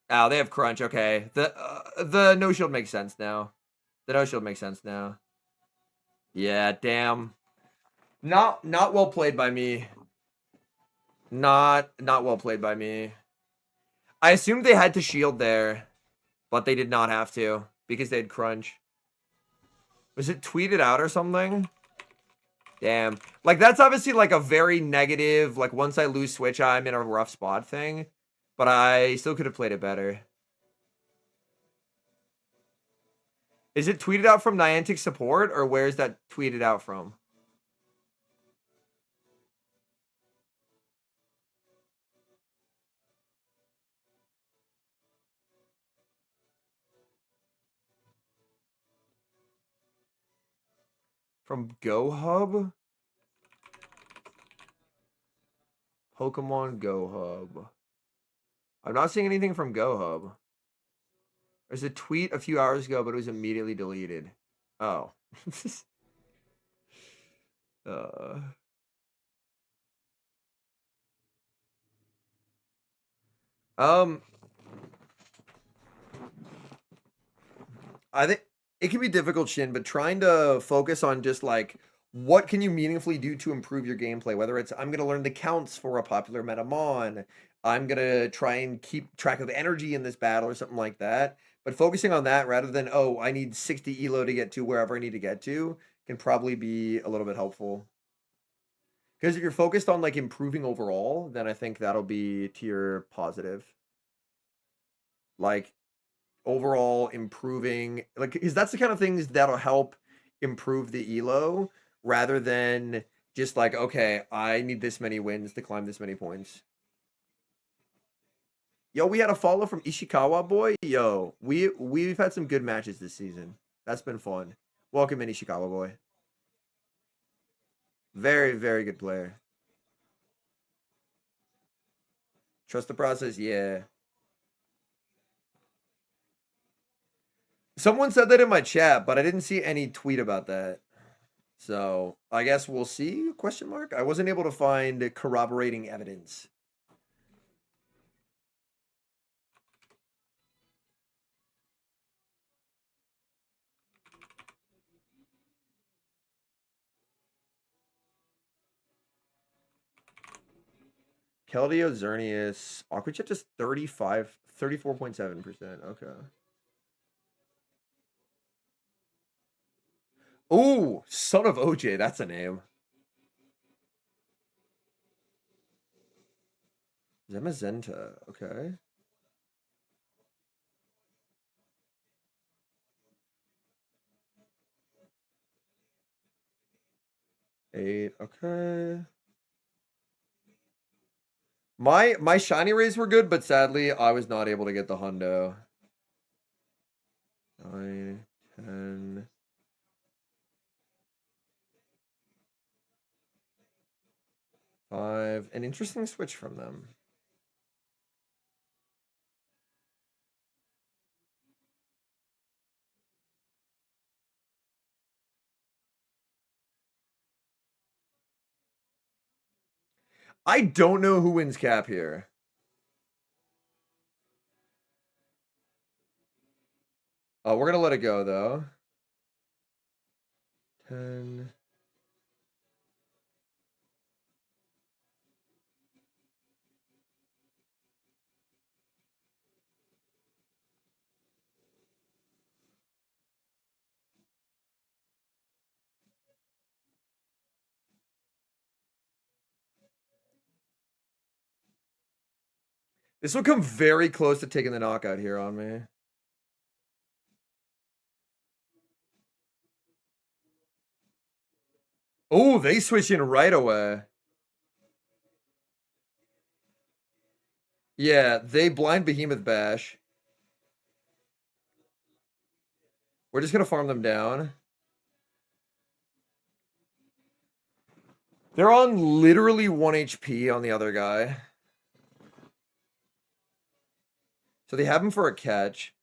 Speaker 1: Oh, they have crunch. Okay. The no shield makes sense now. The no shield makes sense now. Yeah, damn. Not well played by me. Not well played by me. I assumed they had to shield there, but they did not have to because they had crunch. Was it tweeted out or something? Damn. Like, that's obviously, like, a very negative, like, once I lose Switch, I'm in a rough spot thing. But I still could have played it better. Is it tweeted out from Niantic support, or where's that tweeted out from? From GoHub? Pokemon GoHub. I'm not seeing anything from GoHub. There's a tweet a few hours ago, but it was immediately deleted. Oh. I think it can be difficult, Shin, but trying to focus on just like what can you meaningfully do to improve your gameplay, whether it's I'm going to learn the counts for a popular Metamon, I'm going to try and keep track of energy in this battle or something like that. But focusing on that rather than, oh, I need 60 elo to get to wherever I need to get to can probably be a little bit helpful. Because if you're focused on like improving overall, then I think that'll be tier positive. Like overall improving, like, because that's the kind of things that'll help improve the elo rather than just like, okay, I need this many wins to climb this many points. Yo, we had a follow from Ishikawa boy. Yo, we've had some good matches this season. That's been fun. Welcome in, Ishikawa boy. Very, very good player. Trust the process, yeah. Someone said that in my chat, but I didn't see any tweet about that. So I guess we'll see, question mark. I wasn't able to find corroborating evidence. Keldeo, Xerneas, Aquajet just 34.7%. Okay. Ooh, Son of OJ, that's a name. Zemazenta, okay. Eight, okay. My shiny rays were good, but sadly I was not able to get the hundo. 9, 10. Five. An interesting switch from them. I don't know who wins cap here. Oh, we're gonna let it go though. 10. This will come very close to taking the knockout here on me. Oh, they switch in right away. Yeah, they blind Behemoth Bash. We're just gonna farm them down. They're on literally 1 HP on the other guy. So they have him for a catch.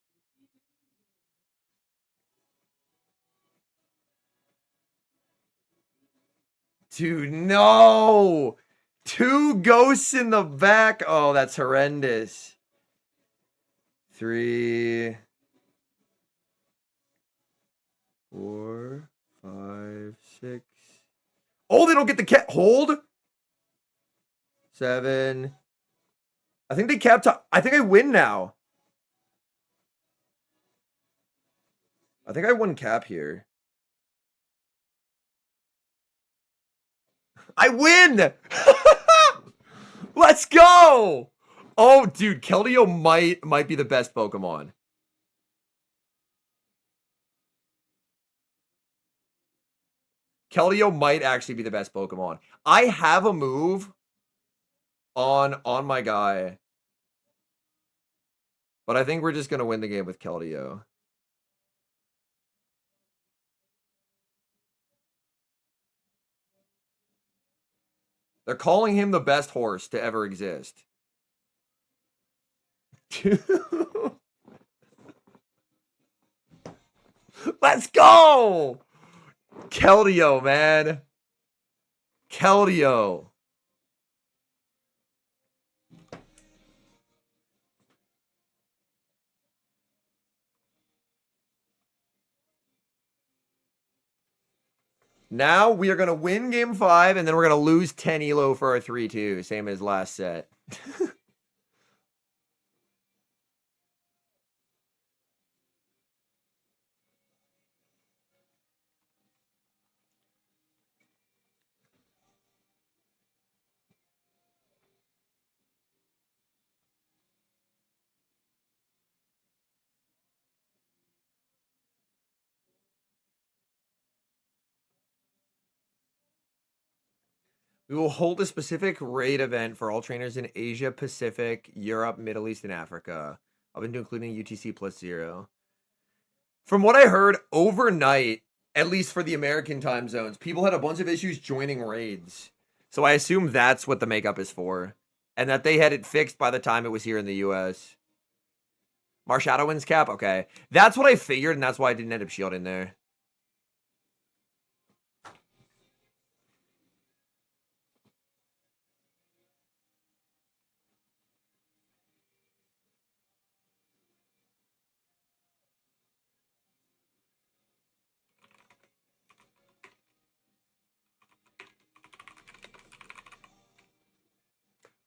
Speaker 1: Dude, no! 2 ghosts in the back. Oh, that's horrendous. 3, 4, 5, 6. Oh, they don't get the cat. Hold. 7. I think they capped. I think I win now. I think I won cap here. I win! Let's go! Oh, dude, Keldeo might be the best Pokemon. Keldeo might actually be the best Pokemon. I have a move on my guy. But I think we're just going to win the game with Keldeo. They're calling him the best horse to ever exist. Let's go! Keldeo, man. Keldeo. Now we are going to win game 5, and then we're going to lose 10 elo for our 3-2, same as last set. We will hold a specific raid event for all trainers in Asia, Pacific, Europe, Middle East, and Africa. Up into including UTC +0. From what I heard, overnight, at least for the American time zones, people had a bunch of issues joining raids. So I assume that's what the makeup is for. And that they had it fixed by the time it was here in the US. Marshadow wins cap? Okay. That's what I figured, and that's why I didn't end up shielding there.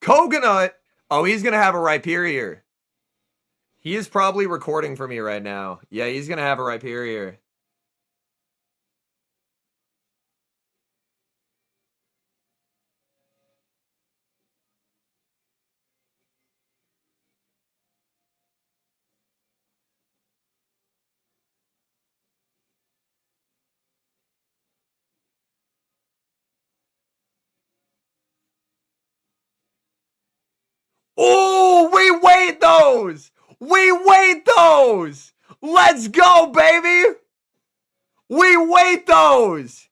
Speaker 1: Coconut. Oh, he's gonna have a Rhyperior. He is probably recording for me right now. Yeah, he's gonna have a Rhyperior. Oh, we wait those. We wait those. Let's go, baby. We wait those.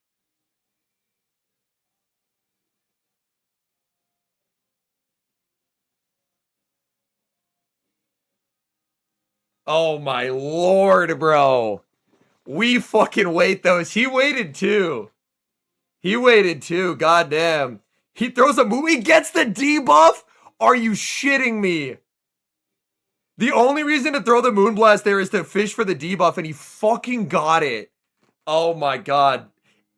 Speaker 1: Oh my lord, bro. We fucking wait those. He waited too. He waited too. Goddamn. He throws a move. He gets the debuff. Are you shitting me? The only reason to throw the Moonblast there is to fish for the debuff, and he fucking got it. Oh my god.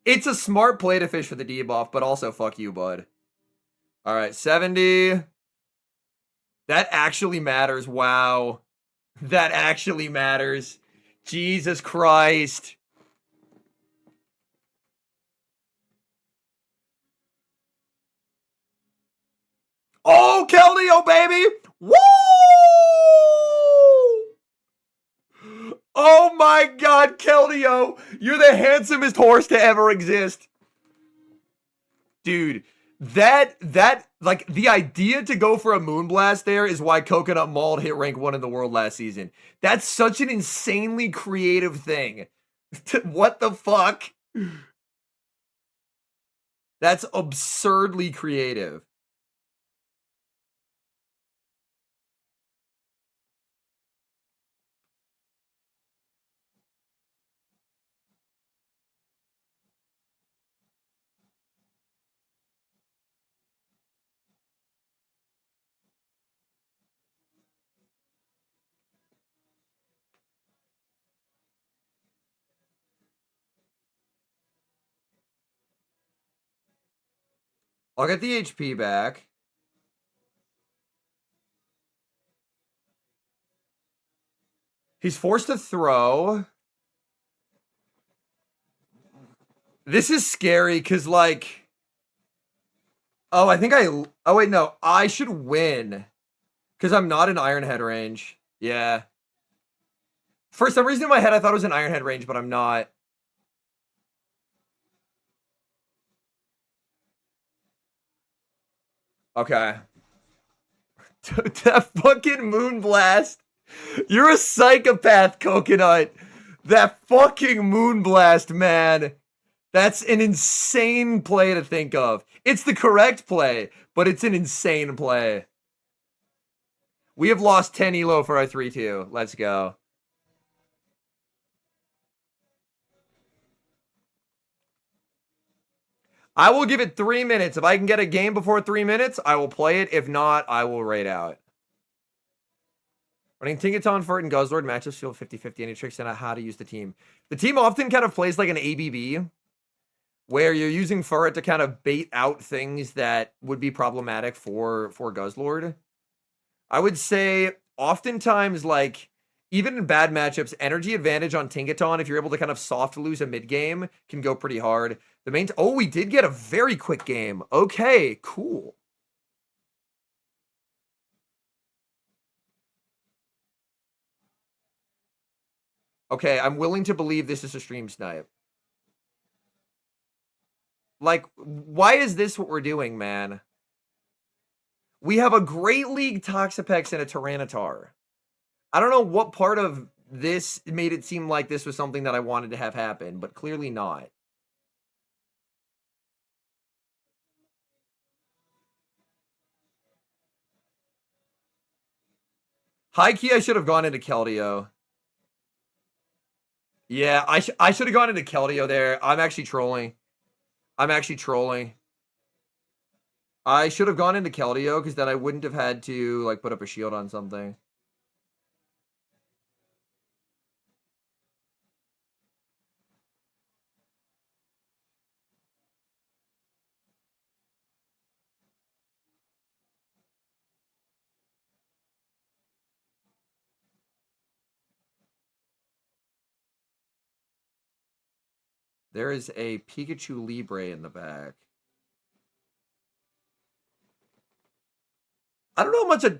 Speaker 1: It's a smart play to fish for the debuff, but also fuck you, bud. All right, 70. That actually matters. Wow. That actually matters. Jesus Christ. Oh, Keldeo, baby! Woo! Oh my god, Keldeo! You're the handsomest horse to ever exist. Dude, like, the idea to go for a Moonblast there is why Coconut Mauled hit rank 1 in the world last season. That's such an insanely creative thing. What the fuck? That's absurdly creative. I'll get the HP back. He's forced to throw. This is scary because, like... Oh, oh, wait, no. I should win. Because I'm not in Iron Head range. Yeah. For some reason in my head, I thought it was an Iron Head range, but I'm not. Okay. That fucking Moonblast. You're a psychopath, Coconut. That fucking Moonblast, man. That's an insane play to think of. It's the correct play, but it's an insane play. We have lost 10 elo for our 3-2. Let's go. I will give it 3 minutes. If I can get a game before 3 minutes, I will play it. If not, I will raid out. Running Tinkaton, Furt, and Guzzlord matchups feel 50-50. Any tricks on how to use the team? The team often kind of plays like an ABB, where you're using Furt to kind of bait out things that would be problematic for Guzzlord. I would say oftentimes, like, even in bad matchups, energy advantage on Tinkaton, if you're able to kind of soft lose a mid game, can go pretty hard. The main... Oh, we did get a very quick game. Okay, cool. Okay, I'm willing to believe this is a stream snipe. Like, why is this what we're doing, man? We have a Great League Toxapex and a Tyranitar. I don't know what part of this made it seem like this was something that I wanted to have happen, but clearly not. High key, I should have gone into Keldeo. Yeah, I should have gone into Keldeo there. I'm actually trolling. I should have gone into Keldeo because then I wouldn't have had to, like, put up a shield on something. There is a Pikachu Libre in the back. I don't know how much a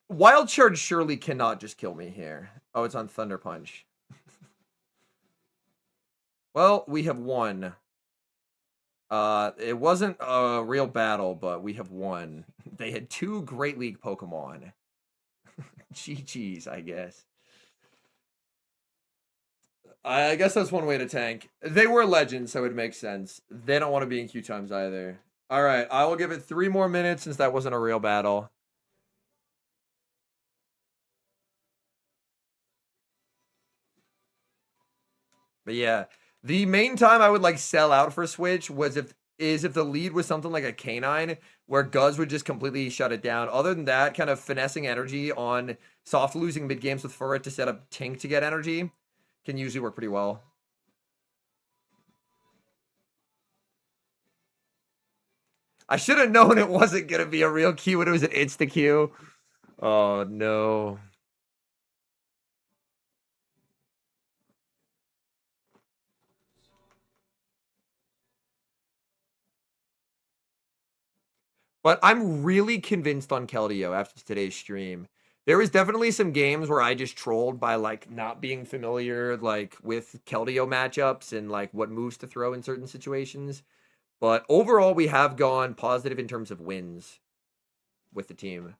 Speaker 1: Wild Charge surely cannot just kill me here. Oh, it's on Thunder Punch. Well, we have won. It wasn't a real battle, but we have won. They had 2 Great League Pokemon. GG's, I guess. I guess that's one way to tank. They were legends, so it makes sense. They don't want to be in queue times either. All right, I will give it 3 more minutes since that wasn't a real battle. But yeah, the main time I would like sell out for Switch was if the lead was something like a Canine, where Guz would just completely shut it down. Other than that, kind of finessing energy on soft losing mid games with Furret to set up Tink to get energy can usually work pretty well. I should have known it wasn't gonna be a real Q when it was an insta Q. Oh no. But I'm really convinced on Keldeo after today's stream. There was definitely some games where I just trolled by like not being familiar like with Keldeo matchups and like what moves to throw in certain situations. But overall, we have gone positive in terms of wins with the team.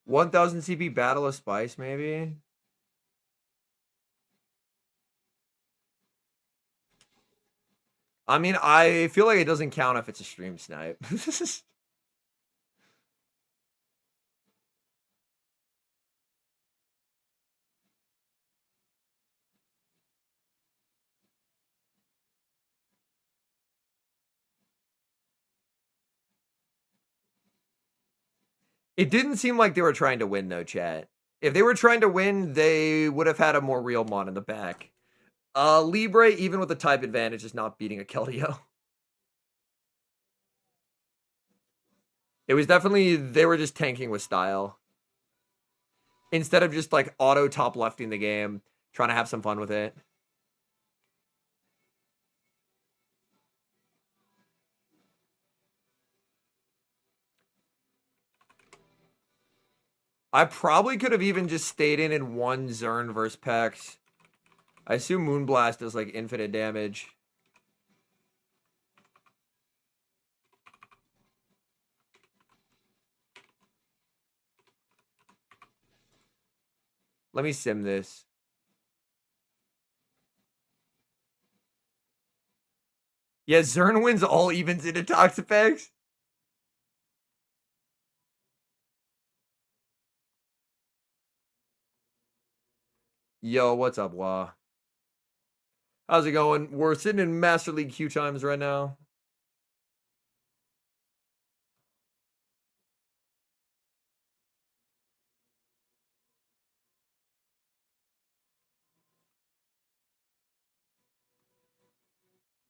Speaker 1: $1,000 CP Battle of Spice, maybe? I mean, I feel like it doesn't count if it's a stream snipe. It didn't seem like they were trying to win, though, chat. If they were trying to win, they would have had a more real mon in the back. Libre, even with the type advantage, is not beating a Keldeo. It was definitely, they were just tanking with style. Instead of just like auto top lefting the game, trying to have some fun with it. I probably could have even just stayed in one Zern versus Pex. I assume Moonblast does like infinite damage. Let me sim this. Yeah, Zern wins all evens into Toxapex. Yo, what's up, Wah? How's it going? We're sitting in Master League queue times right now.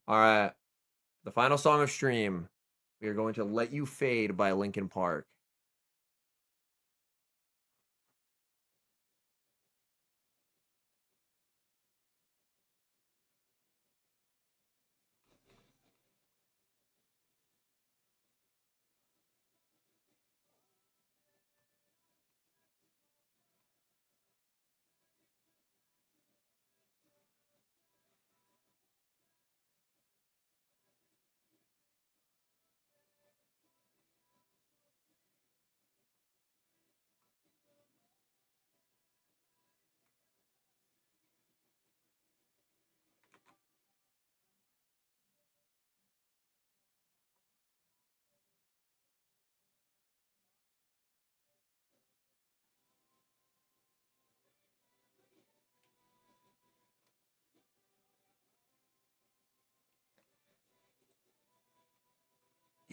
Speaker 1: All right. The final song of stream. We are going to Let You Fade by Linkin Park.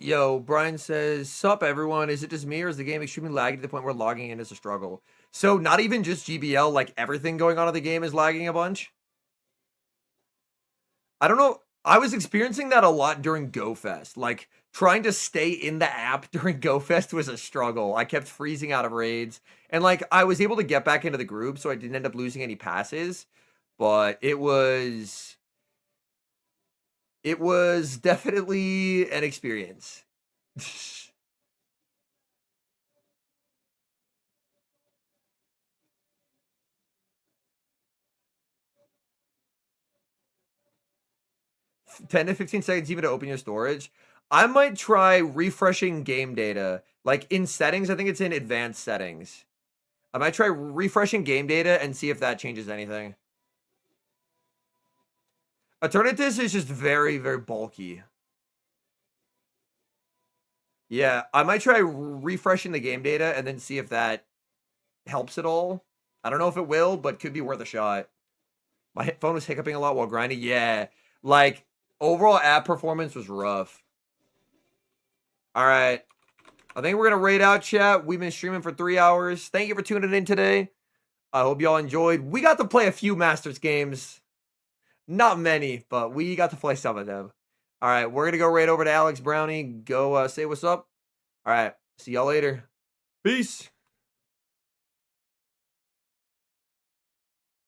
Speaker 1: Yo, Brian says, sup everyone, is it just me or is the game extremely laggy to the point where logging in is a struggle? So not even just GBL, like everything going on in the game is lagging a bunch? I don't know. I was experiencing that a lot during GoFest. Like trying to stay in the app during GoFest was a struggle. I kept freezing out of raids. And like I was able to get back into the group, so I didn't end up losing any passes. But it was definitely an experience. 10 to 15 seconds even to open your storage. I might try refreshing game data. Like in settings, I think it's in advanced settings. I might try refreshing game data and see if that changes anything. Eternatus is just very, very bulky. Yeah, I might try refreshing the game data and then see if that helps at all. I don't know if it will, but could be worth a shot. My phone was hiccuping a lot while grinding. Yeah, like overall app performance was rough. All right. I think we're going to raid out, chat. We've been streaming for 3 hours. Thank you for tuning in today. I hope y'all enjoyed. We got to play a few Masters games. Not many, but we got to play some of them. All right, we're going to go right over to Alex Brownie. Go say what's up. All right, see y'all later. Peace.